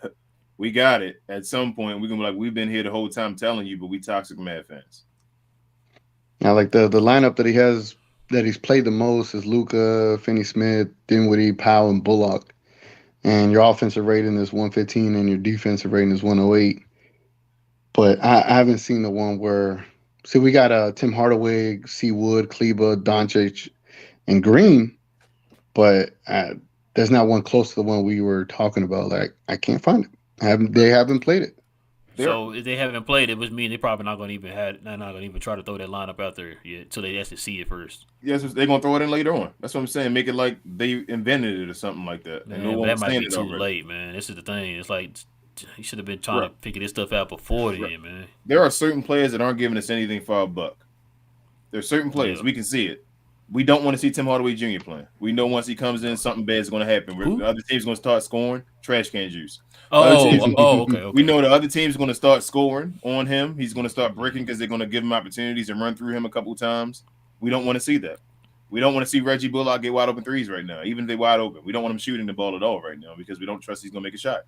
we got it. At some point, we're gonna be like, we've been here the whole time telling you, but we toxic Mad fans. Now, like the lineup that he has that he's played the most is Luka, Finney-Smith, Dinwiddie, Powell, and Bullock. And your offensive rating is 115 and your defensive rating is 108. But I haven't seen the one where we got Tim Hardaway, C. Wood, Kleba, Doncic, and Green, but there's not one close to the one we were talking about. Like I can't find it. They haven't played it. So if they haven't played it, which means they're probably not going to even try to throw that lineup out there yet until they actually see it first. Yes, they're going to throw it in later on. That's what I'm saying. Make it like they invented it or something like that. Man, and that might be too late, man. This is the thing. It's like he should have been trying to figure this stuff out before then, man. There are certain players that aren't giving us anything for a buck. There are certain players. We can see it. We don't want to see Tim Hardaway Jr. playing. We know once he comes in, something bad is going to happen. The other team's going to start scoring. Trash can juice. Okay. We know the other team's going to start scoring on him. He's going to start breaking because they're going to give him opportunities and run through him a couple of times. We don't want to see that. We don't want to see Reggie Bullock get wide open threes right now, even if they're wide open. We don't want him shooting the ball at all right now because we don't trust he's going to make a shot.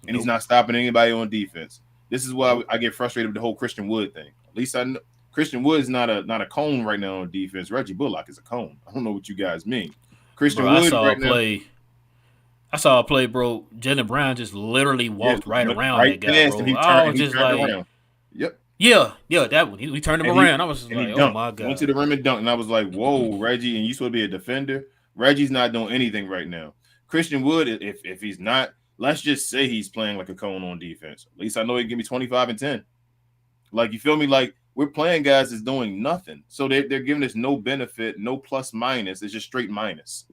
And he's not stopping anybody on defense. This is why I get frustrated with the whole Christian Wood thing. At least I know Christian Wood is not a cone right now on defense. Reggie Bullock is a cone. I don't know what you guys mean. Christian Wood I saw a play, bro. Jaylen Brown just literally walked right around that guy, bro. I was just like, around. Yep. Yeah, that one. We turned him around. I was just like, oh my god. Went to the rim and dunked, and I was like, whoa, Reggie, and you supposed to be a defender? Reggie's not doing anything right now. Christian Wood, if he's not, let's just say he's playing like a cone on defense. At least I know he can give me 25 and 10. Like, you feel me? Like, we're playing guys that's doing nothing. So they're giving us no benefit, no plus minus. It's just straight minus.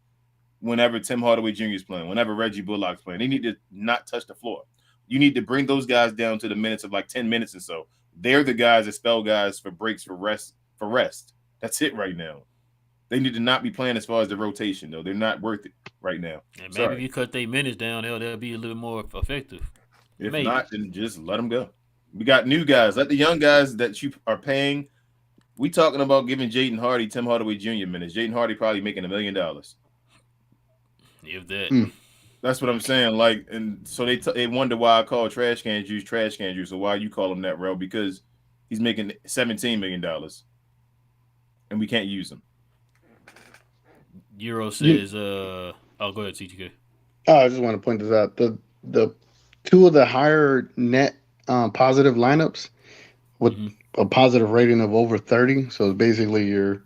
Whenever Tim Hardaway Jr. is playing, whenever Reggie Bullock's playing, they need to not touch the floor. You need to bring those guys down to the minutes of like 10 minutes or so. They're the guys that spell guys for breaks, for rest. That's it right now. They need to not be playing as far as the rotation, though. They're not worth it right now. And maybe if you cut their minutes down, they'll be a little more effective. If not, then just let them go. We got new guys. Let the young guys that you are paying. We talking about giving Jaden Hardy, Tim Hardaway Jr. minutes. Jaden Hardy probably making $1 million. If that. That's what I'm saying. Like, and so they wonder why I call trash can juice. So why you call him that, bro? Because he's making $17 million, and we can't use him. Euro says, go ahead, TGK. I just want to point this out. The two of the higher net positive lineups with a positive rating of over 30. So basically your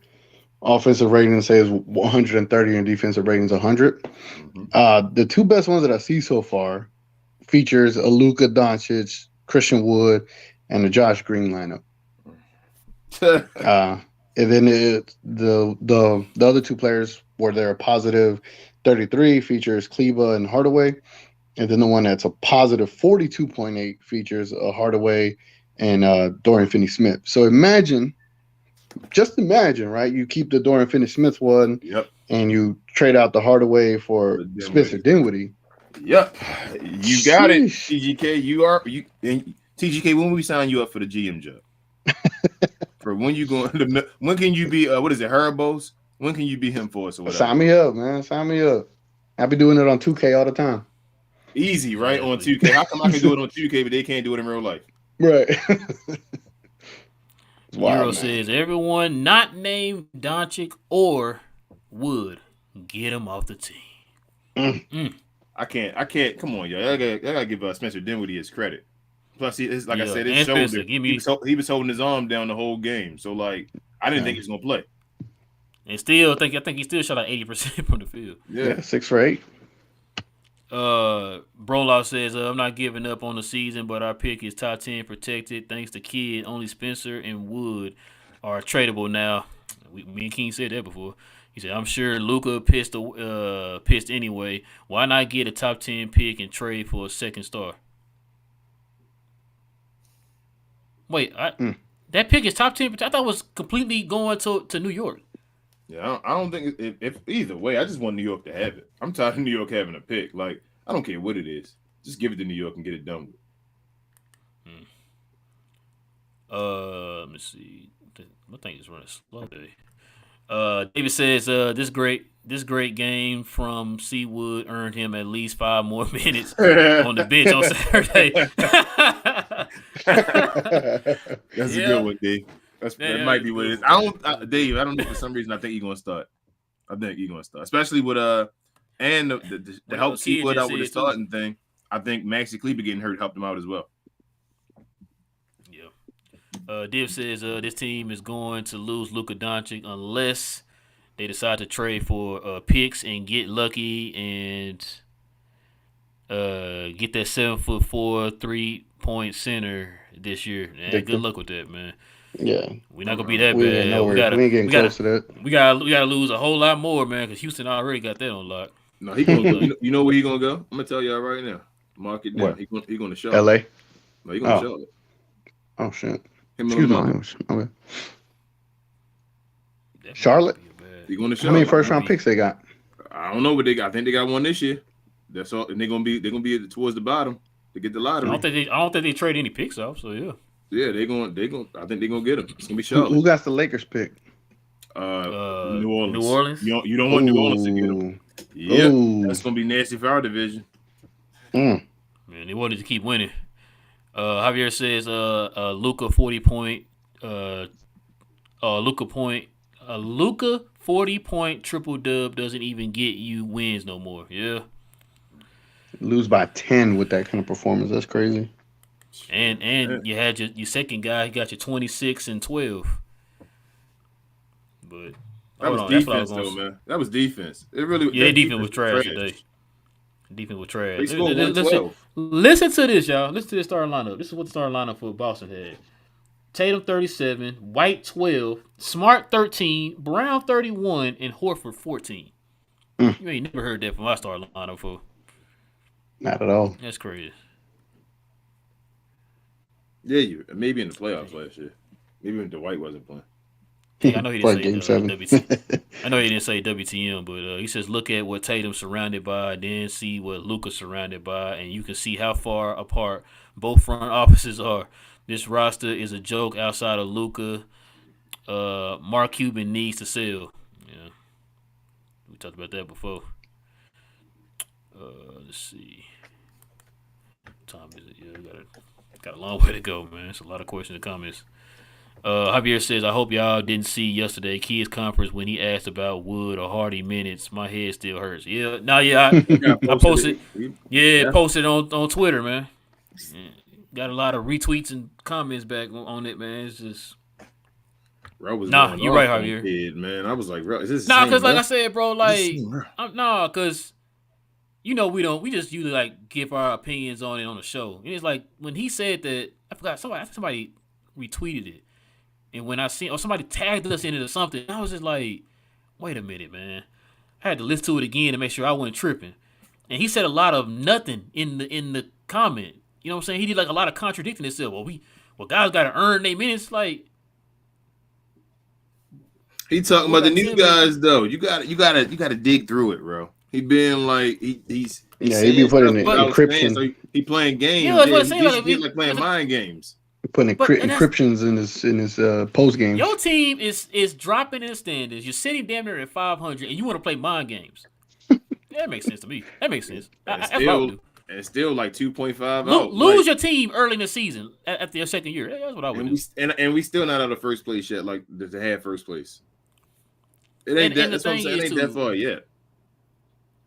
offensive rating says 130 and defensive rating is 100. The two best ones that I see so far features a Luka Doncic, Christian Wood, and the Josh Green lineup. And then the other two players where they're a positive 33 features Kleba and Hardaway. And then the one that's a positive 42.8 features Hardaway and Dorian Finney-Smith. So just imagine, right? You keep the Dorian Finney-Smith one, and you trade out the Hardaway for Spencer Dinwiddie. Yep, you got it, TGK. TGK. When we sign you up for the GM job, for when you going? When can you be? What is it, Heribos? When can you be him for us or whatever? Sign me up, man. Sign me up. I be doing it on 2K all the time. Easy, right? On 2K. How come I can do it on 2K, but they can't do it in real life? Right. Euro says everyone not named Doncic or Wood, get him off the team. I can't. Come on, y'all. I gotta give Spencer Dinwiddie his credit. Plus, like I said, his shoulder. He was holding his arm down the whole game. So, like, I didn't think he was gonna play. And still, I think he still shot like 80% from the field. Yeah, 6 for 8. Brolaw says, I'm not giving up on the season, but our pick is top 10 protected. Thanks to Kidd, only Spencer and Wood are tradable now. Me and King said that before. He said, I'm sure Luka pissed anyway. Why not get a top 10 pick and trade for a second star? Wait, that pick is top 10. I thought it was completely going to New York. Yeah, I don't think if either way. I just want New York to have it. I'm tired of New York having a pick. Like, I don't care what it is. Just give it to New York and get it done with. Let me see. My thing is running slow today. David says this great game from Seawood earned him at least 5 more minutes on the bench on Saturday. That's a good one, Dave. That might be what it is. Dave, I don't know, for some reason I think he's gonna start. Especially with and the help Seawood out with the starting thing. I think Maxi Kleber getting hurt helped him out as well. Div says this team is going to lose Luka Doncic unless they decide to trade for picks and get lucky and get that 7'4" 3-point center this year. Good luck with that, man. Yeah, we're not gonna be that bad. We ain't getting close to that. We gotta lose a whole lot more, man, because Houston already got that on lock. No, he gonna go. You know where he gonna go? I'm gonna tell y'all right now. Mark it down. He going to Charlotte. L.A. No, he going to Charlotte. Oh shit. Excuse my language. Okay. Charlotte. He going to Charlotte. How many first round picks they got? I don't know what they got. I think they got one this year. That's all, and they're gonna be towards the bottom to get the lottery. I don't think they trade any picks off. So yeah. Yeah, they going. I think they're gonna get him. It's gonna be Charlotte. Who got the Lakers pick? New Orleans. New Orleans. You don't want New Orleans to get them. Yep, that's gonna be nasty for our division. Mm. Man, they wanted to keep winning. Javier says, Luka 40-point, Luka 40-point triple dub doesn't even get you wins no more. Yeah, Lose by 10 with that kind of performance. That's crazy. and you had your second guy. He got you 26 and 12. But That was defense, though, man. That was defense. It really, defense was trash today. Defense was trash. They scored 112. Listen to this, y'all. Listen to the starting lineup. This is what the starting lineup for Boston had. Tatum 37, White 12, Smart 13, Brown 31, and Horford 14. You ain't never heard that from my starting lineup for. Not at all. That's crazy. Yeah, maybe in the playoffs last year. Maybe when Dwight wasn't playing. Yeah, I know he didn't say Game 7. I know he didn't say WTM, but he says look at what Tatum's surrounded by, then see what Luka's surrounded by, and you can see how far apart both front offices are. This roster is a joke outside of Luka. Mark Cuban needs to sell. Yeah, we talked about that before. Let's see. What time is it? Yeah, we got a long way to go, man. It's a lot of questions and comments. Javier says, I hope y'all didn't see yesterday Kids Conference when he asked about Wood or Hardy minutes. My head still hurts. Yeah, I posted. Posted on Twitter, man. Yeah, got a lot of retweets and comments back on it, man. It's just. Bro, you're right, Javier. Kid, man, I was like, bro, is this? Because like I said, bro, like, because. We just usually like give our opinions on it on the show. And it's like when he said that, I think somebody retweeted it. And when I seen, or somebody tagged us in it or something, I was just like, wait a minute, man. I had to listen to it again to make sure I wasn't tripping. And he said a lot of nothing in the comment. You know what I'm saying? He did like a lot of contradicting himself. Well, guys got to earn their minutes. Like, he talking about the new guys though. You got to dig through it, bro. He been like he's he be putting in encryption. So he playing games. Yeah, that's what I'm saying. He's like playing mind games. Putting encryptions in his post games. Your team is dropping in the standings. You're sitting damn near at 500, and you want to play mind games. That makes sense to me. That makes sense. That's what I would do. And it's still like 2.5 out. Lose your team early in the season after your second year. That's what I would do. And we still not out of first place yet. Like to have first place. It ain't that. That's what I'm saying. It ain't that far yet.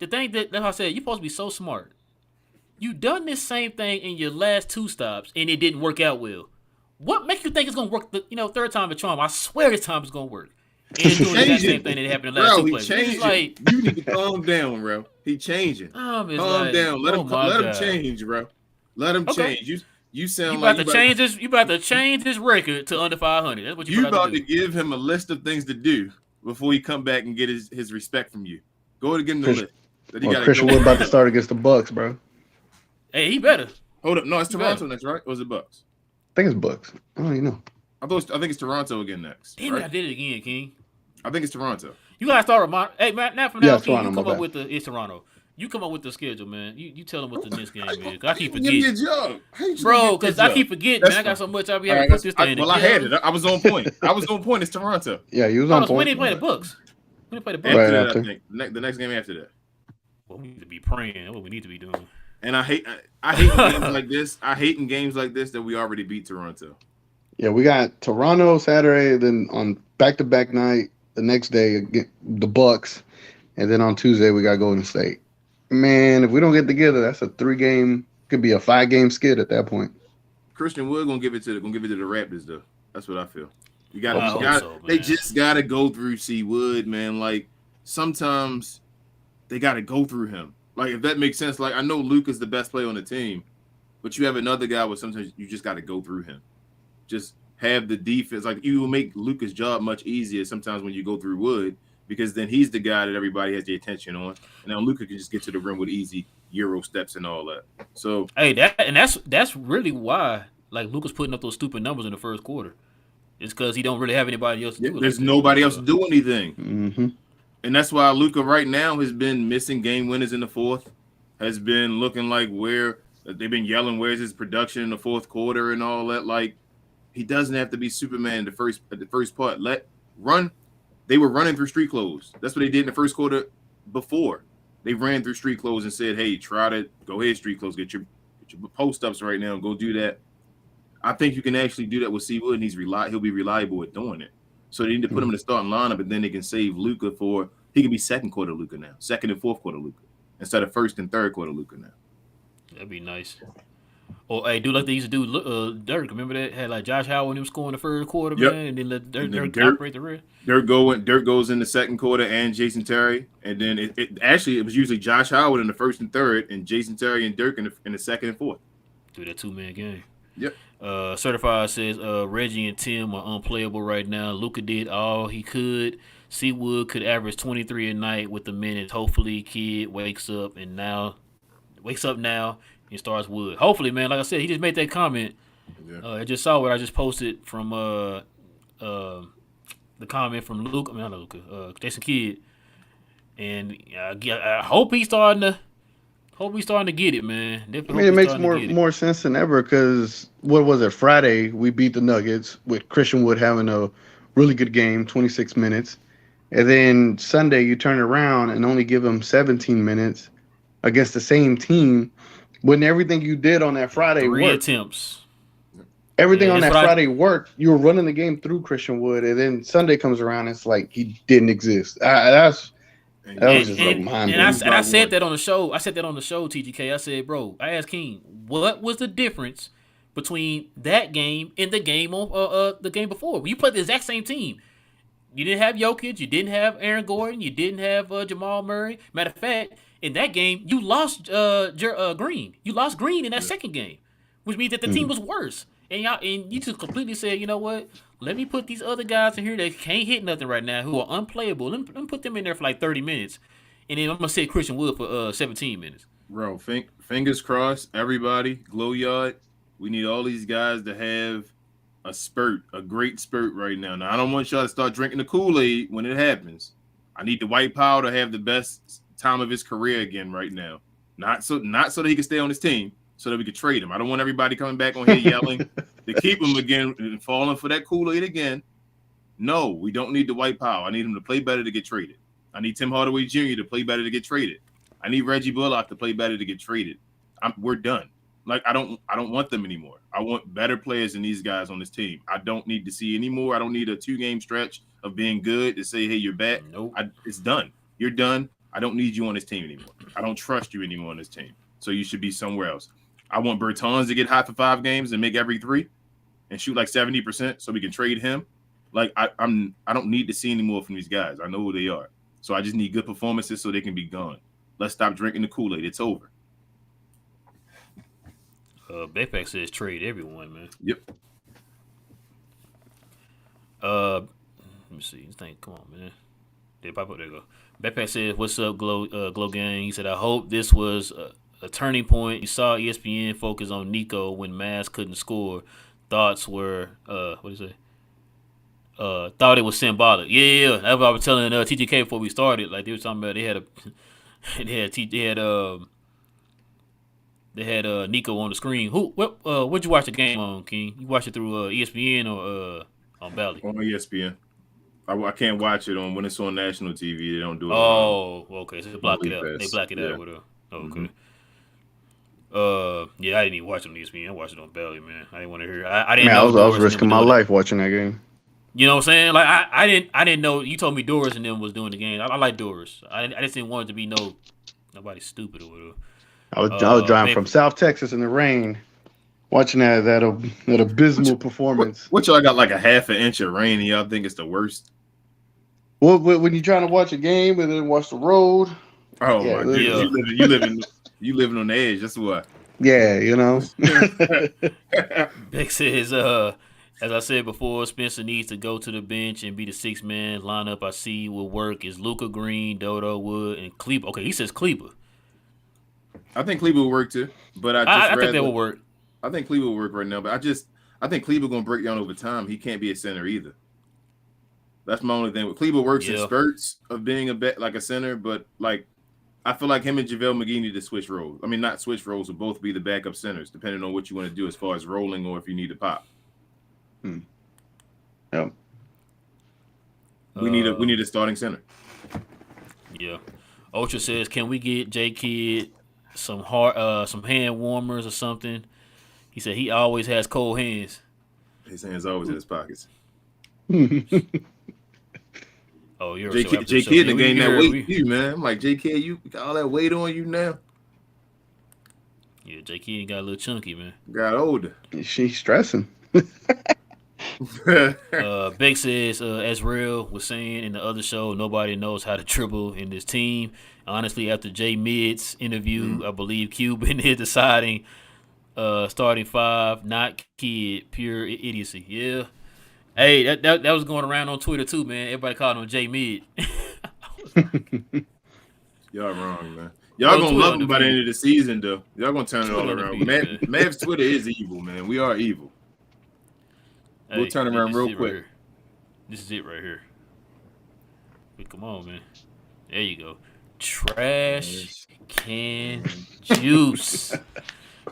The thing that's what I said, you're supposed to be so smart. You done this same thing in your last 2 stops, and it didn't work out well. What makes you think it's gonna work? Third time a charm. I swear this time it's gonna work. And it's doing the same thing that happened in the last 2 plays. Changing. Like, you need to calm down, bro. He changing. Calm down. Let him change, bro. Let him change. You sound like you about to change this record to under 500. That's what you about to give him a list of things to do before he come back and get his respect from you. Go to give him the list. Christian Wood about to start against the Bucks, bro. Hey, he better. Hold up. No, it's Toronto next, right? Or is it Bucks? I think it's Bucks. I don't even know. I think it's Toronto again next. Damn it, I did it again, King. I think it's Toronto. You gotta start with hey, man, now from now, King, you come up with it's Toronto. You come up with the schedule, man. You tell them what the next game is. I keep forgetting. Bro, because I keep forgetting, man. I got so much I be having to put this thing together. Well, I had it. I was on point. It's Toronto. Yeah, you was on point. When they play the Bucks. After that, I think. The next game after that. Well, we need to be praying. That's what we need to be doing. And I hate games like this. I hate in games like this that we already beat Toronto. Yeah, we got Toronto Saturday, then on back-to-back night, the next day, the Bucks, and then on Tuesday we got Golden State. Man, if we don't get together, that's a 3-game, could be a 5-game skid at that point. Christian Wood gonna give it to the Raptors though. That's what I feel. They just gotta go through C Wood, man. Like sometimes they gotta go through him. Like if that makes sense. Like I know Luka's the best player on the team, but you have another guy where sometimes you just gotta go through him. Just have the defense. Like you will make Luka's job much easier sometimes when you go through Wood, because then he's the guy that everybody has the attention on. And now Luka can just get to the rim with easy Euro steps and all that. So that's really why like Luka's putting up those stupid numbers in the first quarter. It's because he don't really have anybody else to do it. There's nobody else to do anything. Mm-hmm. And that's why Luka right now has been missing game winners in the fourth, has been looking like they've been yelling, where's his production in the fourth quarter and all that. Like, he doesn't have to be Superman in the first part. They were running through street clothes. That's what they did in the first quarter before. They ran through street clothes and said, hey, try to go ahead, street clothes, get your post-ups right now and go do that. I think you can actually do that with C. Wood, and he'll be reliable at doing it. So they need to put him in the starting lineup, and then they can save Luka he can be second quarter Luka now, second and fourth quarter Luka, instead of first and third quarter Luka now. That'd be nice. Or hey, do like they used to do Dirk. Remember that had like Josh Howard when he was scoring the first quarter, man, and then let Dirk operate the rest. Dirk goes in the second quarter and Jason Terry, and then it was usually Josh Howard in the first and third, and Jason Terry and Dirk in the second and fourth. Do that 2-man game. Yep. Certified says Reggie and Tim are unplayable right now. Luka did all he could. Seawood could average 23 a night with the minutes. Hopefully, kid wakes up now and starts Wood. Hopefully, man. Like I said, he just made that comment. Yeah. I just saw what I just posted from the comment from Luka. I mean, not Luka. Jason Kidd, and I hope he's starting to. Hope he's starting to get it, man. It makes more sense than ever because what was it? Friday we beat the Nuggets with Christian Wood having a really good game, 26 minutes, and then Sunday you turn around and only give him 17 minutes against the same team when everything you did on that Friday worked. 3 attempts. Everything on that Friday worked. You were running the game through Christian Wood, and then Sunday comes around, it's like he didn't exist. That was just like mind-blowing. And I said that on the show. TGK. I said, bro, I asked King, what was the difference between that game and the game on the game before? When you played the exact same team, you didn't have Jokic, you didn't have Aaron Gordon, you didn't have Jamal Murray. Matter of fact, in that game, you lost Green. You lost Green in that second game, which means that the team was worse. And you just completely said, you know what? Let me put these other guys in here that can't hit nothing right now, who are unplayable. Let me put them in there for like 30 minutes, and then I'm gonna sit Christian Wood for 17 minutes. Bro, fingers crossed, everybody, glow yard. We need all these guys to have a great spurt right now. Now I don't want y'all to start drinking the Kool-Aid when it happens. I need the White Power to have the best time of his career again right now. Not so that he can stay on his team, so that we could trade him. I don't want everybody coming back on here yelling to keep him again and falling for that Kool-Aid again. No, we don't need the White Power. I need him to play better to get traded. I need Tim Hardaway Jr. to play better to get traded. I need Reggie Bullock to play better to get traded. We're done. Like I don't want them anymore. I want better players than these guys on this team. I don't need to see anymore. I don't need a 2-game stretch of being good to say, hey, you're back. Nope. It's done. You're done. I don't need you on this team anymore. I don't trust you anymore on this team. So you should be somewhere else. I want Bertans to get hot for 5 games and make every 3 and shoot like 70% so we can trade him. Like I don't need to see any more from these guys. I know who they are. So I just need good performances so they can be gone. Let's stop drinking the Kool-Aid. It's over. Backpack says trade everyone, man. Yep. Let me see. This thing, come on, man. There you go. Backpack says, "What's up, Glow Gang?" He said, "I hope this was a turning point. You saw ESPN focus on Nico when Mavs couldn't score. Thoughts were what did he say? Thought it was symbolic. Yeah. That's what I was telling TGK before we started. Like they were talking about, they had Nico on the screen. What'd you watch the game on, King? You watched it through ESPN or on Bally? On ESPN. I can't watch it when it's on national TV. They don't do it. Oh, okay. So they block it out. They black it out with her. Okay. Yeah, I didn't even watch it on ESPN. I watched it on Bally, man. I didn't want to hear. I didn't. Man, I was risking my life watching that game. You know what I'm saying? Like I didn't know. You told me Doris and them was doing the game. I like Doris. I just didn't want it to be nobody stupid or whatever. I was driving from South Texas in the rain, watching that abysmal performance. What y'all got like a half an inch of rain and y'all think it's the worst? Well, when you're trying to watch a game and then watch the road. Oh yeah, my God. You living on the edge. That's what. Yeah, you know. Beck says, as I said before, Spencer needs to go to the bench and be the 6-man lineup. I see will work is Luka Green, Dodo Wood, and Kleber. Okay, he says Kleber. I think Kleber will work too, but I think that will work. I think Kleber will work right now, but I think Kleber gonna break down over time. He can't be a center either. That's my only thing. Kleber works in spurts of being like a center, but like I feel like him and JaVale McGee need to switch roles. I mean, not switch roles, but both be the backup centers, depending on what you want to do as far as rolling or if you need to pop. Yeah. We need a starting center. Yeah. Ultra says, can we get J Kid some hand warmers or something? He said he always has cold hands. His hands always in his pockets. Oh, you're J Kid done gained that weight too, man. I'm like, J Kid, you got all that weight on you now. Yeah, J Kid got a little chunky, man. Got older. She's stressing. Beck says, as Real was saying in the other show, nobody knows how to dribble in this team. Honestly, after J Mid's interview, I believe Cuban is deciding starting five, not Kid, pure idiocy. Yeah. Hey, that was going around on Twitter too, man. Everybody called him J Mid. Y'all wrong, man. Y'all gonna love him by the end of the season, though. Y'all gonna turn it all around. Mavs Twitter is evil, man. We are evil. We'll turn around real quick. Right, this is it right here. But come on, man. There you go. Trash can juice.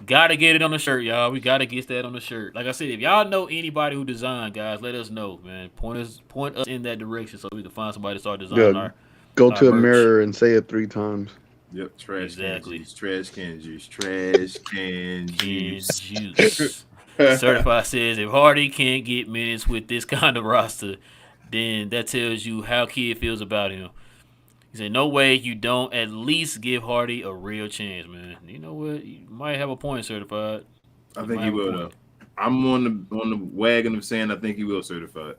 Gotta get it on the shirt, y'all. We gotta get that on the shirt. Like I said, if y'all know anybody who designed, guys, let us know, man. Point us in that direction so we can find somebody to start designing our Go to a merch. mirror and say it 3 times. Yep, trash can juice. Certified says if Hardy can't get minutes with this kind of roster, then that tells you how Kid feels about him. He said, no way you don't at least give Hardy a real chance, man. You know what? You might have a point, Certified. I think he will, though. I'm on the wagon of saying I think he will, Certified.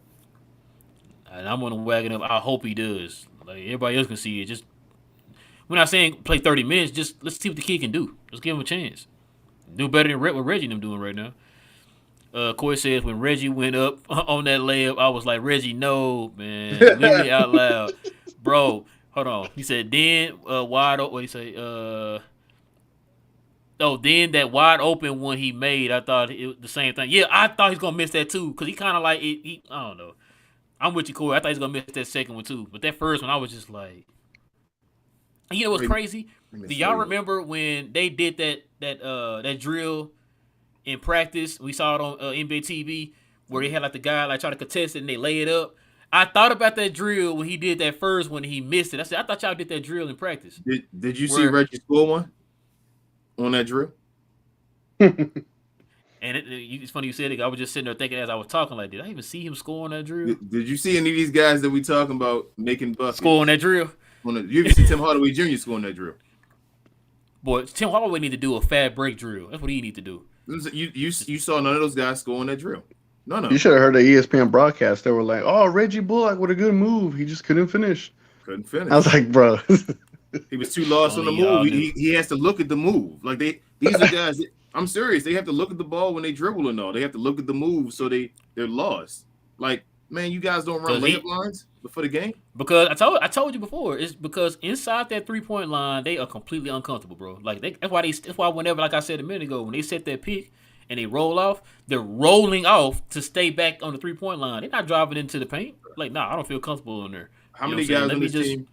And I'm on the wagon of I hope he does. Like everybody else can see it. Just we're not saying play 30 minutes. Just let's see what the kid can do. Let's give him a chance. Do better than what Reggie and them doing right now. Corey says when Reggie went up on that layup, I was like, Reggie, no, man. Literally out loud. Bro, hold on. He said, then wide open. What he say? Then that wide open one he made, I thought it was the same thing. Yeah, I thought he was going to miss that too because he kind of like, I don't know. I'm with you, Corey. I thought he was going to miss that second one too. But that first one, I was just like, you know what's crazy? Do y'all remember when they did that drill in practice? We saw it on NBA TV where they had like the guy like try to contest it and they lay it up. I thought about that drill when he did that first one and he missed it. I said, I thought y'all did that drill in practice. Did you see Reggie score one on that drill? And it's funny you said it. I was just sitting there thinking as I was talking, like, did I even see him score on that drill? Did you see any of these guys that we talking about making buckets? Score on that drill? You ever see Tim Hardaway Jr. score on that drill? Boy, Tim Hardaway need to do a fast break drill. That's what he need to do. You saw none of those guys score on that drill. No. You should have heard the ESPN broadcast. They were like, "Oh, Reggie Bullock with a good move. He just couldn't finish." I was like, "Bro, he was too lost on the move. He has to look at the move. Like these are guys. I'm serious. They have to look at the ball when they dribble and all. They have to look at the move, so they're lost. Like, man, you guys don't run layup lines before the game. Because I told you before, it's because inside that 3-point line, they are completely uncomfortable, bro. Like that's why whenever, like I said a minute ago, when they set that pick and they roll off, they're rolling off to stay back on the 3-point line. They're not driving into the paint. Like, nah, I don't feel comfortable in there. How many guys on this team?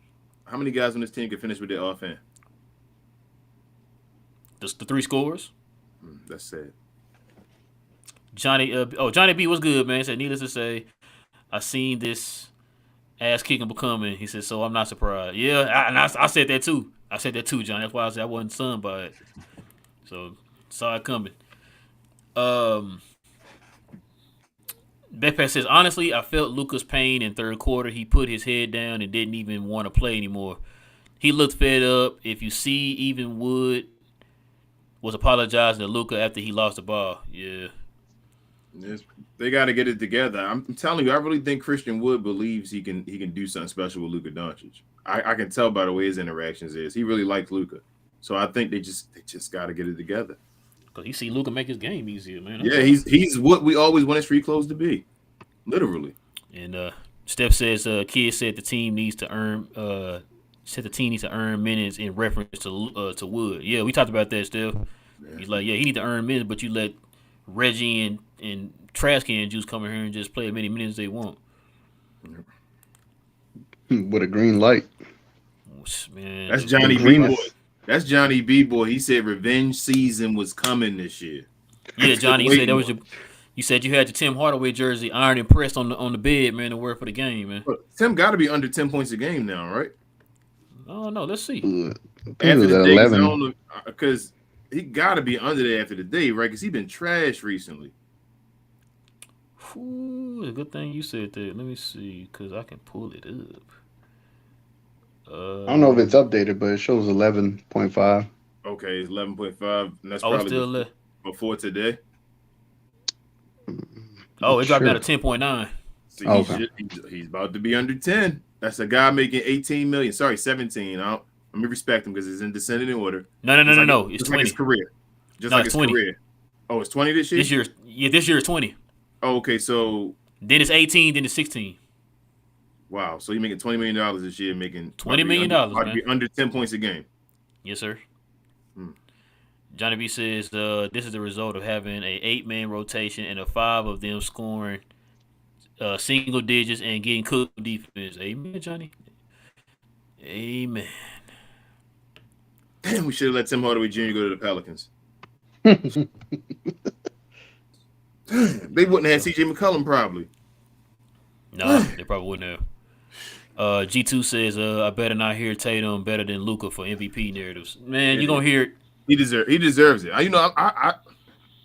How many guys on this team can finish with their offhand? Just the 3 scorers. That's sad. Johnny B was good, man. He said, needless to say, I seen this ass kicking becoming. He said, so I'm not surprised. Yeah, I said that too. John. That's why I said I wasn't stunned by it. So saw it coming. Backpack says, honestly, I felt Luka's pain in third quarter. He put his head down and didn't even want to play anymore. He looked fed up. If you see, even Wood was apologizing to Luka after he lost the ball. Yeah. They got to get it together. I'm telling you, I really think Christian Wood believes he can do something special with Luka Doncic. I can tell by the way his interactions is. He really likes Luka. So I think they just got to get it together. Because he see Luka make his game easier, man. Yeah, he's what we always wanted street clothes to be. Literally. And Steph says, Kid said the team needs to earn minutes in reference to Wood. Yeah, we talked about that, Steph. Yeah. He's like, he need to earn minutes, but you let Reggie and Trash Can Juice come in here and just play as many minutes as they want. With a green light. Man, that's Johnny B. Boy. That's Johnny B. Boy. He said revenge season was coming this year. Yeah, Johnny, you said that was You said you had your Tim Hardaway jersey ironed and pressed on the bed, man, to wear for the game, man. But Tim got to be under 10 points a game now, right? Oh no, let's see. I think it After was the at day, 11. because he got to be under there after the day, right? Because he been trashed recently. Ooh, a good thing you said that. Let me see, cause I can pull it up. I don't know if it's updated, but it shows 11.5. Okay, it's 11.5, and that's Oh, it's probably still there. before today. Oh, it dropped down to Sure. 10.9. See, Okay. he's about to be under 10. That's a guy making 18 million. Sorry, 17. Let me respect him because it's in descending order. No. It's Just like 20. his career. Just No, like it's his 20. career. Oh, it's 20 this year? This year is 20. Oh, okay, so Then it's 18. Then it's 16. wow. So you're making $20 million this year, making $20 million, about to man. be under 10 points a game. Yes, sir. Hmm. Johnny B says this is the result of having a 8-man rotation and a 5 of them scoring single digits and getting cooked defense. Amen, Johnny. Amen. Damn, we should have let Tim Hardaway Jr. go to the Pelicans. They wouldn't have had CJ McCollum probably. No, they probably wouldn't have. G2 says, I better not hear Tatum better than Luka for MVP narratives. Man, you're going to hear it. He deserves it. He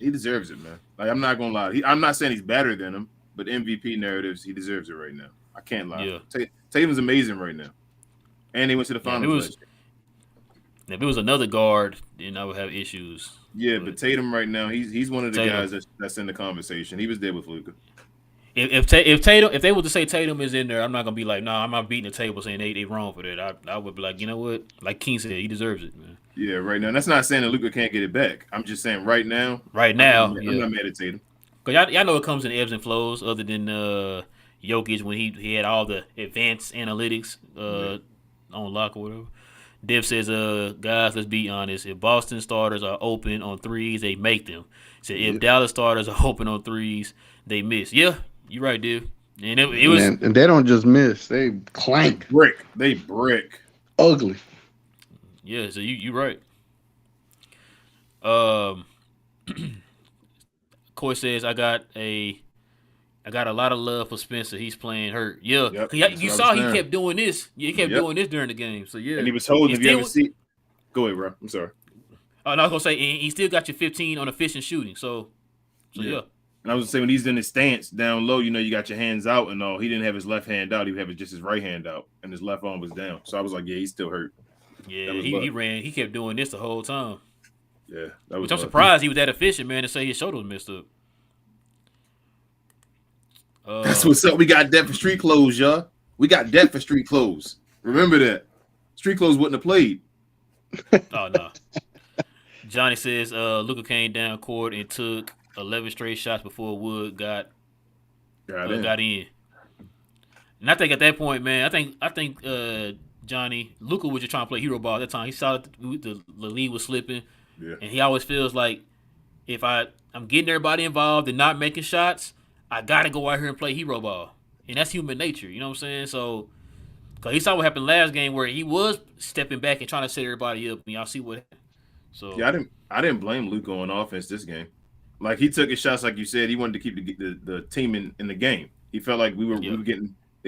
deserves it, man. Like, I'm not gonna lie. I'm not saying he's better than him, but MVP narratives, he deserves it right now. I can't lie. Yeah. Tatum's amazing right now, and they went to the finals. If it was another guard, then I would have issues. Yeah, but Tatum right now, he's one of the Tatum. guys that's in the conversation. He was there with Luka. If they were to say Tatum is in there, I'm not gonna be like, no, I'm not beating the table saying they wrong for that. I would be like, you know what? Like King said, he deserves it, man. Yeah, right now. And that's not saying that Luka can't get it back. I'm just saying right now. Right now, I'm not mad at Tatum. Cause y'all know it comes in ebbs and flows. Other than Jokic when he had all the advanced analytics on lock or whatever. Dev says, guys, let's be honest. If Boston starters are open on threes, they make them. Said if Dallas starters are open on threes, they miss. Yeah, you're right, Dev. And it was, and they don't just miss; they clank. They brick. Ugly. yeah. So you right. Coy says I got a lot of love for Spencer. He's playing hurt. Yeah, Yep, you saw he kept doing this. Yeah, he kept doing this during the game. So yeah, And he was holding. If you ever see, go ahead, bro. I'm sorry. And I was gonna say, and he still got your 15 on efficient shooting. So yeah. And I was gonna say when he's in his stance down low, you got your hands out and all. He didn't have his left hand out. He would have just his right hand out, and his left arm was down. So I was like, yeah, he's still hurt. Yeah, he ran. He kept doing this the whole time. Yeah, that was. Which I'm surprised he was that efficient, man, to say his shoulder was messed up. That's what's up. We got debt for street clothes, y'all. We got debt for street clothes. Remember that. Street clothes wouldn't have played. Oh no. Johnny says Luka came down court and took 11 straight shots before Wood got in. And I think at that point, man, I think Johnny Luka was just trying to play hero ball at that time. He saw that the lead was slipping, and he always feels like if I'm getting everybody involved and not making shots, I gotta go out here and play hero ball, and that's human nature. You know what I'm saying? So, cause he saw what happened last game where he was stepping back and trying to set everybody up, and y'all see what happened. So yeah, I didn't blame Luka on offense this game. Like he took his shots, like you said, he wanted to keep the team in the game. He felt like we were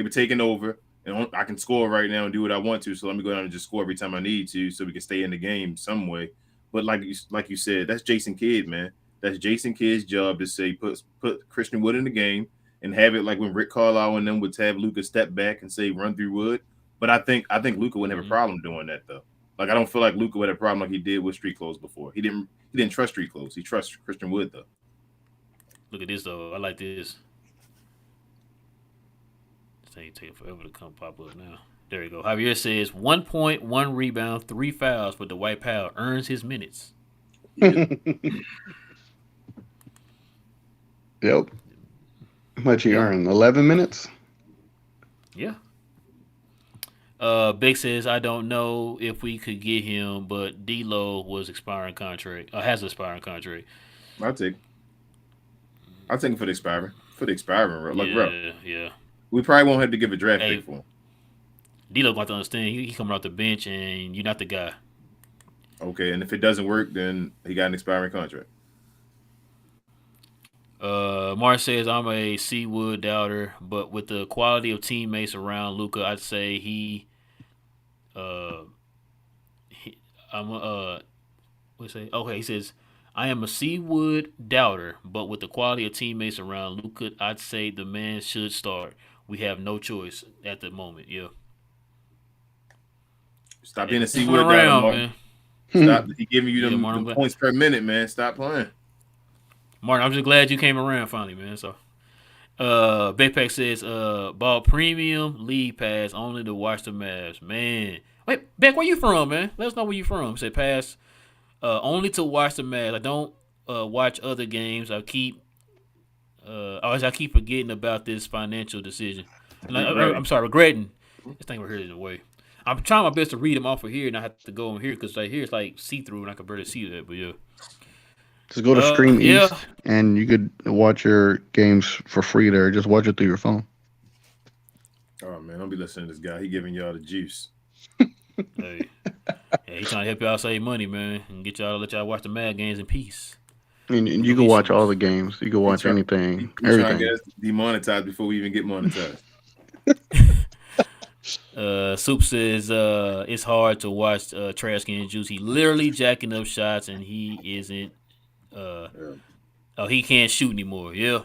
taking over, and I can score right now and do what I want to. So let me go down and just score every time I need to, so we can stay in the game some way. But like you said, that's Jason Kidd, man. That's Jason Kidd's job to say put Christian Wood in the game and have it like when Rick Carlisle and them would have Luka step back and say run through Wood. But I think Luka wouldn't have a problem doing that though. Like I don't feel like Luka would have a problem like he did with street clothes before. He didn't trust street clothes. He trusts Christian Wood though. Look at this though. I like this. This thing taking forever to come pop up now. There you go. Javier says 1 point, 1 rebound, 3 fouls, but the White Powell earns his minutes. Yep. How much he earned? 11 minutes? Yeah. Big says, I don't know if we could get him, but D-Lo was expiring contract. Has an expiring contract. I'll take him for the expiring. Like, bro. Yeah. We probably won't have to give a draft pick for him. D-Lo got to understand he coming off the bench and you're not the guy. Okay, and if it doesn't work, then he got an expiring contract. Mark says I'm a Seawood doubter, but with the quality of teammates around Luka, I'd say uh, I'm what's say? Okay, he says I am a Seawood doubter, but with the quality of teammates around Luka, I'd say the man should start. We have no choice at the moment. Yeah, Stop being a he C went word down, around, Martin. man. Stop. He giving you Yeah, them, Martin, them points per minute, man. Stop playing. Martin, I'm just glad you came around finally, man. So, Backpack says, ball premium league pass only to watch the Mavs. Man, wait, Beck, where you from, man? Let us know where you from. Say pass, only to watch the Mavs. I don't watch other games. I keep forgetting about this financial decision. And I'm sorry, regretting. This thing right here is away. I'm trying my best to read them off of here, and I have to go on here because right here it's like see through, and I can barely see that. But yeah. Just go to Stream Yeah. East, and you could watch your games for free there. Just watch it through your phone. Oh man, don't be listening to this guy. He giving y'all the juice. Hey, he trying to help y'all save money, man, and let y'all watch the Mad games in peace. And you can watch all the games. You can watch anything, He trying to everything. get us demonetized before we even get monetized. Soup says it's hard to watch Trash Can Juice. He literally jacking up shots, and he isn't. He can't shoot anymore. Yeah,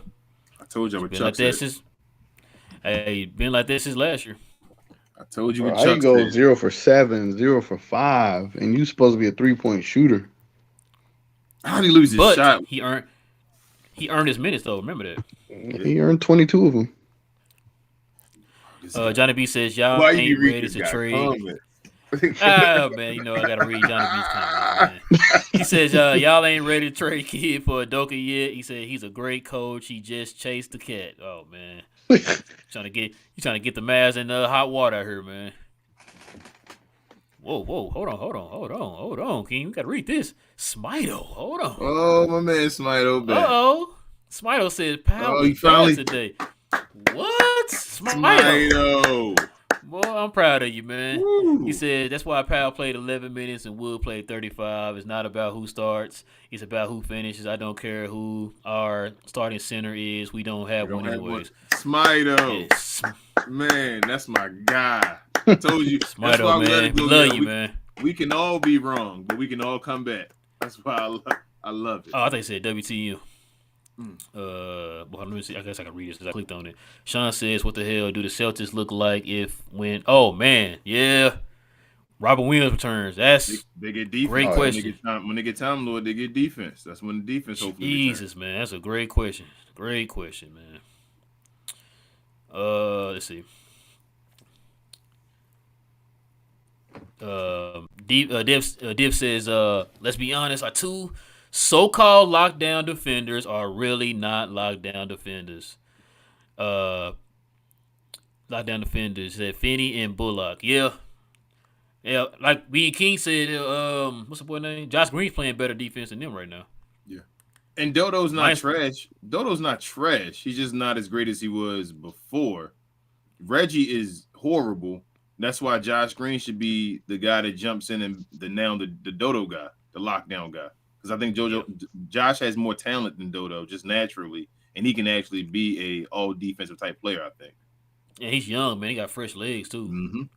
I told you what been Chuck like that said. since. Hey, been like this since last year. I told you what How you Chuck go said. 0 for 7, 0 for 5, and you supposed to be a 3-point shooter? How did he lose his But shot? he earned his minutes though. Remember that. He earned 22 of them. Johnny B says y'all Why you ain't read ready this to guy trade. comment? Man, I gotta read Johnny B's comments, man. He says, y'all ain't ready to trade Kid for Adoka yet. He said he's a great coach. He just chased the cat. Oh man. trying to get the Mavs in hot water out here, man. Whoa, hold on, King. We gotta read this. Smito, hold on. Oh, my man Smito back. Smito says Powell he was finally bad today. What? Smito. Boy, I'm proud of you, man. Woo. He said that's why Powell played 11 minutes and Wood played 35. It's not about who starts. It's about who finishes. I don't care who our starting center is. We don't have one anyways. Smito. Yes. Man, that's my guy. I told you. That's why Smito, we let man. it We go. love you, man. We can all be wrong, but we can all come back. That's why I love it. Oh, I think it said WTU. Well, let me see. I guess I can read this because I clicked on it. Sean says, "What the hell do the Celtics look like when?" Oh man, yeah. Robert Williams returns. That's They get defense. great question. When they get time, Lord, they get defense. That's when the defense hopefully Jesus, man, that's a great question. Great question, man. Let's see. Div says, let's be honest, our two so-called lockdown defenders are really not lockdown defenders. Lockdown defenders, Finney and Bullock. Yeah, like B King said, what's the boy name? Josh Green's playing better defense than them right now. Yeah. And Dodo's not trash. Dodo's not trash. He's just not as great as he was before. Reggie is horrible. That's why Josh Green should be the guy that jumps in and the Dodo guy, the lockdown guy. Because I think Josh has more talent than Dodo just naturally, and he can actually be a all defensive type player, I think. Yeah, he's young, man. He got fresh legs too.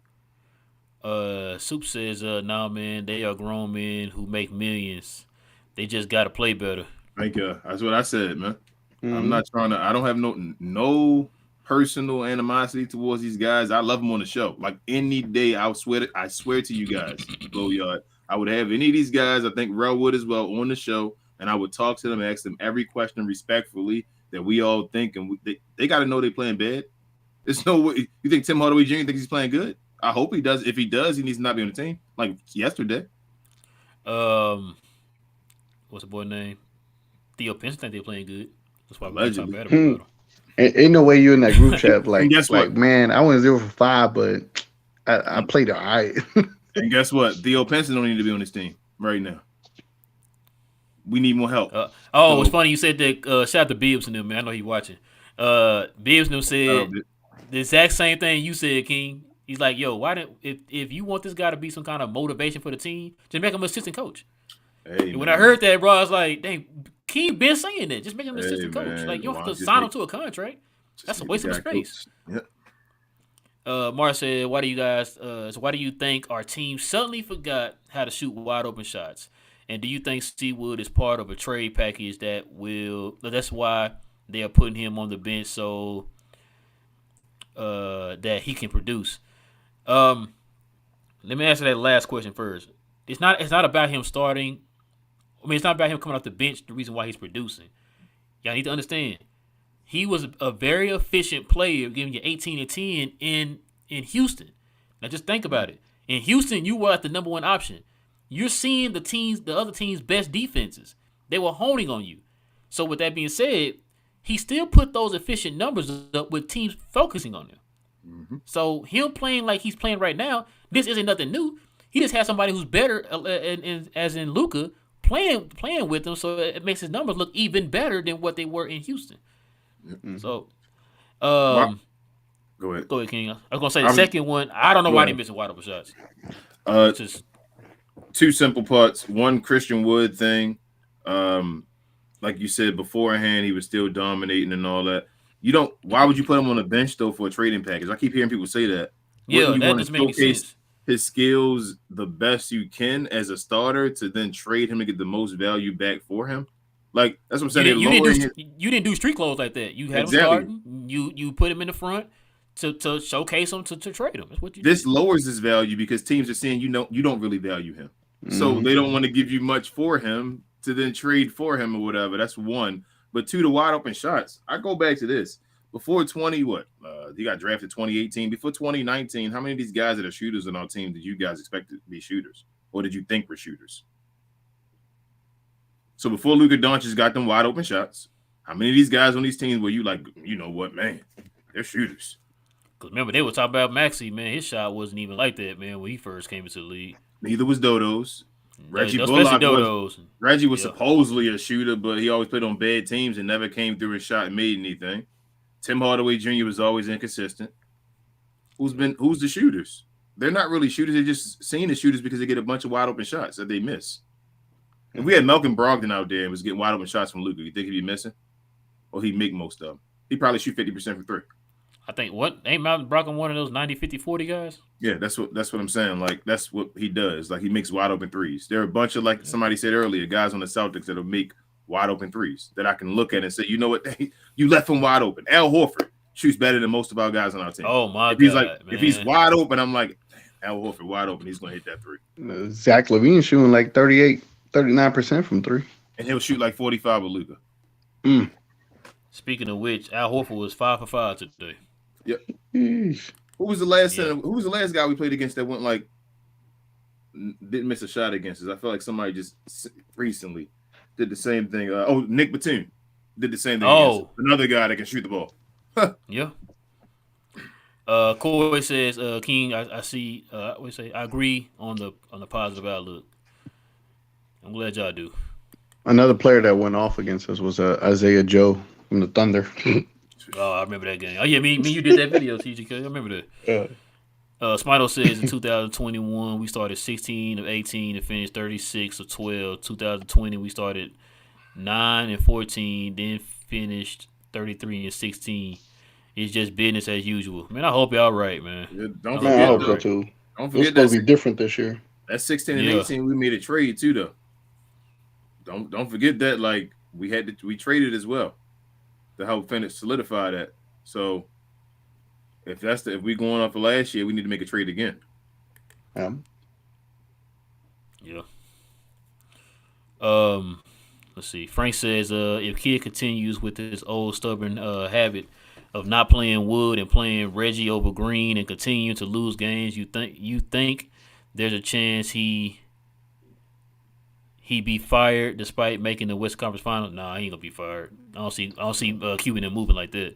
Mm-hmm. Soup says, nah, man, they are grown men who make millions. They just got to play better. Thank you. That's what I said, man. I'm not trying to. I don't have no personal animosity towards these guys. I love them on the show. Like any day, I swear to you guys, Low Yard, I would have any of these guys. I think Rel would as well on the show, and I would talk to them, ask them every question respectfully that we all think, and they got to know they're playing bad. There's no way. You think Tim Hardaway Jr. thinks he's playing good? I hope he does. If he does, he needs to not be on the team. Like yesterday. What's the boy name? Theo Pinson think they're playing good. That's why we talk bad about them. Ain't no way you in that group chat like, guess what? Man, I went 0 for 5, but I played all right. And guess what? Theo Pinson don't need to be on this team right now. We need more help. It's funny you said that. Shout out to Bibbs and them, man. I know he watching. Bibbs and them said the exact same thing you said, King. He's like, yo, why didn't if you want this guy to be some kind of motivation for the team, just make him assistant coach. Hey, when I heard that, bro, I was like, dang, King been saying that. Just make him an Hey, assistant coach. man, Like you don't have why to just sign him make- to a contract. just That's a make waste the of guy space. coach. Yeah. Mark said, "Why do you guys? So why do you think our team suddenly forgot how to shoot wide open shots? And do you think Seawood is part of a trade package that will? That's why they are putting him on the bench so that he can produce." Let me answer that last question first. It's not about him starting. I mean, it's not about him coming off the bench. The reason why he's producing, y'all need to understand. He was a very efficient player, giving you 18 and 10 in Houston. Now just think about it. In Houston, you were the number one option. You're seeing the other team's best defenses. They were honing on you. So with that being said, he still put those efficient numbers up with teams focusing on him. Mm-hmm. So him playing like he's playing right now, this isn't nothing new. He just has somebody who's better, as in Luka, playing with him, so it makes his numbers look even better than what they were in Houston. Mm-hmm. So, Go ahead. Go ahead, King. I was gonna say the second one. I don't know why they missing wide open shots. It's just Two simple parts. One, Christian Wood thing. Like you said beforehand, he was still dominating and all that. Why would you put him on the bench though for a trading package? I keep hearing people say that. yeah, Wouldn't you that want doesn't to make any showcase sense. his skills the best you can as a starter to then trade him to get the most value back for him? Like that's what I'm saying. You didn't do street clothes like that. You had Exactly. him starting. You put him in the front to showcase him to trade him. That's what you This did. lowers his value because teams are saying you don't really value him. So Mhm. they don't want to give you much for him to then trade for him or whatever. That's one. But two, the wide open shots. I go back to this. Before he got drafted 2018. Before 2019, how many of these guys that are shooters on our team did you guys expect to be shooters? Or did you think were shooters? So before Luka Doncic got them wide open shots, how many of these guys on these teams were you like, you know what, man, they're shooters? Because remember, they were talking about Maxey, man. His shot wasn't even like that, man, when he first came into the league. Neither was Dodo's. Reggie Especially Bullock Dodos. Reggie was Yeah. supposedly a shooter, but he always played on bad teams and never came through his shot and made anything. Tim Hardaway Jr. was always inconsistent. Who's the shooters? They're not really shooters. They're just seen as shooters because they get a bunch of wide open shots that they miss. If we had Malcolm Brogdon out there and was getting wide open shots from Luka, you think he'd be missing? Or he'd make most of them? He'd probably shoot 50% from three. I think ain't Malcolm Brogdon one of those 90, 50, 40 guys? Yeah, that's what I'm saying. Like that's what he does. Like he makes wide open threes. There are a bunch of, like somebody said earlier, guys on the Celtics that'll make wide open threes that I can look at and say, you know what, you left him wide open. Al Horford shoots better than most of our guys on our team. Oh my If he's God, like, man. if he's wide open, I'm like, Al Horford wide open, he's gonna hit that three, Zach LaVine shooting like 39% from three. and he'll shoot like 45 with Luka. Speaking of which, Al Horford was 5 for 5 today. Yeesh. Who was the last guy we played against that went like didn't miss a shot against us? I feel like somebody just recently did the same thing. Nick Batum did the same thing. Against us. Another guy that can shoot the ball. Yeah. Corey says, King, I see. I agree on the positive outlook. I'm glad y'all do. Another player that went off against us was Isaiah Joe from the Thunder. Oh, I remember that game. Oh yeah, me you did that video, TGK. I remember that. Yeah. Smito says in 2021 we started 16 of 18 and finished 36 of 12. 2020 we started 9 and 14, then finished 33 and 16. It's just business as usual. Man, I hope y'all right, man. Yeah, Man, Man, I hope though. so too. Don't It's forget supposed to that be different this year. that 16 and Yeah. 18 we made a trade too though. Don't forget that, like we traded as well to help finish solidify that. So if we going off of last year, we need to make a trade again. Yeah. Let's see. Frank says, if Kid continues with his old stubborn habit of not playing Wood and playing Reggie over Green and continuing to lose games, you think there's a chance he be fired despite making the West Conference Finals? Nah, he ain't gonna be fired. I don't see Cuban and moving like that.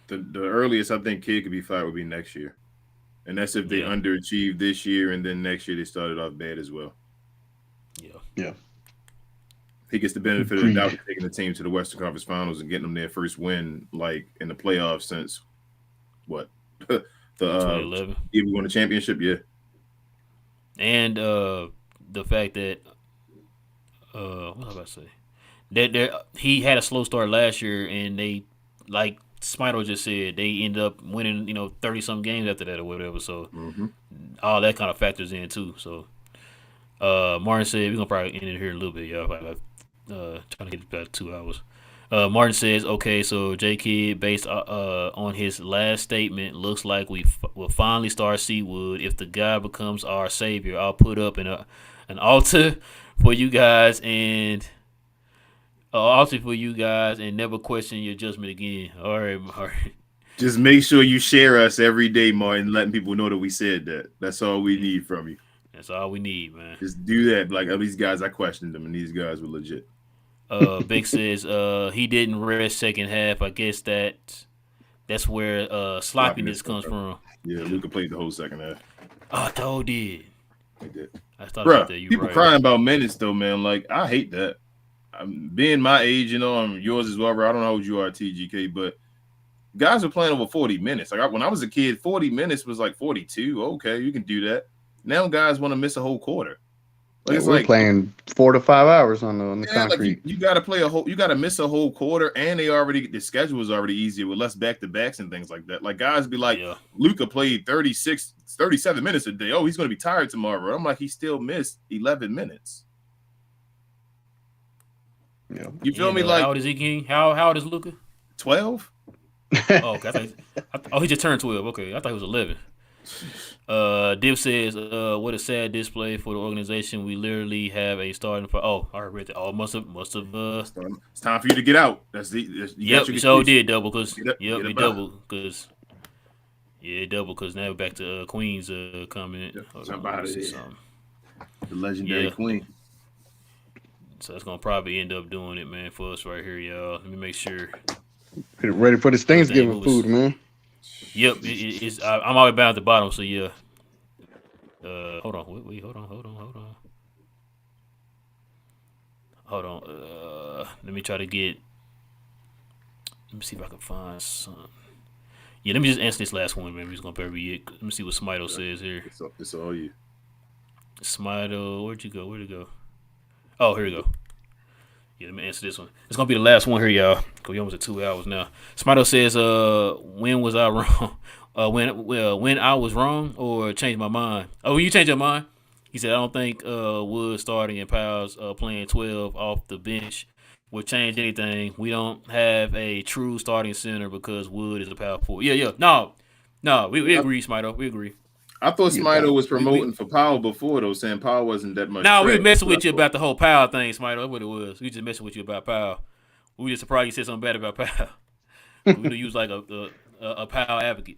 The earliest I think Kid could be fired would be next year, and that's if they underachieve this year and then next year they started off bad as well. Yeah. He gets the benefit of the doubt of taking the team to the Western Conference Finals and getting them their first win, like in the playoffs since what the 2011. we won the championship, yeah. And the fact that what was I about to say? he had a slow start last year, and they, like Smito just said, they ended up winning 30-some games after that or whatever. So all that kind of factors in too. So Martin said we're gonna probably end it here in a little bit, y'all. Trying to get about 2 hours. Martin says, okay, so J Kid, based on his last statement, looks like we will finally start Seawood. If the guy becomes our savior, I'll put up an altar for you guys and never question your judgment again. All right, Martin. Just make sure you share us every day, Martin, letting people know that we said that. That's all we need from you. That's all we need, man. Just do that. Like, these guys, I questioned them, and these guys were legit. Big says he didn't rest second half. I guess that's where sloppiness comes from. Yeah, Luka played the whole second half. Oh, Toe did. He did. I thought about that. People right. crying about minutes though, man. Like, I hate that. Being my age, I'm yours as well, bro. I don't know how old you are, TGK, but guys are playing over 40 minutes. Like, when I was a kid, 40 minutes was like 42. Okay, you can do that. Now guys want to miss a whole quarter. Like, yeah, we're playing 4 to 5 hours on the concrete. Like you got to play you got to miss a whole quarter, and the schedule is already easier with less back-to-backs and things like that. Like, guys be like, Luka played 37 minutes a day. Oh, he's going to be tired tomorrow. I'm like, he still missed 11 minutes. Yeah. You feel me? Like, how old is he, King? How old is Luka? 12. Oh, okay. He just turned 12. Okay, I thought he was 11. Div says, what a sad display for the organization. We literally have a starting for. Oh, I read that. Oh, must have. It's time for you to get out. Yep, so did double because it double because double because now back to Queen's comment. Jump out of here. The legendary Queen. So that's gonna probably end up doing it, man, for us right here, y'all. Let me make sure. Ready for this Thanksgiving food, man. Yep, it's. I'm always bound at the bottom, so yeah. Hold on, wait, hold on. Let me try to get. Let me see if I can find some. Yeah, let me just answer this last one, man. We're just gonna bury it. Let me see what Smito says here. It's all you. Smito, where'd you go? Oh, here we go. Yeah, let me answer this one. It's gonna be the last one here, y'all. Cause we almost at 2 hours now. Smito says, when was I wrong? When I was wrong or changed my mind? Oh, you changed your mind? He said, I don't think Wood starting and Powell's playing 12 off the bench would change anything. We don't have a true starting center because Wood is a power forward. Yeah. No, we agree, Smito. We agree. I thought Smito was promoting for Powell before, though, saying Powell wasn't that much. No, we were messing with you about the whole Powell thing, Smito. That's what it was. We just messing with you about Powell. We were just surprised you said something bad about Powell. We knew you was like a Powell advocate.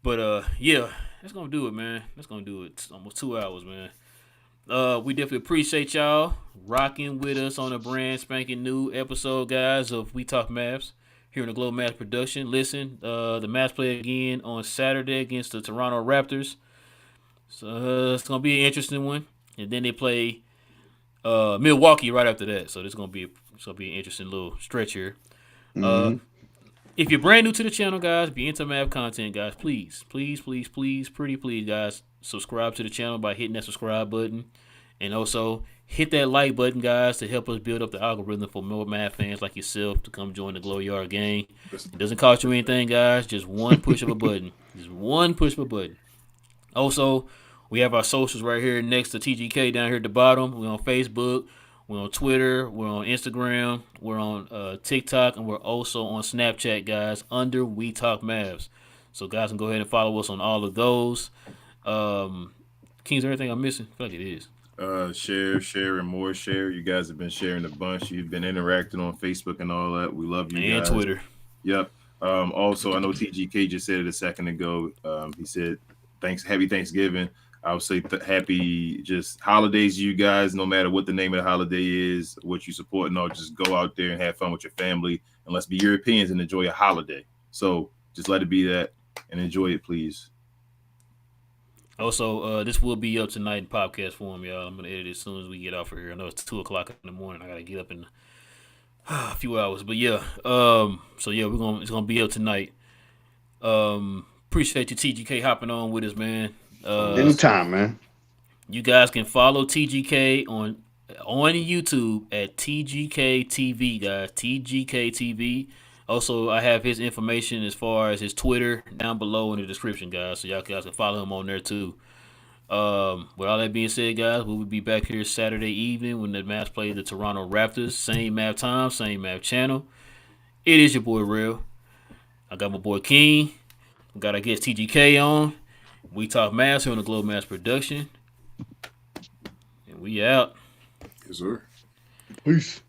But, yeah, that's going to do it, man. That's going to do it. It's almost 2 hours, man. We definitely appreciate y'all rocking with us on a brand spanking new episode, guys, of We Talk Mavs here in the Globe Mavs production. Listen, the Mavs play again on Saturday against the Toronto Raptors. So it's going to be an interesting one. And then they play Milwaukee right after that. So it's going to be an interesting little stretch here. If you're brand new to the channel, guys, be into Mav content, guys, please, pretty please, guys, subscribe to the channel by hitting that subscribe button. And also hit that like button, guys, to help us build up the algorithm for more Mav fans like yourself to come join the Glow Yard gang. It doesn't cost you anything, guys. Just one push of a button. Also, we have our socials right here next to TGK down here at the bottom. We're on Facebook. We're on Twitter. We're on Instagram. We're on TikTok. And we're also on Snapchat, guys, under We Talk Mavs. So, guys, can go ahead and follow us on all of those. King, is there anything I'm missing? I feel like it is. Share, and more share. You guys have been sharing a bunch. You've been interacting on Facebook and all that. We love you guys. And Twitter. Yep. Also, I know TGK just said it a second ago. He said, happy Thanksgiving. I would say happy just holidays, you guys, no matter what the name of the holiday is, what you support and all, just go out there and have fun with your family. And let's be Europeans and enjoy a holiday. So just let it be that and enjoy it, please. Also, this will be up tonight in podcast form, y'all. I'm going to edit it as soon as we get off of here. I know it's 2 o'clock in the morning. I got to get up in a few hours. But, yeah. So, yeah, it's going to be up tonight. Appreciate you, TGK, hopping on with us, man. Anytime, man. You guys can follow TGK on on YouTube at TGK TV, guys. TGK TV. Also, I have his information as far as his Twitter down below in the description, guys. So y'all guys can follow him on there too. With all that being said, guys, we will be back here Saturday evening when the Mavs play the Toronto Raptors. Same map time, same map channel. It is your boy Real. I got my boy King. We got, I guess, TGK on. We talk Mavs here on the Globe Mavs production. And we out. Yes, sir. Peace.